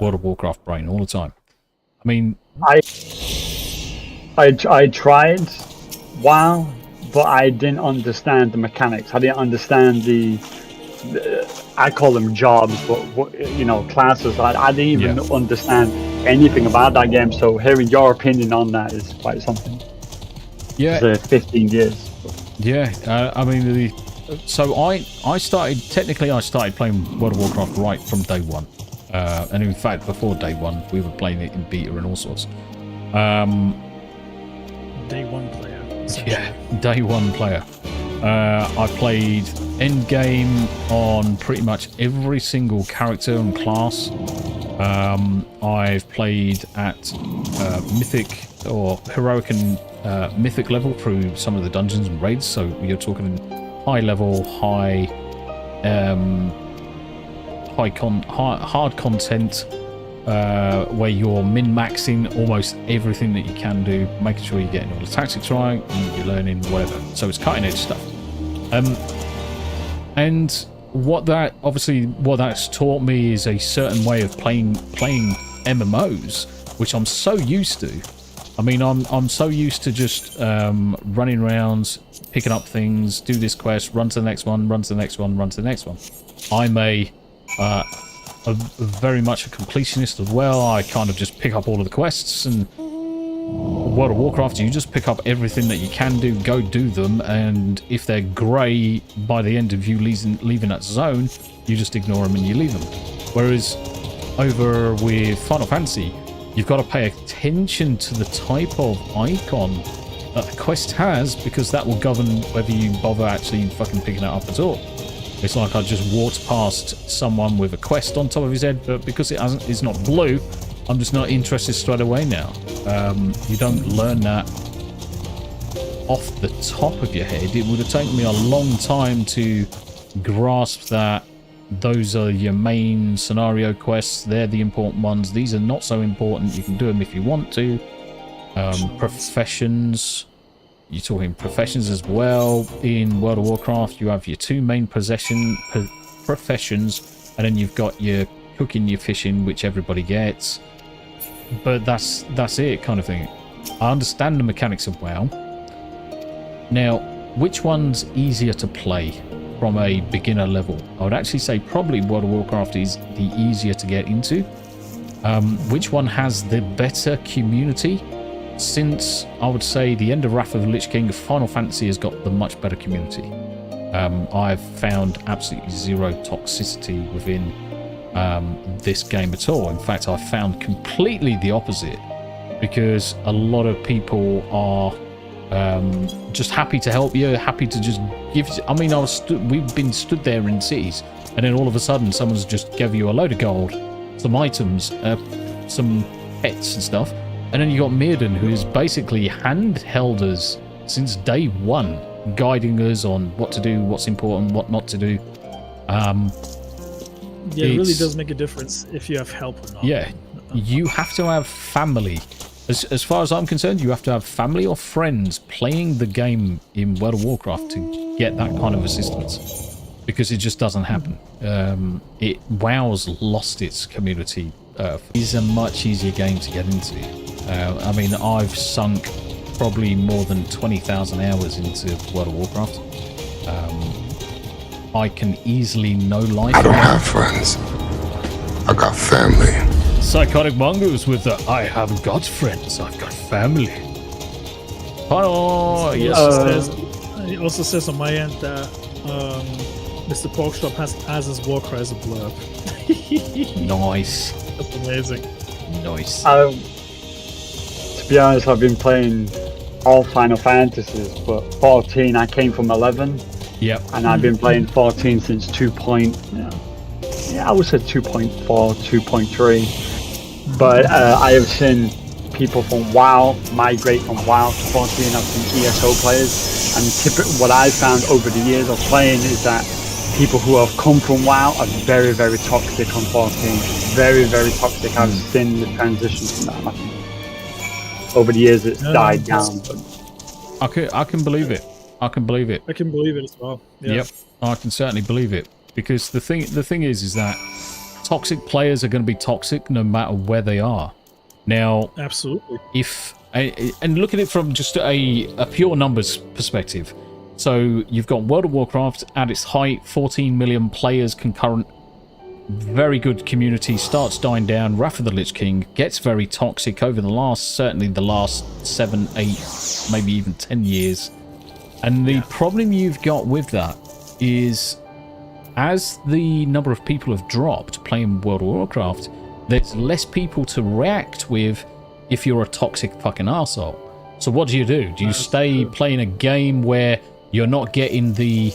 World of Warcraft brain all the time. I mean, I tried WoW, but I didn't understand the mechanics. I didn't understand the I call them jobs, but classes. I didn't even understand anything about that game. So hearing your opinion on that is quite something. Yeah, 15 years. Yeah, I mean, so I started playing World of Warcraft right from day one, and in fact before day one we were playing it in beta and all sorts. Day one player. Yeah, day one player. I played endgame on pretty much every single character and class. I've played at mythic or heroic and mythic level through some of the dungeons and raids. So you're talking high level, hard content, where you're min-maxing almost everything that you can do, making sure you're getting all the tactics right, and you're learning whatever. So it's cutting edge stuff. And what that's taught me is a certain way of playing MMOs, which I'm so used to. I mean, I'm so used to just running around, picking up things, do this quest, run to the next one, run to the next one, run to the next one. I'm a very much a completionist as well. I kind of just pick up all of the quests, and World of Warcraft, you just pick up everything that you can do, go do them, and if they're grey by the end of you leaving that zone, you just ignore them and you leave them. Whereas over with Final Fantasy, you've got to pay attention to the type of icon that the quest has, because that will govern whether you bother actually fucking picking it up at all. It's like I just walked past someone with a quest on top of his head, but because it's not blue, I'm just not interested straight away now. You don't learn that off the top of your head. It would have taken me a long time to grasp that those are your main scenario quests. They're the important ones. These are not so important. You can do them if you want to. Professions. You're talking professions as well. In World of Warcraft, you have your two main professions, and then you've got your cooking, your fishing, which everybody gets. But that's it, kind of thing. I understand the mechanics of WoW. Now, which one's easier to play from a beginner level? I would actually say probably World of Warcraft is the easier to get into. Which one has the better community? Since I would say the end of Wrath of the Lich King, Final Fantasy has got the much better community. I've found absolutely zero toxicity within this game at all. In fact, I found completely the opposite, because a lot of people are just happy to help you, happy to just give. I mean, we've been stood there in cities, and then all of a sudden someone's just gave you a load of gold, some items, some pets and stuff. And then you got Mearden, who is basically handheld us since day one. guiding us on what to do, what's important, what not to do. Yeah, it really does make a difference if you have help or not. Yeah, you have to have family. As far as I'm concerned, you have to have family or friends playing the game in World of Warcraft to get that kind of assistance, because it just doesn't happen. WoW's lost its community. It's a much easier game to get into. I mean, I've sunk probably more than 20,000 hours into World of Warcraft. I can easily know life. I don't have friends. I got family. Psychotic Mongoose with the I haven't got friends, I've got family. Oh, yes. It also says on my end that Mr. Porkchop has his Warcry as a blurb. Nice. That's amazing. Nice. To be honest, I've been playing all Final Fantasies, but 14, I came from 11. Yep. And I've been playing 14 since 2.4, 2.3. But I have seen people from WoW migrate from WoW to 14. I've seen ESO players. And what I've found over the years of playing is that people who have come from WoW are very, very toxic on 14. Very, very toxic. I've seen the transition from that. And I think over the years it's died down. But I can believe it. I can believe it. I can believe it as well. Yeah. Yep, I can certainly believe it, because the thing is that toxic players are going to be toxic no matter where they are. Now, absolutely. And look at it from just a pure numbers perspective. So you've got World of Warcraft at its height, 14 million players concurrent, very good community, starts dying down. Wrath of the Lich King gets very toxic over certainly the last 7, 8, maybe even 10 years. And the problem you've got with that is, as the number of people have dropped playing World of Warcraft, there's less people to react with if you're a toxic fucking arsehole. So what do? Do you stay playing a game where you're not getting the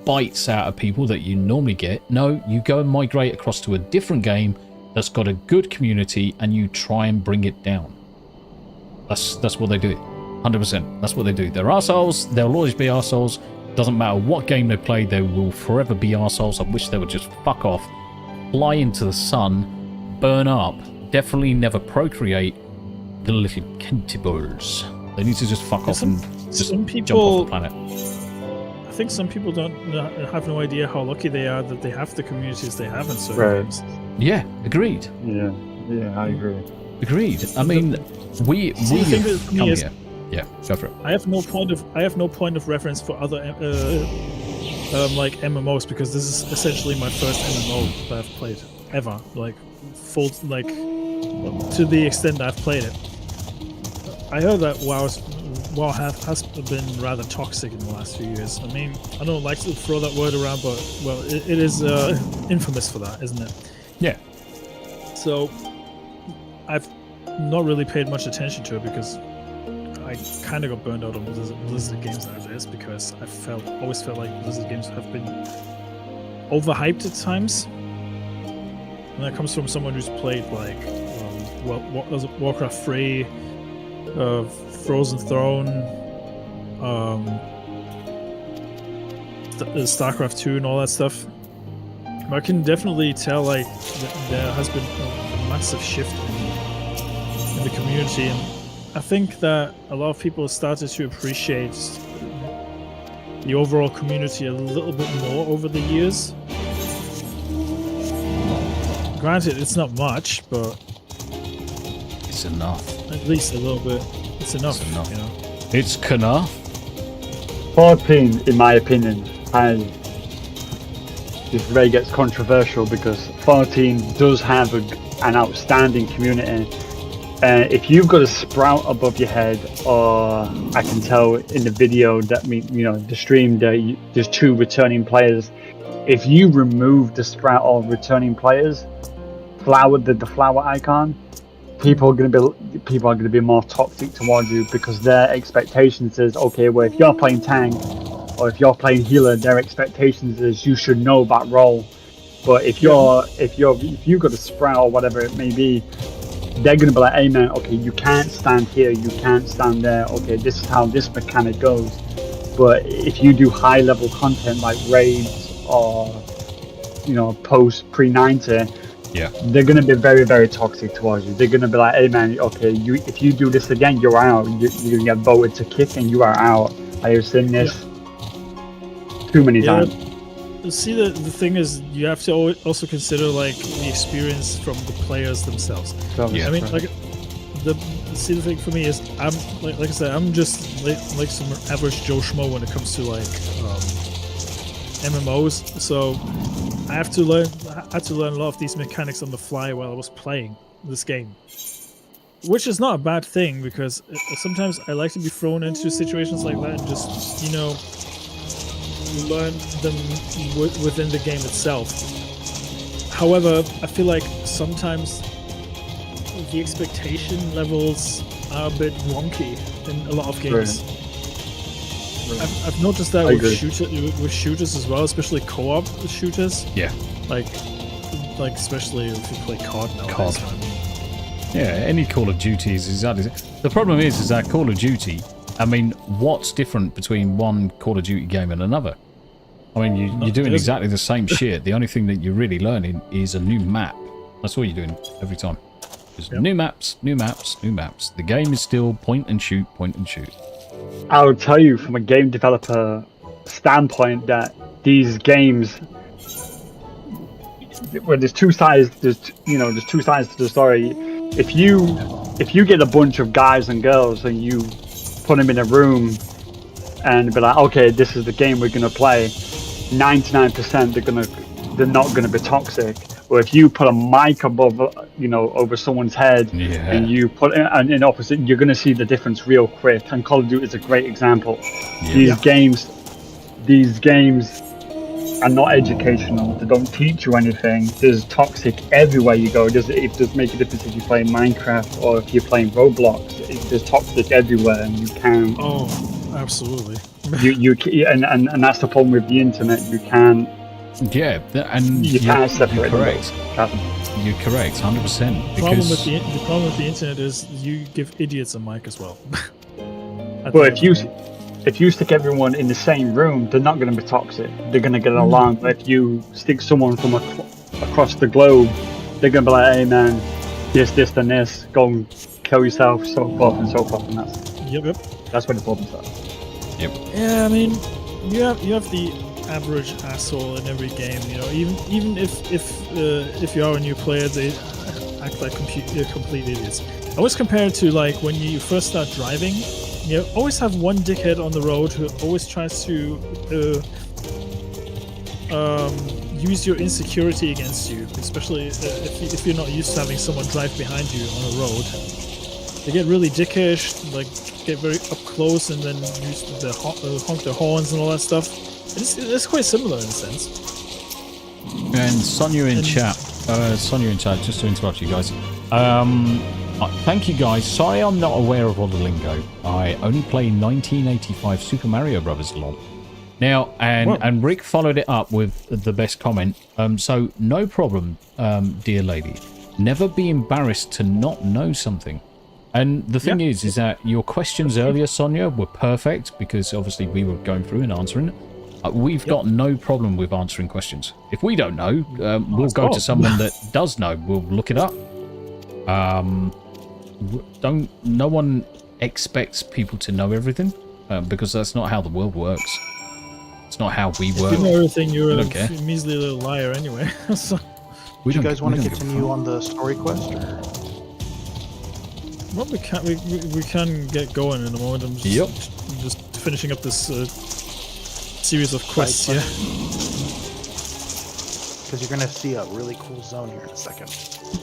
bites out of people that you normally get? No, you go and migrate across to a different game that's got a good community and you try and bring it down. That's what they do. 100%. That's what they do. They're arseholes. They'll always be arseholes. Doesn't matter what game they play, they will forever be arseholes. I wish they would just fuck off, fly into the sun, burn up, definitely never procreate, the little kentibbles. They need to just fuck off and just jump off the planet. I think some people have no idea how lucky they are that they have the communities they have in certain games. Yeah, agreed. Yeah, I agree. Agreed. I mean, we have come here. Yeah, go for it. I have no point of reference for other like MMOs, because this is essentially my first MMO that I've played ever. Like full, like to the extent that I've played it. I heard that WoW has been rather toxic in the last few years. I mean, I don't like to throw that word around, but well, it is infamous for that, isn't it? Yeah. So I've not really paid much attention to it because I kind of got burned out on Blizzard games as is, because I always felt like Blizzard games have been overhyped at times. And that comes from someone who's played like Warcraft 3, Frozen Throne, StarCraft 2 and all that stuff. But I can definitely tell like there has been a massive shift in the community, and I think that a lot of people started to appreciate the overall community a little bit more over the years. Granted, it's not much, but it's enough. At least a little bit. It's enough. It's enough. You know? It's enough. 14, in my opinion, has this very gets controversial because 14 does have an outstanding community. If you've got a sprout above your head, or I can tell in the video that the stream there's 2 returning players. If you remove the sprout of returning players, the flower icon, people are going to be more toxic towards you, because their expectations is, okay, well, if you're playing tank or if you're playing healer, their expectations is you should know that role. But if you've got a sprout or whatever it may be, they're going to be like, hey man, okay, you can't stand here, you can't stand there, okay, this is how this mechanic goes. But if you do high level content like raids or post pre-90, Yeah. they're gonna be very, very toxic towards you. They're gonna be like, hey man, okay, if you do this again, you're out. You're gonna get voted to kick and you are out. I have seen this too many times. See, the thing is, you have to also consider like the experience from the players themselves. Yeah. I mean, like the thing for me is, I'm like I said, I'm just like some average Joe Schmo when it comes to like MMOs. So I had to learn a lot of these mechanics on the fly while I was playing this game, which is not a bad thing, because sometimes I like to be thrown into situations like that and just learn them within the game itself. However, I feel like sometimes the expectation levels are a bit wonky in a lot of games. I've noticed that with shooters as well, especially co-op shooters. Yeah. Like especially if you play COD nowadays. COD. I mean. Yeah, any Call of Duty is exactly. The problem is that Call of Duty. I mean, what's different between one Call of Duty game and another? I mean, you're doing exactly the same shit. The only thing that you're really learning is a new map. That's all you're doing every time. Just new maps, new maps, new maps. The game is still point and shoot, point and shoot. I would tell you from a game developer standpoint that these games, where there's two sides, there's two sides to the story. If you get a bunch of guys and girls and you put them in a room and be like, okay, this is the game we're gonna play, 99% they're not gonna be toxic. Or if you put a mic above, over someone's head, and you put it in opposite, you're gonna see the difference real quick. And Call of Duty is a great example. These games are not educational. They don't teach you anything. There's toxic everywhere you go. It does make a difference if you're playing Minecraft or if you're playing Roblox. There's toxic everywhere, and you can. Oh, absolutely. And that's the problem with the internet. You can't. Yeah, and you can't separate. Correct. You're correct, 100%. The problem with the internet is you give idiots a mic as well. Well, if you stick everyone in the same room, they're not going to be toxic. They're going to get along. But if you stick someone from across the globe, they're going to be like, hey man, this, and this, go and kill yourself, so forth and so forth. And that's where the problems are. Yep. Yeah, I mean, you have the average asshole in every game. Even if you are a new player, they act like complete idiots. I always compare it to like when you first start driving. You always have one dickhead on the road who always tries to use your insecurity against you, especially if you're not used to having someone drive behind you on a road. They get really dickish, like get very up close, and then use the honk their horns and all that stuff. It's quite similar in a sense. And Sonia in chat, just to interrupt you guys. Thank you guys. Sorry I'm not aware of all the lingo. I only play 1985 Super Mario Brothers a lot. Now, and Rick followed it up with the best comment. So, no problem, dear lady. Never be embarrassed to not know something. And the thing is that your questions earlier, Sonia, were perfect because obviously we were going through and answering it. We've got no problem with answering questions. If we don't know, we'll go to someone that does know. We'll look it up. No one expects people to know everything because that's not how the world works. It's not how we work. If you know everything, you're a measly little liar anyway. So. Do you guys want to continue on the story quest? Or? Well, we can get going in a moment. I'm just finishing up this series of quests here. Because you're going to see a really cool zone here in a second.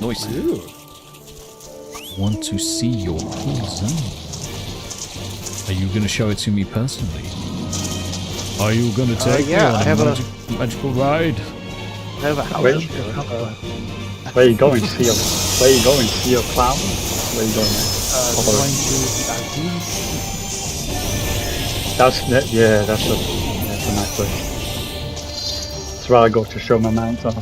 Nice. Ew. Want to see your cool zone? Are you going to show it to me personally? Are you going to take me on a magical ride? I have a house. Where are you going to see your? Where are you going to see your clown? Where are you going? Going to That's a nice place. That's where I go to show my mounts off.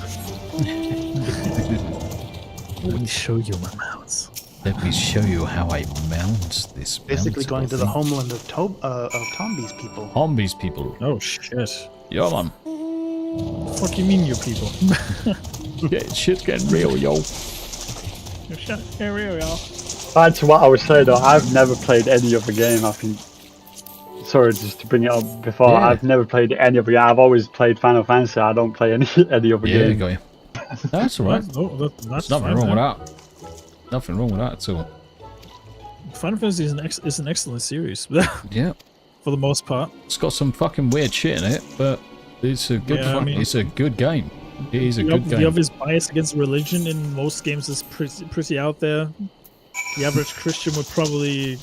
Let me show you my mounts. Let me show you how I mount this. Basically going to the mountable homeland of Tombi's people. thing. Zombies people. Oh shit. Yeah, man. Fuck you mean, you people? Yeah, shit's getting real, yo. Shut area, y'all. Back to what I was saying though, I've never played any other game. I think. Sorry, just to bring it up before. Yeah. I've never played any other game. I've always played Final Fantasy. I don't play any other Yeah, game. got you. That's alright. Oh, that's There's nothing fine, wrong with man. that. Nothing wrong with that at all. Final Fantasy is an excellent series, Yeah. for the most part. It's got some fucking weird shit in it, but it's a good. Yeah, I mean- it's a good game. It is a The good game. obvious bias against religion in most games is pretty out there. The average Christian would probably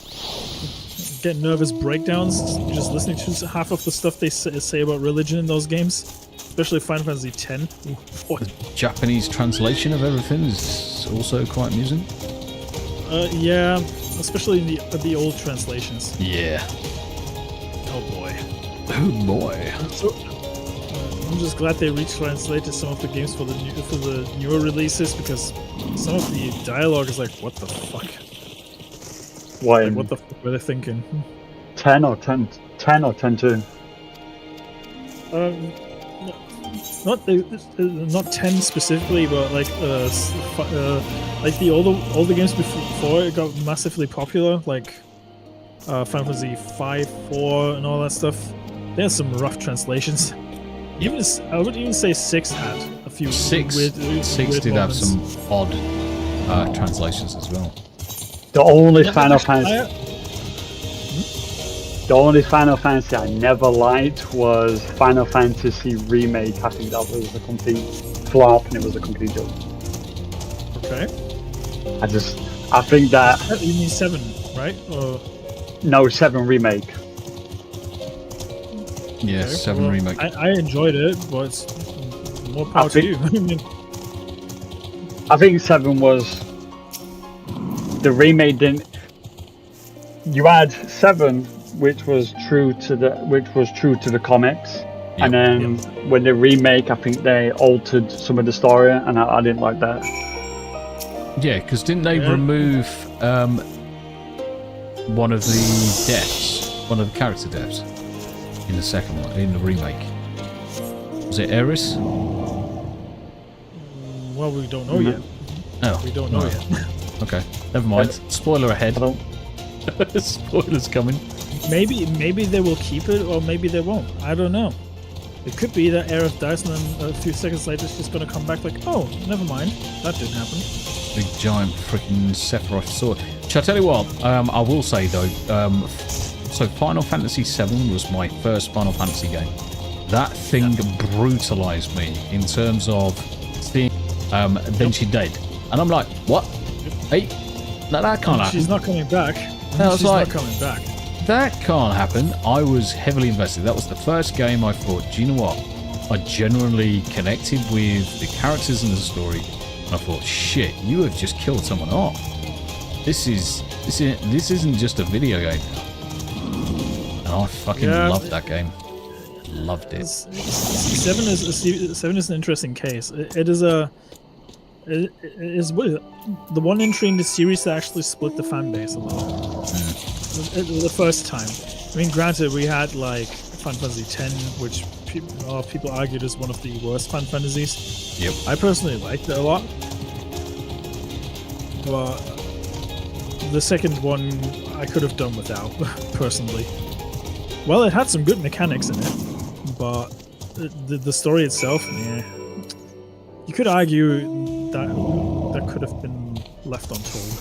get nervous breakdowns just listening to half of the stuff they say about religion in those games, especially Final Fantasy X. Boy. Japanese translation of everything is also quite amusing. Yeah, especially in the old translations. Yeah. Oh boy. Oh boy. So, I'm just glad they retranslated some of the games for the newer releases, because some of the dialogue is like, what the fuck? What, Like, what the fuck were they thinking? 10 or 10-2? Not 10 specifically, but like like the older games before it got massively popular, like Final Fantasy 5, 4, and all that stuff. There's some rough translations. Even I would even say 6 had a few Six weird did have moments. some odd translations as well. The only Yeah, Final actually, Fantasy. The only Final Fantasy I never liked was Final Fantasy Remake. I think that was a complete flop and it was a complete joke. Okay. I think that You mean 7, right? Or, no 7 Remake. Yeah, okay, 7 well, remake. I enjoyed it, but more power to you. I mean, I think 7 was the remake. Didn't you had 7, which was true to the comics, and then when the remake, I think they altered some of the story, and I didn't like that. Yeah, because didn't they remove one of the deaths, one of the character deaths in the second one, in the remake? Was it Eris? well, we don't know yet. Oh, We don't know right. yet. Okay, never mind. Spoiler ahead. I don't. Spoilers coming. Maybe they will keep it, or maybe they won't. I don't know. It could be that Aerith dies, and then a few seconds later she's gonna come back like, oh, never mind, that didn't happen. Big giant freaking Sephiroth sword. Shall I tell you what? I will say though. So Final Fantasy VII was my first Final Fantasy game. That thing brutalized me in terms of seeing. Then she dead, and I'm like, what? Hey, no, that can't happen. She's not coming back. I was She's like- not coming back. That can't happen. I was heavily invested. That was the first game I thought, do you know what? I genuinely connected with the characters and the story. And I thought, shit, you have just killed someone off. This isn't just a video game. And I fucking loved that game. Loved it. 7 is an interesting case. It is the one entry in the series that actually split the fan base a little. The first time. I mean, granted, we had like Final Fantasy X, which a lot of people argued is one of the worst Final Fantasies. Yep. I personally liked it a lot. But the second one I could have done without, personally. Well, it had some good mechanics in it, but the story itself, yeah. You could argue that could have been left untold.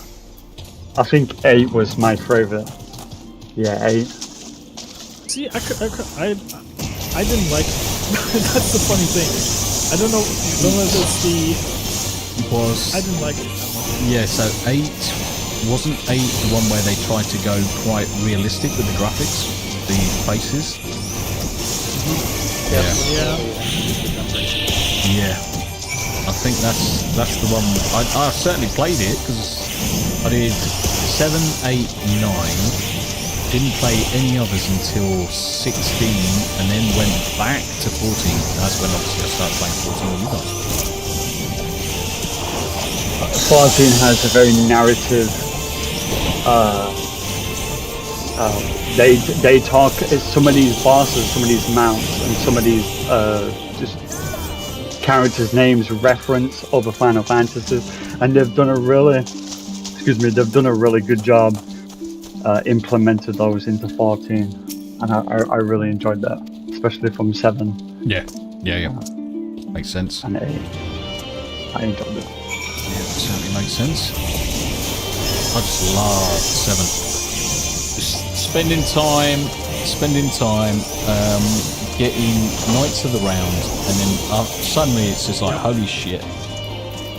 I think 8 was my favorite. Yeah, 8. See, I didn't like. That's the funny thing. I don't know if it's I didn't like it that much. Yeah, so 8 wasn't 8 the one where they tried to go quite realistic with the graphics, the faces. Yeah. I think that's the one. I certainly played it because I did 7, 8, 9. Didn't play any others until 16, and then went back to 14. That's when obviously I started playing 14 with you guys. 14 has a very narrative they talk. Some of these bosses, some of these mounts, and some of these just characters' names reference other Final Fantasies, and they've done a really good job implemented those into 14, and I really enjoyed that, especially from 7. Yeah. Makes sense. And 8. I enjoyed it. Yeah, it certainly makes sense. I just love 7. Just spending time, getting Knights of the Round, and then suddenly it's just like, holy shit.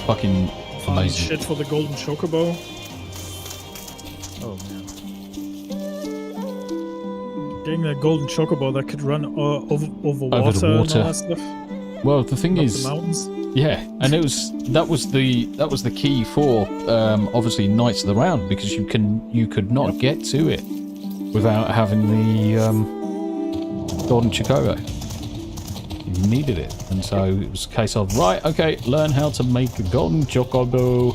Fucking amazing. Shit for the golden chocobo. Oh man. Getting a golden chocobo that could run over water and all that stuff. Well, the thing is, the mountains. yeah, and that was the key for obviously Knights of the Round, because you could not get to it without having the golden chocobo. You needed it, and so it was a case of, right, okay, learn how to make a golden chocobo.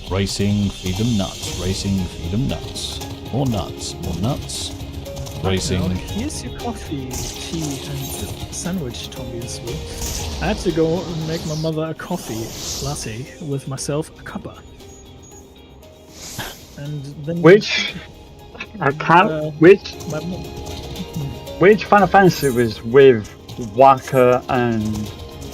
Racing, feed them nuts. Racing, feed them nuts. More nuts, more nuts. Racing. Now, here's your coffee, tea, and sandwich, Tommy, this week. I had to go and make my mother a coffee latte with myself a cuppa. And then Which Final Fantasy was with Wanker and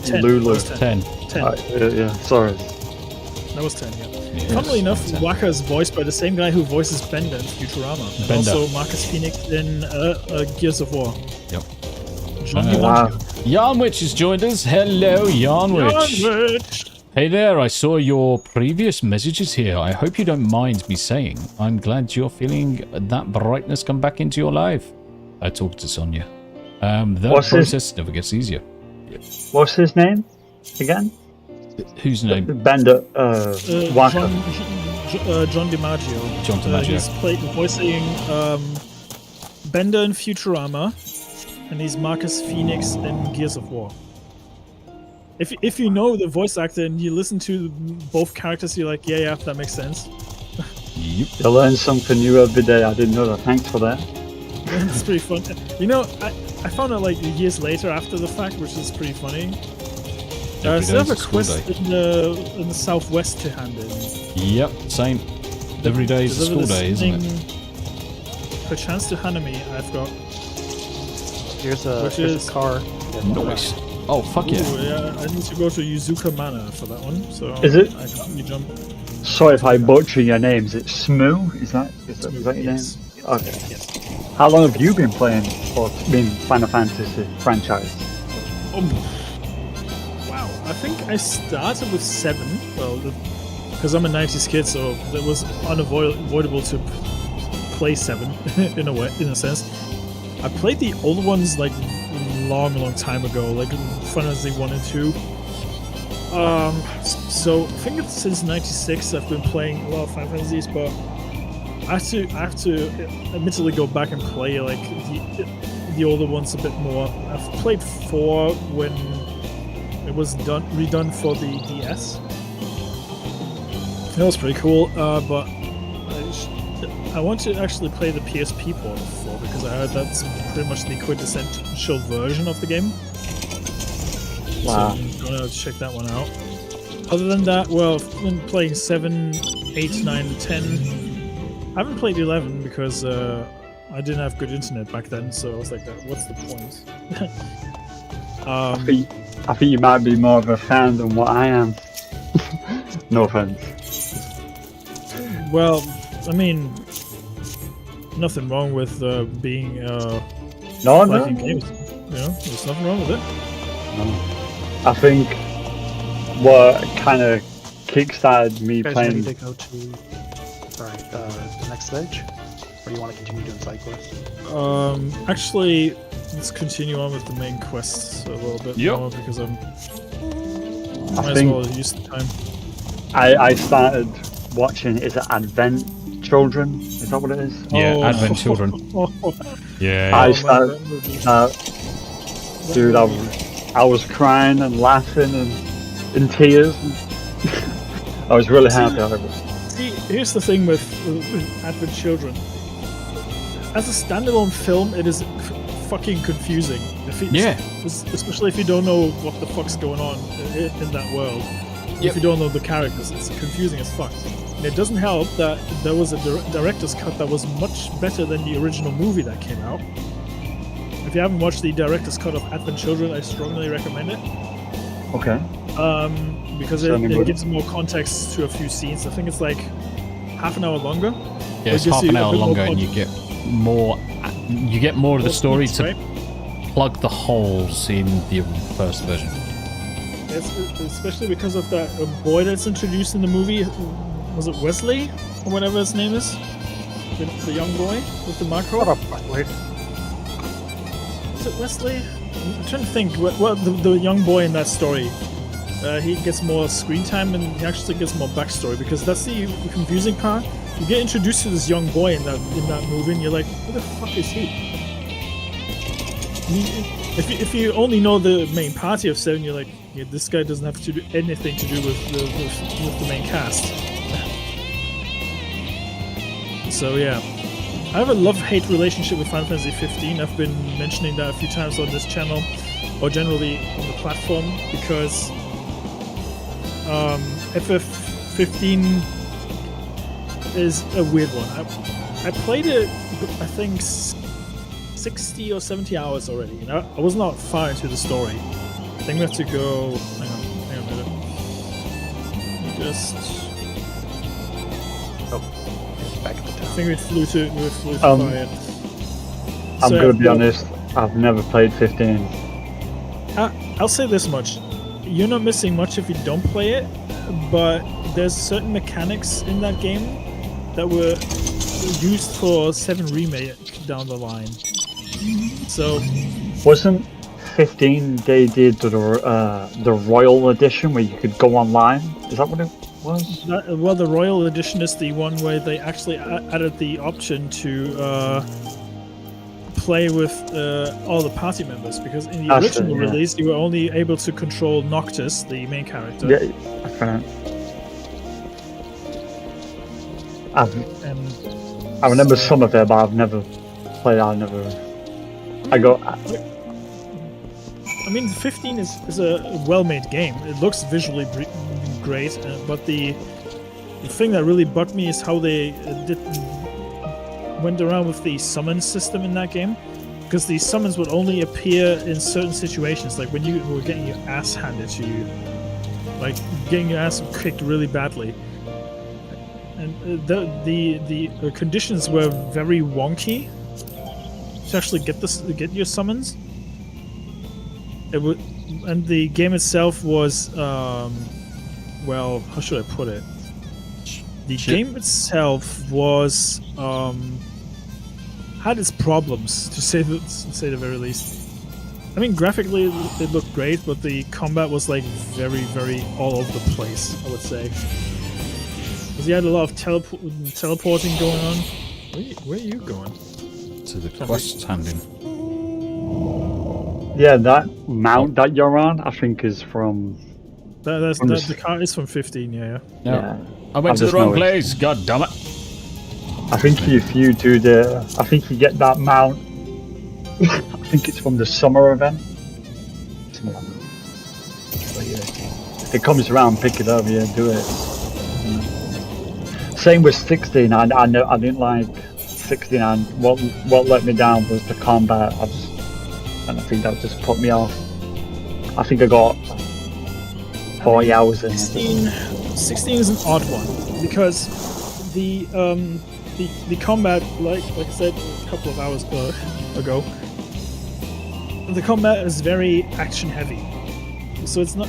10. Lulu? 10. Yeah, sorry. That was 10, yeah. Funnily enough, Wanker is voiced by the same guy who voices Bender in Futurama. And Bender. also Marcus Phoenix in Gears of War. Yep. John Wow. Yarnwich has joined us. Hello, Yarnwich. Hey there, I saw your previous messages here. I hope you don't mind me saying I'm glad you're feeling that brightness come back into your life. I talked to Sonia. That process never gets easier. What's his name again? Whose name? Bender. Wanker. John DiMaggio. John DiMaggio. He's voicing Bender in Futurama, and he's Marcus Phoenix in Gears of War. If you know the voice actor and you listen to both characters, you're like, yeah, that makes sense. Yep. You learn something new every day. I didn't know that. Thanks for that. It's pretty fun. You know, I found out like years later after the fact, which is pretty funny. Still have a quest in the southwest to hand in. Yep, same. Every day is a school day, isn't it? Perchance to Hanami, I've got. Here's a car. Nice. Oh, fuck yeah. Ooh, yeah. I need to go to Yuzuka Manor for that one, so Is it? I can't jump. Sorry if I butcher your name. Is it Smoo? Is that your Yes. name? Okay. Yes. How long have you been playing Final Fantasy franchise? Wow, I think I started with 7. Well, because I'm a 90s kid, so it was unavoidable to play 7 in a sense. I played the old ones like long time ago, like Final Fantasy 1 and 2. So I think it's since '96 I've been playing a lot of Final Fantasies, but I have to admittedly go back and play like the older ones a bit more. I've played 4 when it was redone for the DS. That was pretty cool, but I want to actually play the PSP port of 4 because I heard that's pretty much the quintessential version of the game. Wow. So I'm gonna check that one out. Other than that, well, I've been playing 7, 8, 9, 10. I haven't played 11 because I didn't have good internet back then, so I was like, what's the point? I think you might be more of a fan than what I am. No offense. Well, I mean, nothing wrong with being liking games. You know, there's nothing wrong with it. I think what kind of kickstarted me You guys playing. ready to go to the next stage? Or do you want to continue doing side quests? Actually, let's continue on with the main quests a little bit more because I might as well use the time. I started watching, is it Advent Children? Is that what it is? Yeah, Advent Children. Yeah. I started, dude, I was crying and laughing and in tears. I was really happy. See, here's the thing with Advent Children. As a standalone film, it is fucking confusing. Especially if you don't know what the fuck's going on in that world. If you don't know the characters, it's confusing as fuck. And it doesn't help that there was a director's cut that was much better than the original movie that came out. If you haven't watched the director's cut of Advent Children, I strongly recommend it. Okay. Because it gives more context to a few scenes. I think it's like half an hour longer. Yeah, it's half an hour longer, and you get more. You get more of the story to plug the holes in the first version. Especially because of that boy that's introduced in the movie. Was it Wesley or whatever his name is? The young boy with the macro. Shut up, Wesley. Was it Wesley? I'm trying to think. Well, the young boy in that story. He gets more screen time and he actually gets more backstory, because that's the confusing part. You get introduced to this young boy in that movie, and you're like, who the fuck is he? If you only know the main party of 7, you're like, yeah, this guy doesn't have to do anything to do with the main cast. So yeah, I have a love-hate relationship with Final Fantasy 15. I've been mentioning that a few times on this channel, or generally on the platform, because FF15 is a weird one. I played it, I think, 60 or 70 hours already. And I was not far into the story. I think we have to go. Hang on a minute. Back at the I top. think we flew to fire. I'm gonna be honest. I've never played 15. I'll say this much: you're not missing much if you don't play it. But there's certain mechanics in that game that were used for 7 remake down the line. So Wasn't 15 they did the Royal Edition where you could go online? Is that what it was? well, the Royal Edition is the one where they actually added the option to play with all the party members, because in the original release you were only able to control Noctis, the main character. Yeah, I found. I remember some of it, but I've never played. I mean, 15 is a well-made game. It looks visually great, but the thing that really bugged me is how they went around with the summon system in that game, because the summons would only appear in certain situations, like when you were getting your ass handed to you, like getting your ass kicked really badly. And the conditions were very wonky to actually get your summons. And the game itself was, well, how should I put it? The game itself was had its problems, to say the very least. I mean, graphically it looked great, but the combat was like very, very all over the place, I would say. Because you had a lot of teleporting going on. Where are you going? To the quest handing. Yeah, that mount that you're on, I think, is from. The car is from 15, yeah. No. I went to the wrong place. God damn it! I think if you do I think you get that mount. I think it's from the summer event. If it comes around, pick it up. Yeah, do it. Same with 16. I didn't like 16, and what let me down was the combat. I think that just put me off. I think I got 40 hours in. 16 is an odd one, because the combat, like I said a couple of hours ago, the combat is very action heavy. So it's not.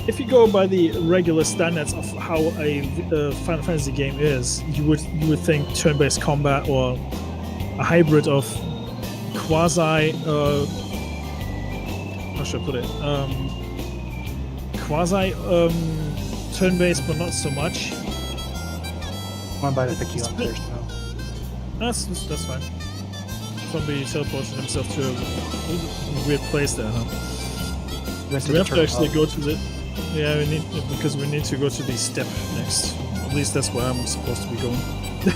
If you go by the regular standards of how a Final Fantasy game is, you would think turn-based combat, or a hybrid of quasi. How should I put it? Quasi turn-based, but not so much. One by to pick you up there, so. That's fine. Somebody teleported himself to a weird place there, huh? We have to actually go to the. Yeah, we need to go to the step next. At least that's where I'm supposed to be going. Yep.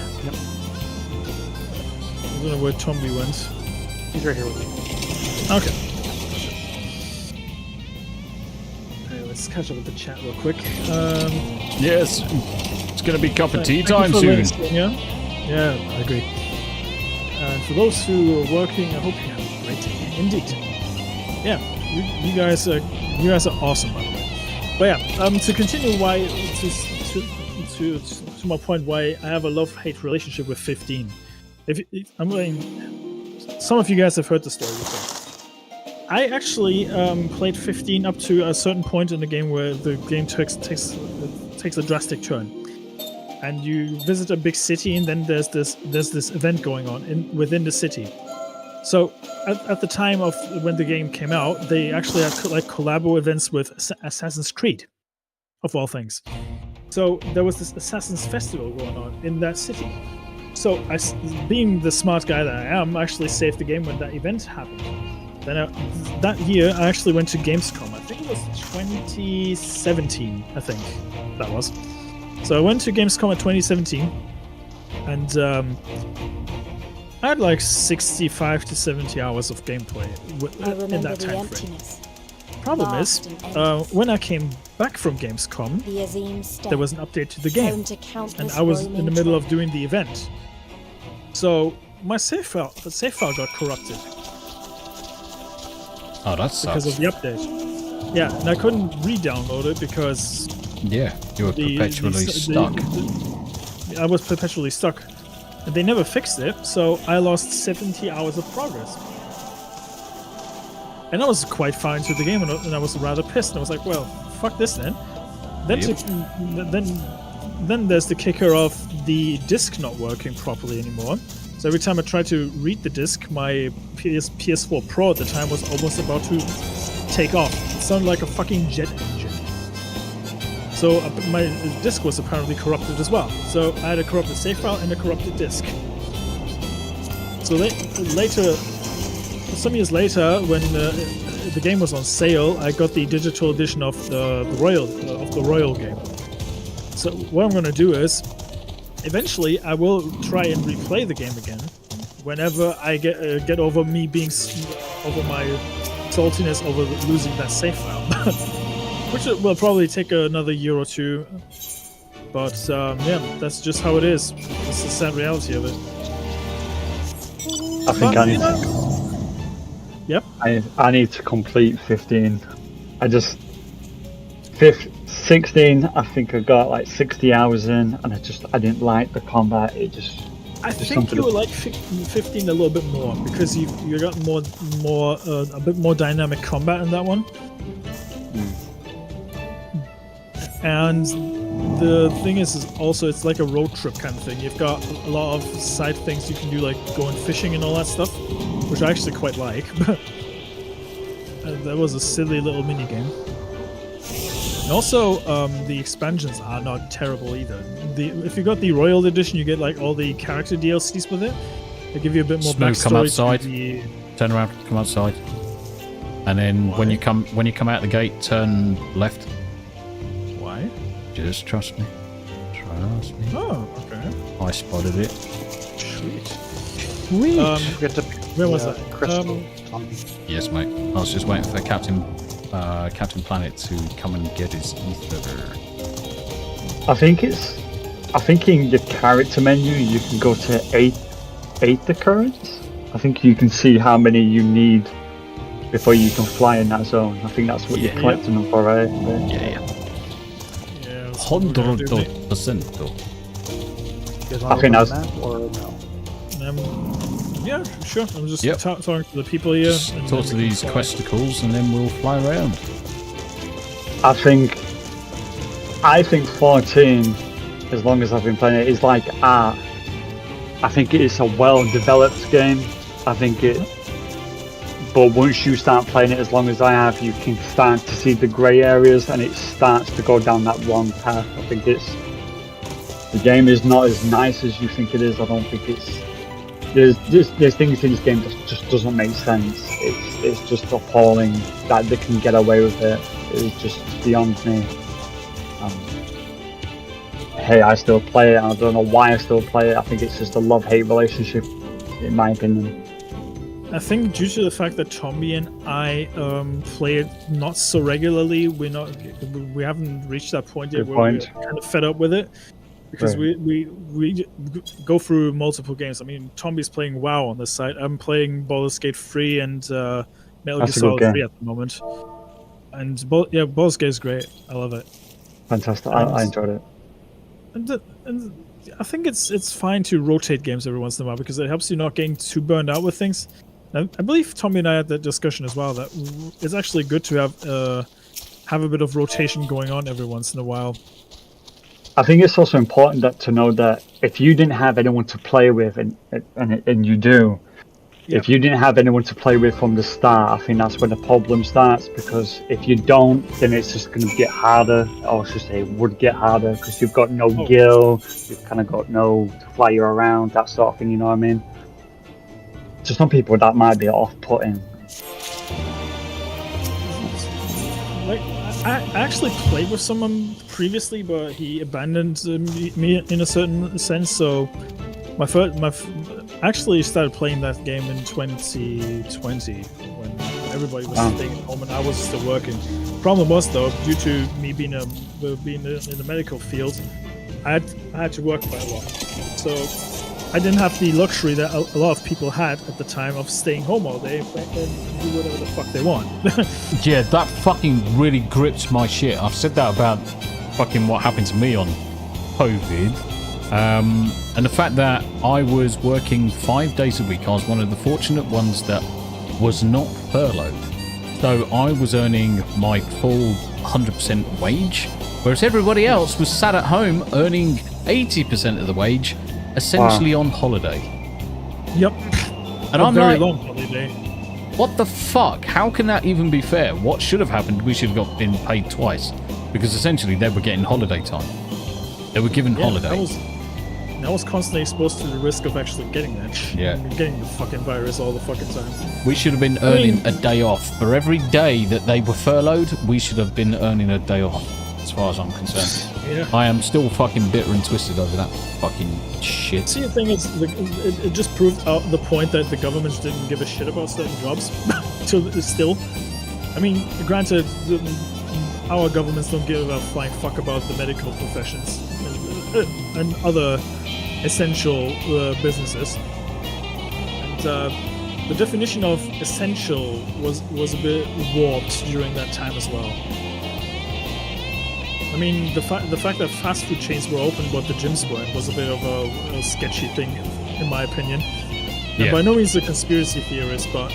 I don't know where Tommy went. He's right here with me. Okay. Hey, let's catch up with the chat real quick. Yes, it's going to be cup of tea thank you time for soon. listening, yeah, I agree. And for those who are working, I hope you have a great day. Indeed. Yeah, you guys are awesome, by the way. But yeah, to continue, why to my point, why I have a love-hate relationship with 15. If I'm going, some of you guys have heard the story before. I actually played 15 up to a certain point in the game where the game takes a drastic turn, and you visit a big city, and then there's this event going on within the city. So at the time of when the game came out, they actually had like collabo events with Assassin's Creed, of all things. So there was this Assassin's Festival going on in that city. So being the smart guy that I am, I actually saved the game when that event happened. Then that year, I actually went to Gamescom. I think it was 2017, I think that was. So I went to Gamescom in 2017, and I had like 65 to 70 hours of gameplay in that time frame. Problem is, when I came back from Gamescom, there was an update to the game, and I was in the middle of doing the event. So my save file got corrupted. Oh, that sucks. Because of the update. Yeah, and I couldn't re-download it because... Yeah, you were perpetually stuck. I was perpetually stuck. And they never fixed it, so I lost 70 hours of progress. And I was quite far into the game, and I was rather pissed. And I was like, well, fuck this then. Then there's the kicker of the disc not working properly anymore. So every time I tried to read the disc, my PS4 Pro at the time was almost about to take off. It sounded like a fucking jet engine. So my disc was apparently corrupted as well. So I had a corrupted save file and a corrupted disc. So later, some years later, when the game was on sale, I got the digital edition of the Royal game. So what I'm going to do is, eventually, I will try and replay the game again, whenever I get over me being over my saltiness over losing that save file, which will probably take another year or two. But yeah, that's just how it is. It's the sad reality of it. I think I need. Yep. I need to complete 15. 16, I think I got like 60 hours in, and I didn't like the combat. I think you like 15 a little bit more because you got a bit more dynamic combat in that one. And the thing is also it's like a road trip kind of thing. You've got a lot of side things you can do, like going fishing and all that stuff, which I actually quite like. That was a silly little mini game. And also, the expansions are not terrible either. If you got the Royal Edition, you get like all the character DLCs with it. They give you a bit more backstory. Come outside. Turn around. Come outside. And then when you come out the gate, turn left. Why? Just trust me. Trust me. Oh, okay. I spotted it. Sweet. Where was that? Crystal. Yes, mate. I was just waiting for Captain Planet to come and get his ether. I think in the character menu you can go to eight the currents. I think you can see how many you need before you can fly in that zone. I think that's what you're collecting them for, right? Yeah. 100%. I think that's. Or no? Yeah, sure. I'm just talking to the people here. Just talk to these questicles and then we'll fly around. I think 14, as long as I've been playing it, is like art. I think it is a well-developed game. But once you start playing it, as long as I have, you can start to see the grey areas, and it starts to go down that wrong path. I think the game is not as nice as you think it is. I don't think it's. There's things in this game that just doesn't make sense. It's just appalling that they can get away with it. It's just beyond me. okay, I still play it. I don't know why I still play it. I think it's just a love-hate relationship, in my opinion. I think due to the fact that Tommy and I play it not so regularly, we haven't reached that point yet where we're kind of fed up with it, because we go through multiple games. I mean, Tommy's playing WoW on this side. I'm playing Baldur's Gate 3 and Metal Gear Solid 3 at the moment. And Baldur's Gate is great. I love it. Fantastic. I enjoyed it. And I think it's fine to rotate games every once in a while because it helps you not getting too burned out with things. I believe Tommy and I had that discussion as well, that it's actually good to have a bit of rotation going on every once in a while. I think it's also important to know that if you didn't have anyone to play with, and you do, if you didn't have anyone to play with from the start, I think that's when the problem starts, because if you don't, then it's just going to get harder, or I should say it would get harder, because you've got no gil, you've kind of got no to fly you around, that sort of thing, you know what I mean? To some people that might be off-putting. Like, I actually played with someone previously, but he abandoned me in a certain sense, so I actually started playing that game in 2020 when everybody was staying at home and I was still working. Problem was, though, due to me being in the medical field, I had to work quite a lot. So I didn't have the luxury that a lot of people had at the time of staying home all day and do whatever the fuck they want. Yeah, that fucking really grips my shit. I've said that about fucking what happened to me on COVID. And the fact that I was working 5 days a week, I was one of the fortunate ones that was not furloughed. So I was earning my full 100% wage, whereas everybody else was sat at home earning 80% of the wage, essentially on holiday. Yep. And I'm very like, long holiday. What the fuck? How can that even be fair? What should have happened? We should have been paid twice, because essentially they were getting holiday time. They were given holiday. I was constantly exposed to the risk of actually getting that shit. Yeah. Getting the fucking virus all the fucking time. We should have been earning a day off. For every day that they were furloughed, we should have been earning a day off, as far as I'm concerned. Yeah. I am still fucking bitter and twisted over that fucking shit. See, the thing is, it just proved out the point that the governments didn't give a shit about certain jobs. Still. I mean, granted, our governments don't give a flying fuck about the medical professions and other essential businesses. And the definition of essential was a bit warped during that time as well. I mean, the fact that fast food chains were open but the gyms weren't was a bit of a sketchy thing, in my opinion. And by no means a conspiracy theorist, but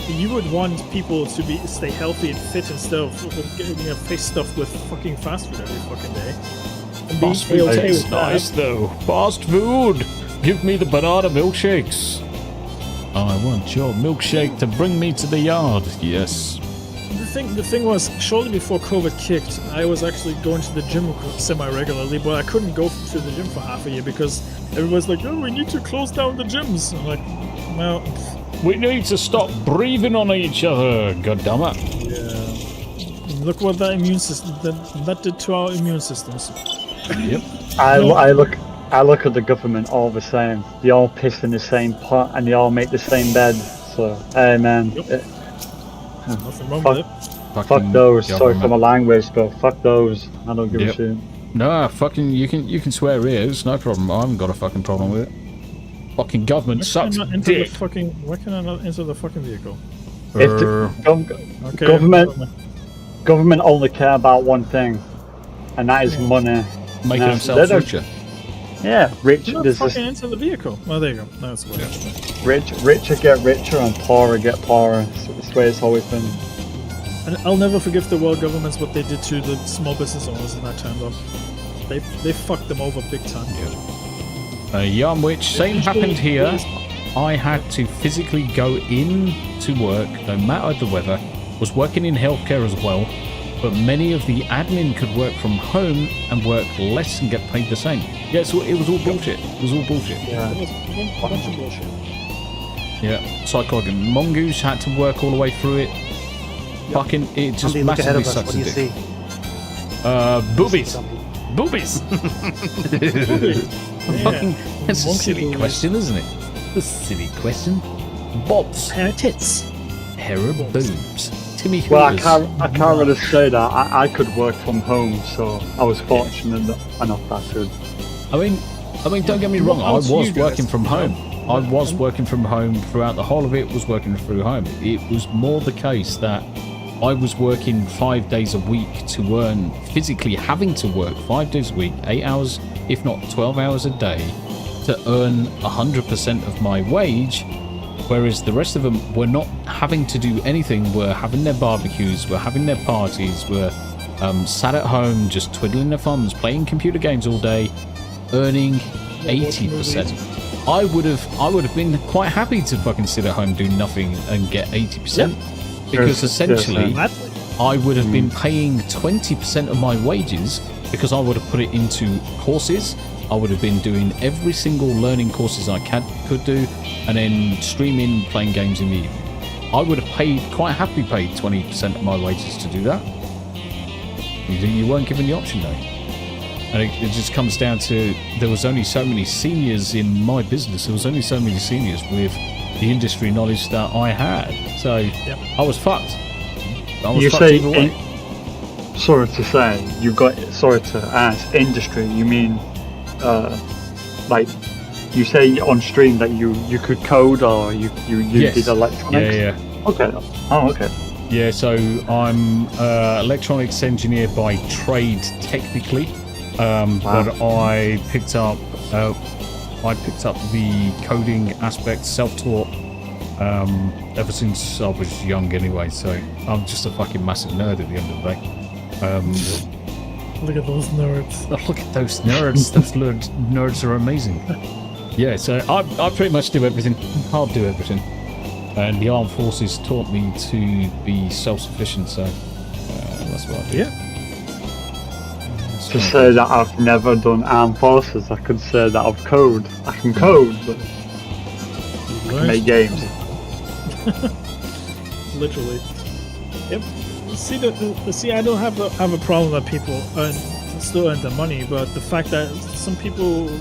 you would want people to stay healthy and fit instead of getting face stuffed with fucking fast food every fucking day. Fast food is nice, though. Fast food! Give me the banana milkshakes. I want your milkshake to bring me to the yard. Yes. The thing was, shortly before COVID kicked, I was actually going to the gym semi-regularly, but I couldn't go to the gym for half a year because everyone's like, oh, we need to close down the gyms. I'm like, well... We need to stop breathing on each other, goddammit. Yeah. Look what that immune system that did to our immune systems. Yep. I look at the government all the same. They all piss in the same pot and they all make the same bed. So, hey man. Yep. Nothing wrong with it. Fuck those. Sorry for my language, but fuck those. I don't give a shit. No, fucking, you can swear here. It's no problem. I haven't got a fucking problem with it. Fucking government sucks dick. Why can I not enter the fucking vehicle? Government only care about one thing, and that is money. Making themselves richer. Yeah, rich. There's fucking enter the vehicle. Oh, there you go. That's what. Richer get richer and poorer get poorer. It's the way it's always been. And I'll never forgive the world governments what they did to the small business owners in that time, though. They fucked them over big time. Which same happened here. I had to physically go in to work, no matter the weather. Was working in healthcare as well, but many of the admin could work from home and work less and get paid the same. Yeah, so it was all bullshit. It was all bullshit. Yeah. It was a bunch of bullshit. Yeah, Psychology and Mongoose had to work all the way through it. Fucking, it just Look ahead massively of us. sucks What do you to see? do. Boobies. Boobies. Yeah. That's a Monkey silly boobies. question, isn't it? A silly question. Bobs. Hair tits. Hair of boobs. Timmy Hooters. Well, I can't really say that. I could work from home, so I was fortunate enough that I could. I mean, don't get me wrong. I How else was you guys, working from home. I was working from home throughout the whole of it. Was working through home. It was more the case that I was working 5 days a week to earn, physically having to work 5 days a week, 8 hours, if not 12 hours a day, to earn 100% of my wage. Whereas the rest of them were not having to do anything. Were having their barbecues, were having their parties, were sat at home just twiddling their thumbs, playing computer games all day, earning 80%. I would have been quite happy to fucking sit at home, do nothing, and get 80%, because essentially I would have been paying 20% of my wages because I would have put it into courses. I would have been doing every single learning courses I could do, and then streaming, playing games in the evening. I would have quite happily paid 20% of my wages to do that. You weren't given the option though. And it just comes down to, there was only so many seniors in my business. There was only so many seniors with the industry knowledge that I had. So I was fucked. You say, sorry to say, sorry to ask, industry, you mean, like, you say on stream that you could code, or you did electronics? Yeah. Okay. Oh, okay. Yeah, so I'm electronics engineer by trade technically, but I picked up the coding aspect, self-taught, ever since I was young anyway. So I'm just a fucking massive nerd at the end of the day. Look at those nerds. Oh, look at those nerds. Those nerds are amazing. Yeah, so I pretty much do everything. I'll do everything. And the armed forces taught me to be self-sufficient, so that's what I do. Yeah. To say that I've never done armed forces, I could say that I've code. I can code, but I can make games. Literally. Yep. See, I don't have a problem that people still earn their money, but the fact that some people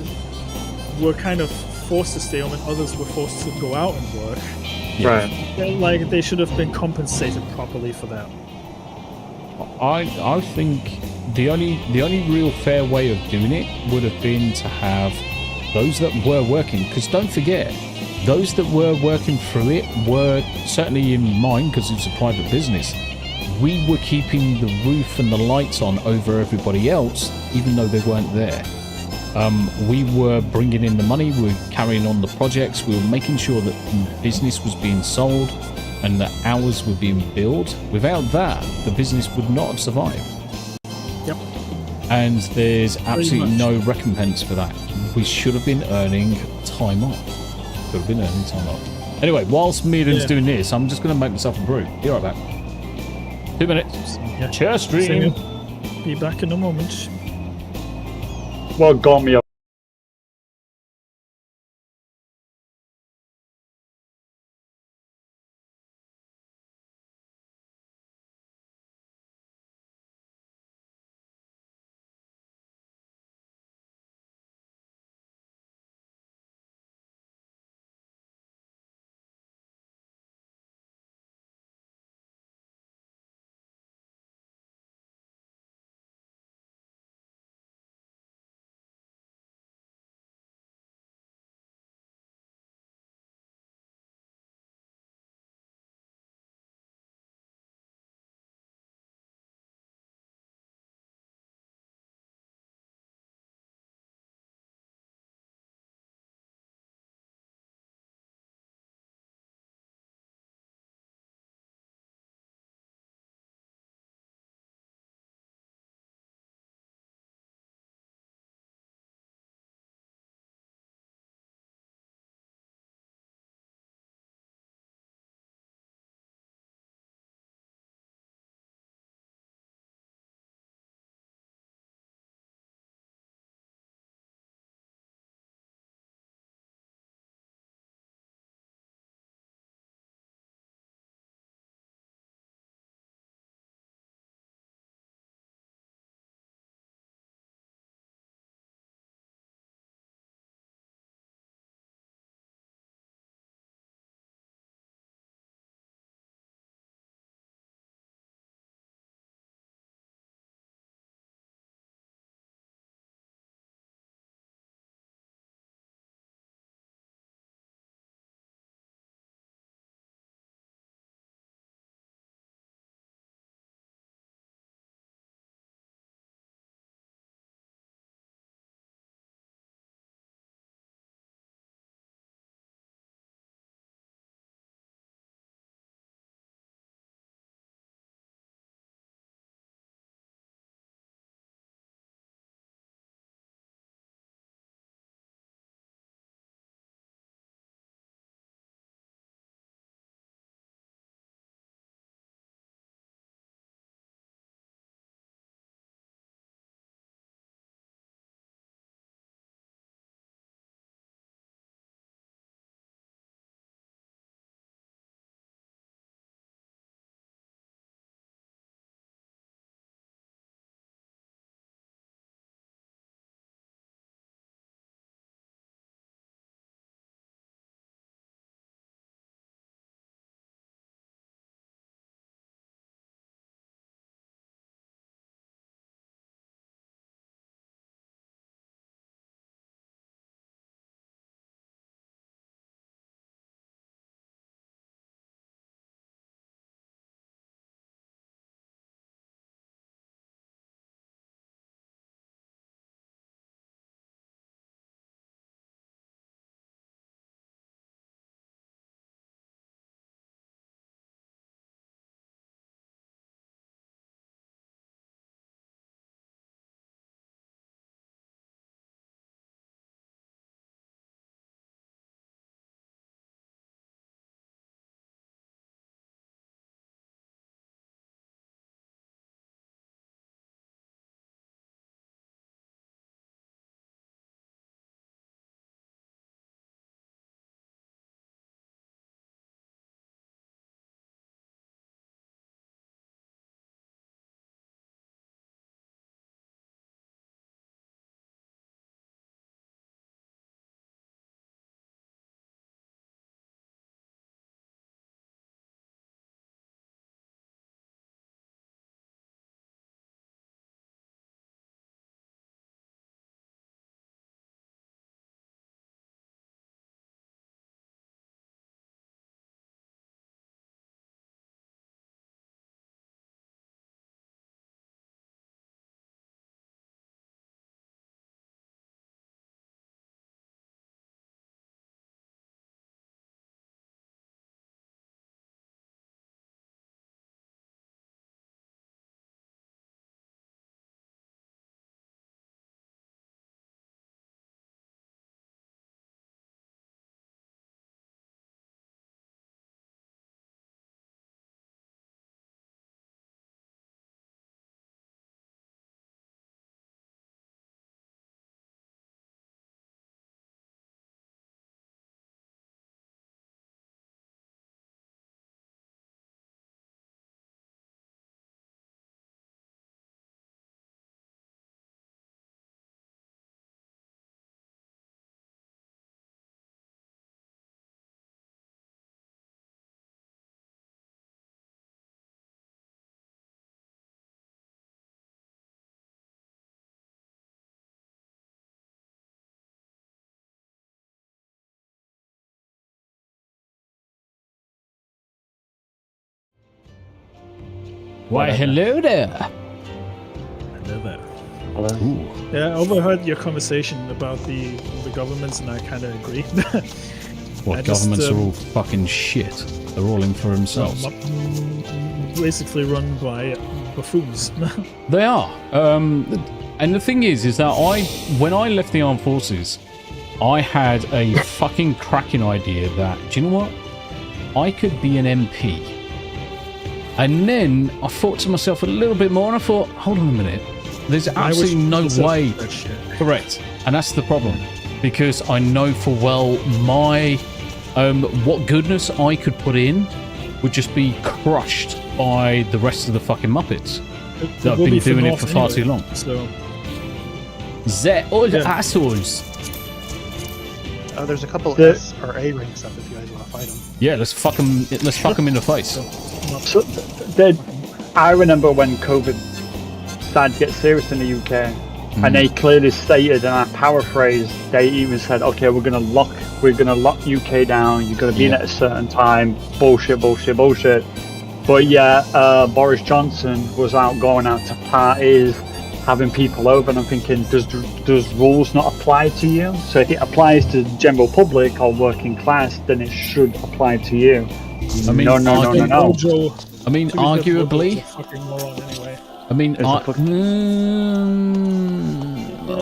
were kind of forced to stay home and others were forced to go out and work. Right. Like, they should have been compensated properly for that. I think the only real fair way of doing it would have been to have those that were working, because don't forget, those that were working through it were, certainly in mine, because it's a private business, we were keeping the roof and the lights on over everybody else, even though they weren't there. We were bringing in the money, we were carrying on the projects, we were making sure that business was being sold and that hours were being billed. Without that, the business would not have survived. Yep. And there's absolutely no recompense for that. We should have been earning time off. Could have been earning time off. Anyway, whilst Maiden's doing this, I'm just going to make myself a brew. Be right back. 2 minutes. Yeah. Chair stream. Be back in a moment. What got me Why, hello there. Hello. Yeah, I overheard your conversation about the governments, and I kind of agree. What, governments are all fucking shit. They're all in for themselves. Basically run by buffoons. They are. And the thing is that when I left the armed forces, I had a fucking cracking idea that, do you know what? I could be an MP. And then I thought to myself a little bit more, and I thought, hold on a minute. There's absolutely no way. Correct. And that's the problem. Because I know full well my what goodness I could put in would just be crushed by the rest of the fucking Muppets that have been doing it for far too long. So They're all assholes. There's a couple S or A ranks up if you guys want to fight them. Yeah, let's fuck them in the face. So, I remember when COVID started to get serious in the UK, and they clearly stated, and I paraphrase, they even said, "Okay, we're gonna lock UK down. You're gonna be in at a certain time." Bullshit. But yeah, Boris Johnson was going out to parties, having people over, and I'm thinking, does rules not apply to you? So if it applies to the general public or working class, then it should apply to you. I mean, no. I mean, arguably. I mean, I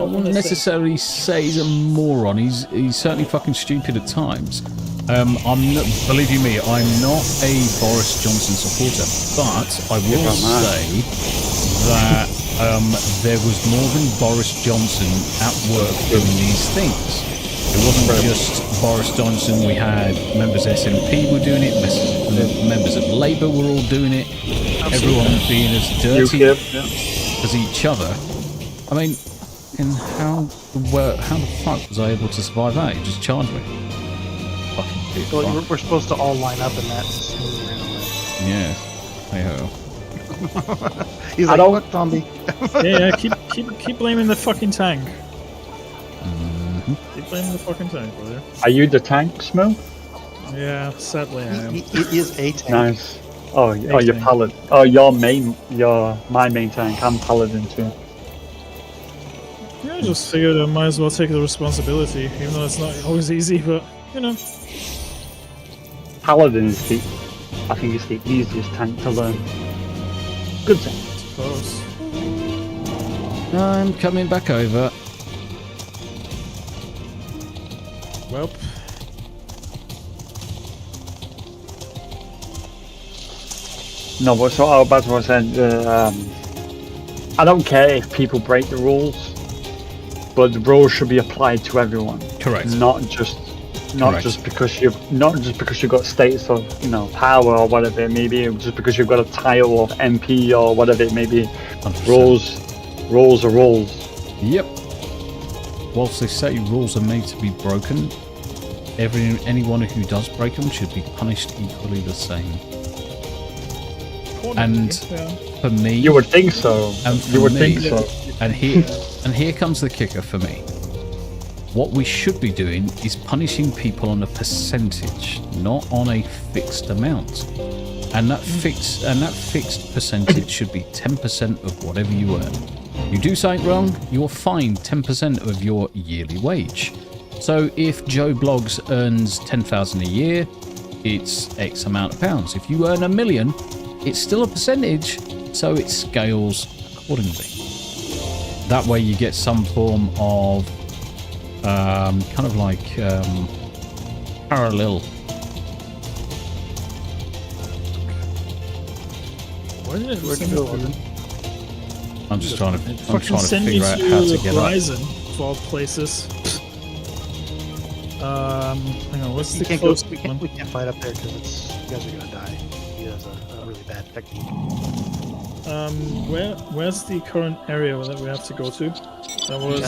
wouldn't necessarily say he's a moron. He's certainly fucking stupid at times. Believe you me, I'm not a Boris Johnson supporter, but I will say that there was more than Boris Johnson at work doing these things. It wasn't just Boris Johnson. We had members of SNP were doing it, members of Labour were all doing it. Everyone being as dirty as each other. I mean, and how the fuck was I able to survive that? You just charged me. Well, we're supposed to all line up in that smooth way. Yeah. Hey-ho. He's like, fuck zombie. Yeah, keep blaming the fucking tank. Keep blaming the fucking tank, brother. Are you the tank, Smooth? Yeah, sadly I am. He is a tank. Nice. Oh, you're paladin. Oh, you're my main tank. I'm paladin too. Yeah, I just figured I might as well take the responsibility, even though it's not always easy, but, you know. Paladin is I think it's the easiest tank to learn. Good tank. I suppose. I'm coming back over. Well. No, but so that's what I said. I don't care if people break the rules, but the rules should be applied to everyone. Correct. Not just because you've got status of power or whatever it may be, just because you've got a title of MP or whatever it may be. 100%. Rules are rules. Yep. Whilst they say rules are made to be broken, anyone who does break them should be punished equally the same. And for me, you would think so. And you would think so. And here comes the kicker for me. What we should be doing is punishing people on a percentage, not on a fixed amount. And that fixed percentage should be 10% of whatever you earn. You do something wrong, you're fined 10% of your yearly wage. So if Joe Bloggs earns 10,000 a year, it's X amount of pounds. If you earn $1 million, it's still a percentage, so it scales accordingly. That way you get some form of kind of like parallel. Where did it go? I'm just trying to figure out how to get Horizon, of all places. Hang on, what's the closest one? We can't fight up there because you guys are gonna die. He has a really bad technique. Where's the current area that we have to go to? That was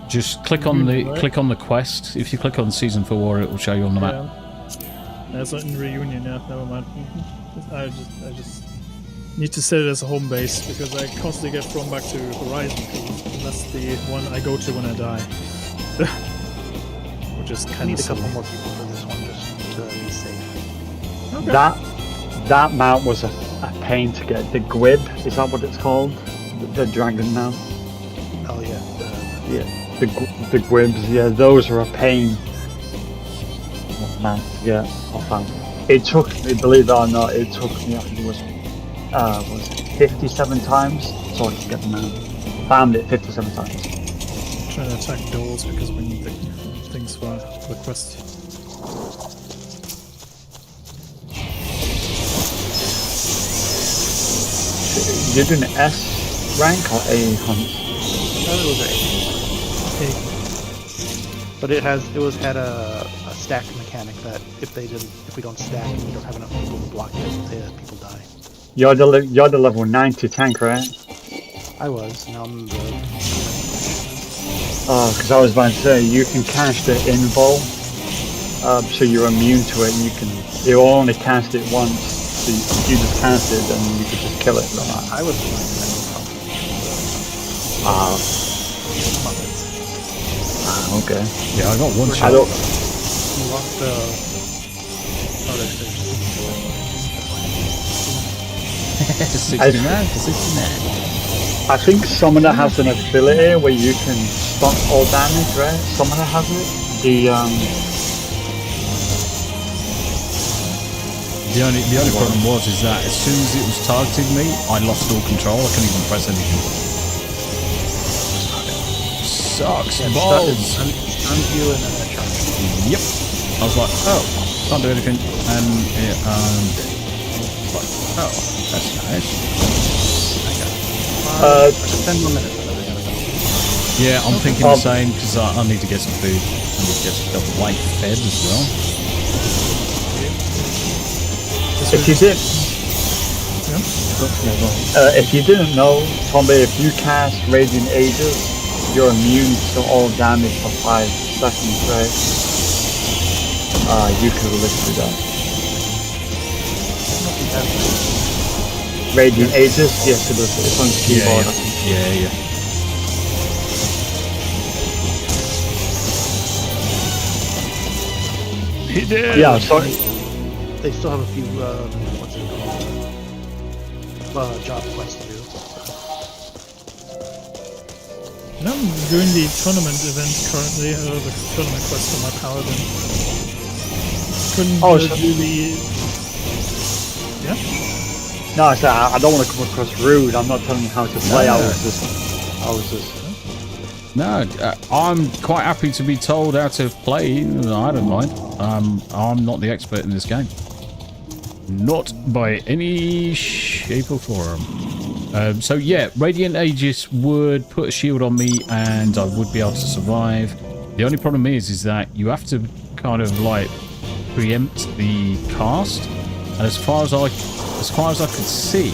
just click on the quest. If you click on Season 4, it will show you on the map. Yeah. That's not in Reunion. Yeah, never mind. I just need to set it as a home base because I constantly get thrown back to Horizon because that's the one I go to when I die. Which is kind of I need a couple more people for this one just to be safe. Okay. that mount was a pain to get. The Gwib, is that what it's called? The dragon mount? Oh yeah. Yeah. The Gwibs, yeah, those are a pain. Man, yeah, I found it. It took me, believe it or not, it took me, I think it was 57 times, so I could get them out. Found it 57 times. I'm trying to attack doors because we need the things for the quest. You're doing an S rank or A hunt? Okay. But it had a stack mechanic that if we don't stack and we don't have enough people to block it, people die. You're the level 90 tank, right? I was. Now I'm the. Oh, because I was about to say you can cast it invul, so you're immune to it. And you'll only cast it once, so you just cast it and you could just kill it. I was the one okay. Yeah, I got one I shot. don't. You want the. Oh, there's 69 to 69. I think Summoner has an ability where you can stop all damage, right? Summoner has it. The only problem is that as soon as it was targeting me, I lost all control. I couldn't even press anything. Sucks balls. Stunned you and then I charged. Yep. I was like, oh, can't do anything, and like, oh, that's nice. 10 more minutes. Yeah, I'm thinking the same because I need to get some food. I need to get the wife fed as well. If you didn't know, Tommy, if you cast Radiant Aegis, you're immune to all damage for 5 seconds, right? You could live through that. Radiant Aegis? Yes, it is. It's on the keyboard. Yeah. He did. Yeah, sorry. They still have a few, job quests to do. And I'm doing the tournament event currently, the tournament quest for my paladin. Couldn't do the... Yeah? No, I said I don't want to come across rude. I'm not telling you how to play. No. I was just. No, I'm quite happy to be told how to play. I don't mind. I'm not the expert in this game. Not by any shape or form. So yeah, Radiant Aegis would put a shield on me and I would be able to survive. The only problem is that you have to kind of like preempt the cast. And as far as I could see,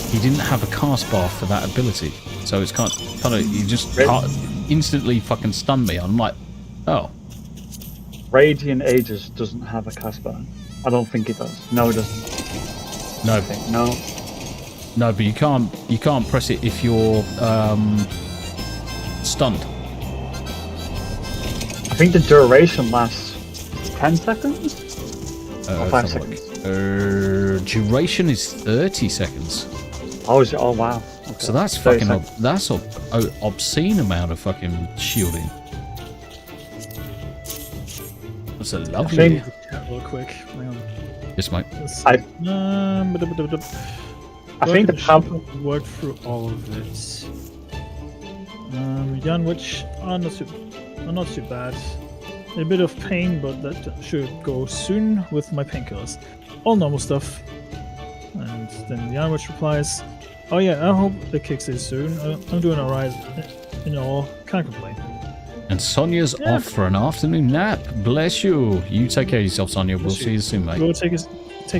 he didn't have a cast bar for that ability. So it's kind of you just can't instantly fucking stun me. I'm like, oh. Radiant Aegis doesn't have a cast bar. I don't think it does. No, it doesn't. No. No, but you can't press it if you're stunned. I think the duration lasts 10 seconds? Or 5 seconds? Duration is 30 seconds. Oh, is it? Oh, wow. Okay. So that's fucking that's an obscene amount of fucking shielding. That's a lovely. Real quick. Hang on. Yes, mate. I think the pub worked through all of it. Jan, which are not too bad. A bit of pain, but that should go soon with my painkillers. All normal stuff. And then Jan, which replies, "Oh yeah, I hope it kicks in soon. I'm doing alright. Can't complain." And Sonia's off for an afternoon nap. Bless you. You take care of yourself, Sonia. We'll see you soon, mate. Go take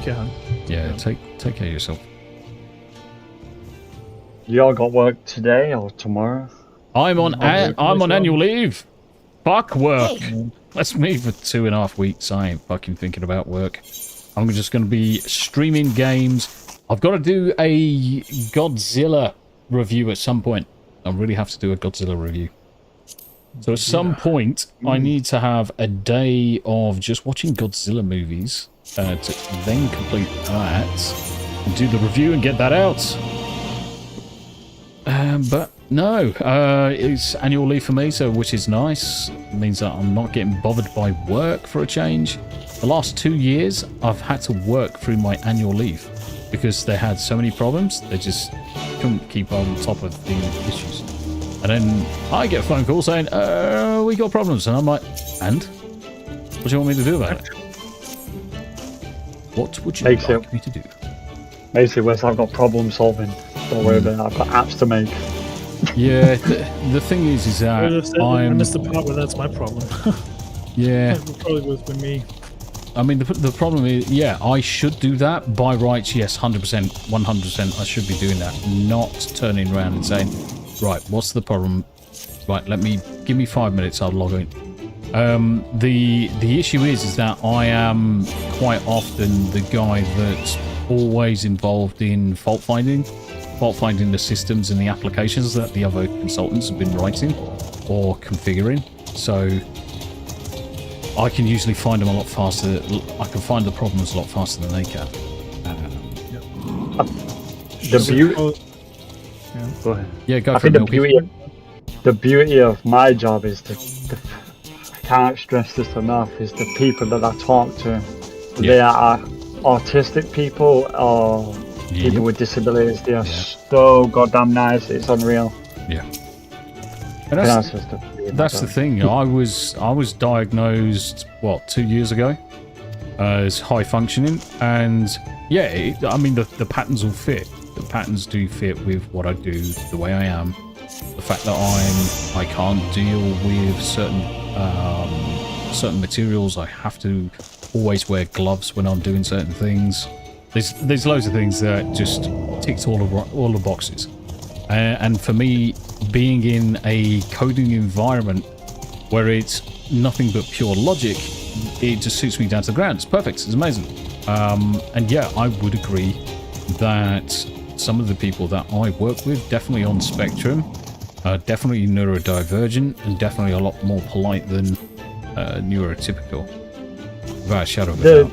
care, hon. Yeah, take care of yourself. You all got work today or tomorrow? I'm on annual leave. Fuck work. That's me for 2.5 weeks. I ain't fucking thinking about work. I'm just going to be streaming games. I've got to do a Godzilla review at some point. I really have to do a Godzilla review. So at some point, I need to have a day of just watching Godzilla movies to then complete that and do the review and get that out. But no, it's annual leave for me, so which is nice. It means that I'm not getting bothered by work for a change. The last 2 years, I've had to work through my annual leave because they had so many problems. They just couldn't keep on top of the issues. And then I get a phone call saying, we got problems. And I'm like, and? What do you want me to do about it? What would you like me to do? Basically, Wes, I've got problem solving. Don't worry about it. I've got apps to make. Yeah, the thing is that I missed the part where that's my problem. Yeah. That probably was with me. I mean, the problem is, yeah, I should do that. By rights, yes, 100%, 100%, I should be doing that. Not turning around and saying, right, what's the problem? Right, give me 5 minutes, I'll log in. The issue is that I am quite often the guy that's always involved in fault finding the systems and the applications that the other consultants have been writing or configuring. So I can usually find them a lot faster. I can find the problems a lot faster than they can. The beauty. Go ahead. Yeah, go I for think it. the beauty of my job is I can't stress this enough, is the people that I talk to. Yeah. They are autistic people or people with disabilities. They are so goddamn nice. It's unreal. Yeah. And that's the thing. I was diagnosed 2 years ago as high functioning, and yeah, I mean the patterns will fit. The patterns do fit with what I do, the way I am. The fact that I can't deal with certain materials. I have to always wear gloves when I'm doing certain things. There's loads of things that just ticks all the boxes. And for me, being in a coding environment where it's nothing but pure logic, it just suits me down to the ground. It's perfect. It's amazing. And yeah, I would agree that some of the people that I work with, definitely on spectrum, definitely neurodivergent, and definitely a lot more polite than neurotypical. Without a shadow of a doubt.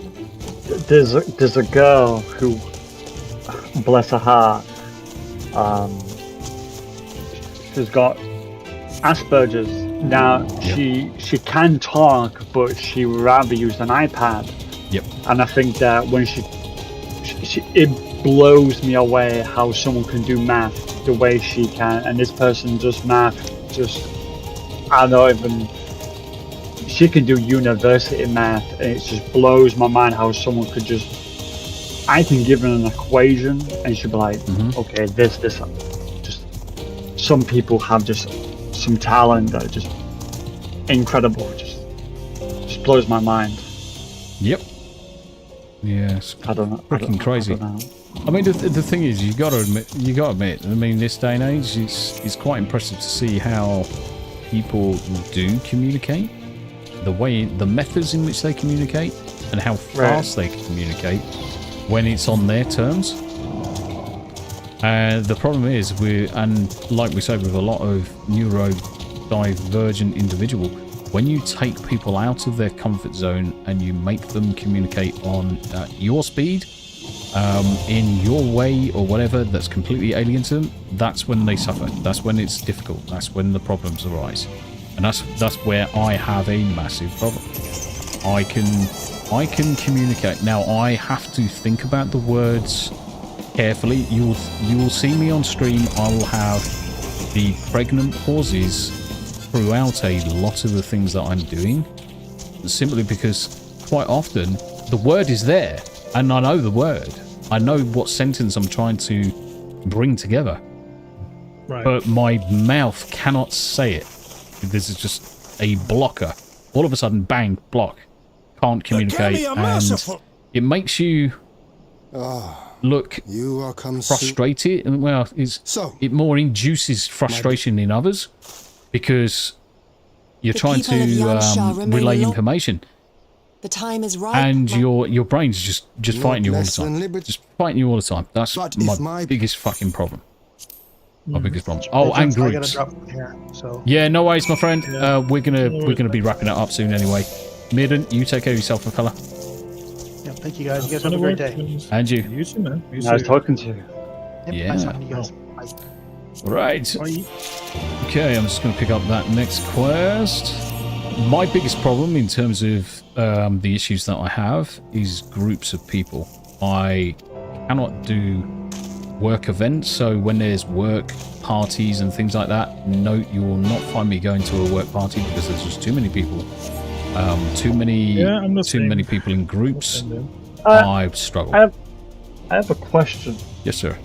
There's a girl who, bless her heart, she's got Asperger's. Now she can talk, but she would rather use an iPad. Yep. And I think that when she it blows me away how someone can do math the way she can, and this person does math I don't even. She can do university math, and it just blows my mind how someone could just. I can give her an equation, and she'll be like, okay, this. Just some people have just some talent that are just incredible. Just blows my mind. Yep. Yes. I don't know. Freaking crazy. I mean, the thing is, you got to admit. I mean, this day and age, it's quite impressive to see how people do communicate. The methods in which they communicate, and how fast they can communicate when it's on their terms. The problem is, and like we said with a lot of neurodivergent individual, when you take people out of their comfort zone and you make them communicate on your speed, in your way or whatever that's completely alien to them, that's when they suffer. That's when it's difficult. That's when the problems arise. And that's where I have a massive problem. I can communicate. Now I have to think about the words carefully. You will see me on stream. I will have the pregnant pauses throughout a lot of the things that I'm doing, simply because quite often the word is there and I know the word. I know what sentence I'm trying to bring together. Right. But my mouth cannot say it. This is just a blocker. All of a sudden, bang, block. Can't communicate, and it makes you look frustrated. Well, it more induces frustration in others because you're trying to relay information. The time is right, and your brain's just fighting you all the time. Just fighting you all the time. That's my biggest fucking problem. My biggest problem. Oh, and groups. Yeah, no worries, my friend. We're gonna be wrapping it up soon anyway. Midden, you take care of yourself, my fella. Yep. Thank you guys. You guys have a great day. And you. You too, man. You Nice too. talking to you. Yep, Yeah. Nice talking to you guys. Bye. Right. Bye. Okay, I'm just going to pick up that next quest. My biggest problem in terms of the issues that I have is groups of people. I cannot do work events, so when there's work parties and things like that, note you will not find me going to a work party because there's just too many people. Too many people in groups. I struggle. I have a question. Yes, sir.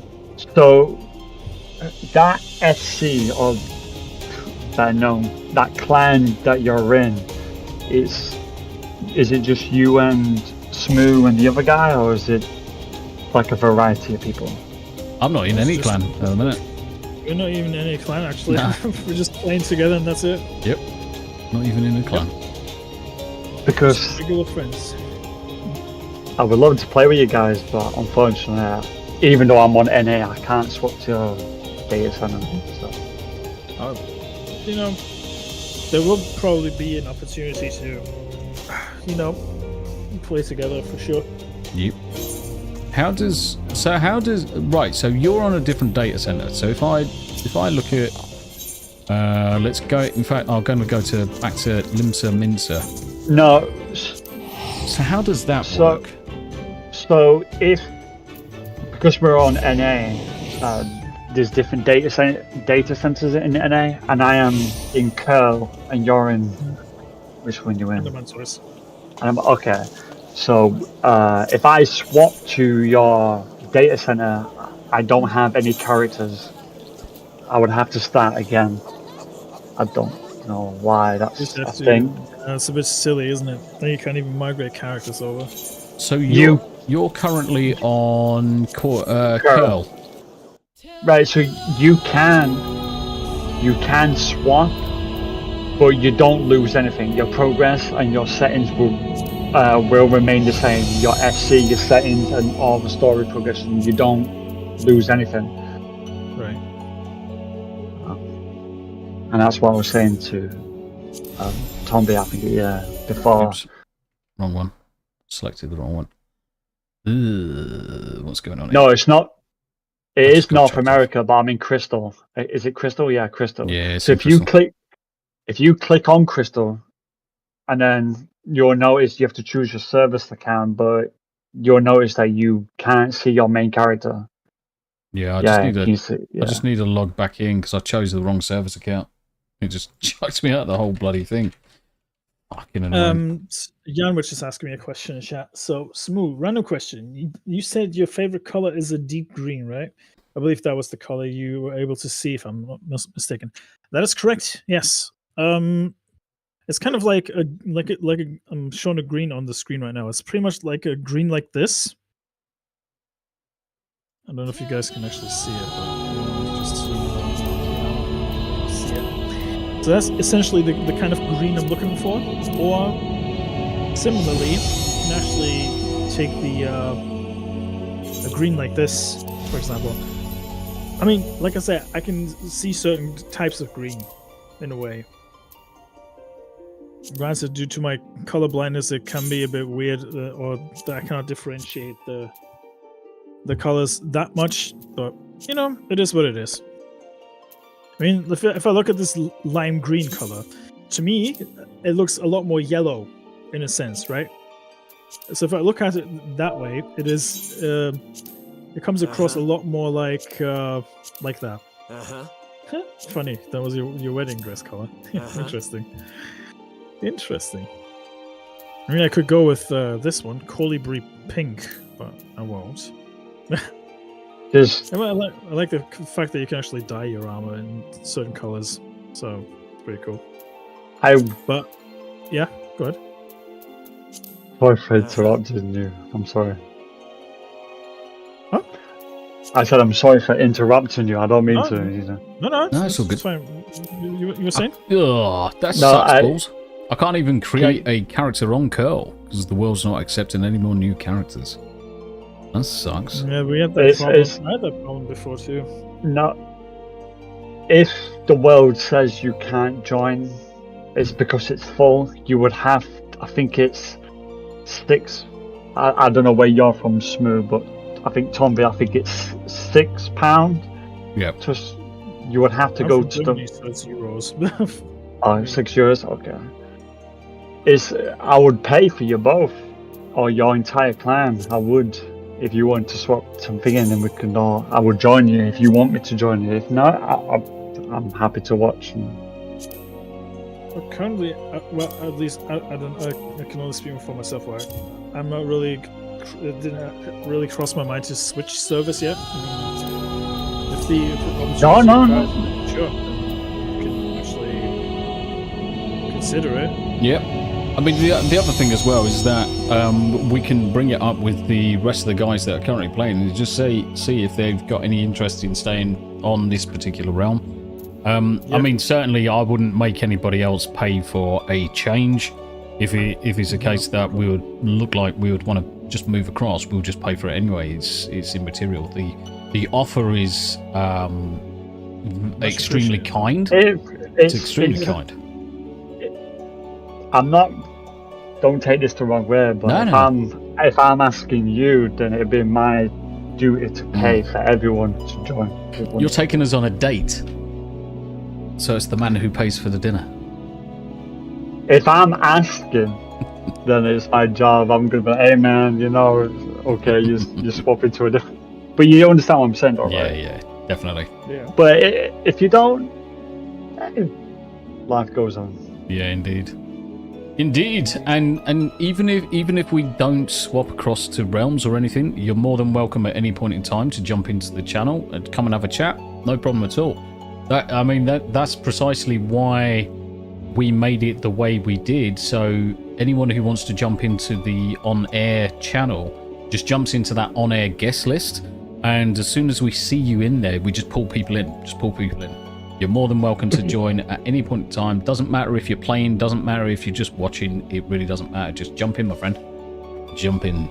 So, that SC or that clan that you're in, is it just you and Smoo and the other guy, or is it like a variety of people? I'm not in any clan at the minute. We're not even in any clan, actually. Nah. We're just playing together and that's it. Yep. Not even in a clan. Because Regular friends. I would love to play with you guys, but unfortunately, even though I'm on NA, I can't swap to your data center. So. You know, there will probably be an opportunity to, you know, play together for sure. Yep. Right, so you're on a different data center. So if I look at, let's go, in fact, I'm going to go back to Limsa Minsa. No. So how does that work? So because we're on NA, there's different data centers in NA, and I am in Curl, and you're in which one you in? Okay. So if I swap to your data center, I don't have any characters. I would have to start again. I don't know why that's a thing. It's a bit silly, isn't it? Then you can't even migrate characters over. So you're currently on Curl. Right, so you can swap, but you don't lose anything. Your progress and your settings will remain the same. Your SC, your settings, and all the story progression, you don't lose anything. Right. And that's what I was saying to Tombi, I think, before. Oops. Wrong one. Selected the wrong one. What's going on here? No, it's not. It is North America, but I'm in Crystal. Is it Crystal? Yeah, Crystal. Yeah. So if you click on Crystal, and then you'll notice you have to choose your service account, but you'll notice that you can't see your main character. Yeah, I just need to log back in because I chose the wrong service account. It just chucks me out the whole bloody thing. Fucking annoying. Jan was just asking me a question in chat. So, Smooth, random question. You said your favorite color is a deep green, right? I believe that was the color you were able to see, if I'm not mistaken. That is correct. Yes. It's kind of like I'm showing a green on the screen right now. It's pretty much like a green like this. I don't know if you guys can actually see it, but just see it. So that's essentially the kind of green I'm looking for. Or similarly, you can actually take a green like this, for example. I mean, like I said, I can see certain types of green in a way. Granted, due to my color blindness, it can be a bit weird, or that I cannot differentiate the colors that much. But you know, it is what it is. I mean, if I look at this lime green color, to me, it looks a lot more yellow, in a sense, right? So if I look at it that way, it is. It comes across a lot more like that. Funny, that was your wedding dress color. Interesting. Interesting. I mean, I could go with this one, Colibri Pink, but I won't. I like the fact that you can actually dye your armor in certain colors, so it's pretty cool. But yeah, go ahead. Sorry for interrupting you. I'm sorry. Huh? I said I'm sorry for interrupting you. I don't mean to. You know. No, it's all good. It's fine. You were saying? That sucks balls. I can't even create a character on Curl because the world's not accepting any more new characters. That sucks. Yeah, we had that problem. I had that problem before too. No. If the world says you can't join, it's because it's full. You would have, I think it's 6 I don't know where you're from, Smooth, but I think Tomby, I think it's £6. Yeah. Just you would have to I'm go from to Germany, the so it's euros. €6. Okay. I would pay for you both or your entire clan. I would if you want to swap something in, and we can. I would join you if you want me to join you. If not, I'm happy to watch. But currently, well, at least I can only speak for myself. Right? I'm not really. It didn't really cross my mind to switch service yet. If the No. Sure, you can actually consider it. Yep. I mean, the other thing as well is that we can bring it up with the rest of the guys that are currently playing and just see if they've got any interest in staying on this particular realm. I mean, certainly I wouldn't make anybody else pay for a change. If it's a case that we would look like we would want to just move across, we'll just pay for it anyway. It's immaterial. The offer is extremely kind. It's extremely kind. I'm not. Don't take this the wrong way, but if I'm asking you, then it'd be my duty to pay for everyone to join. You're taking us on a date, so it's the man who pays for the dinner. If I'm asking, then it's my job. I'm gonna be like, hey man, okay, you swap into a different. But you understand what I'm saying, all right? Yeah, definitely. Yeah. But if you don't, life goes on. Yeah, indeed. And even if we don't swap across to realms or anything, you're more than welcome at any point in time to jump into the channel and come and have a chat. No problem at all. That's precisely why we made it the way we did. So anyone who wants to jump into the on-air channel just jumps into that on-air guest list, and as soon as we see you in there, we just pull people in. You're more than welcome to join at any point in time. Doesn't matter if you're playing, doesn't matter if you're just watching, it really doesn't matter. Just jump in, my friend. Jump in.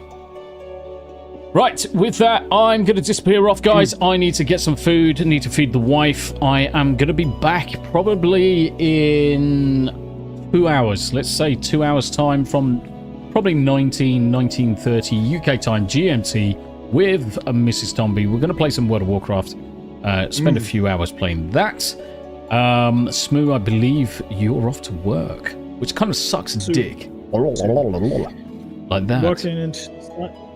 Right, with that, I'm going to disappear off, guys. I need to get some food. I need to feed the wife. I am going to be back probably in 2 hours. Let's say 2 hours time from probably 19:30 UK time, GMT, with Mrs. Tomby. We're going to play some World of Warcraft. Spend a few hours playing that. Smoo, I believe you're off to work, which kind of sucks dick. Like that. Working and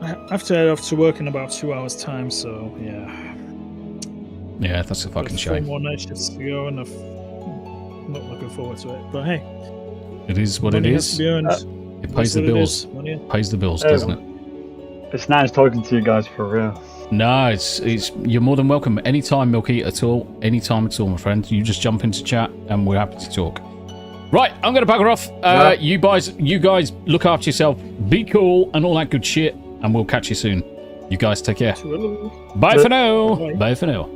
I have to head off to work in about 2 hours' time, so yeah. Yeah, that's a fucking shame. 4 more night shifts to go, and I'm not looking forward to it. But hey, it is what it is. It pays the bills. Pays the bills, doesn't it? It's nice talking to you guys for real. No, it's you're more than welcome anytime, Milky, at all. Anytime at all, my friend. You just jump into chat and we're happy to talk. Right, I'm gonna bugger off. You guys look after yourself, be cool and all that good shit, and we'll catch you soon. You guys take care. Bye for now. Bye for now.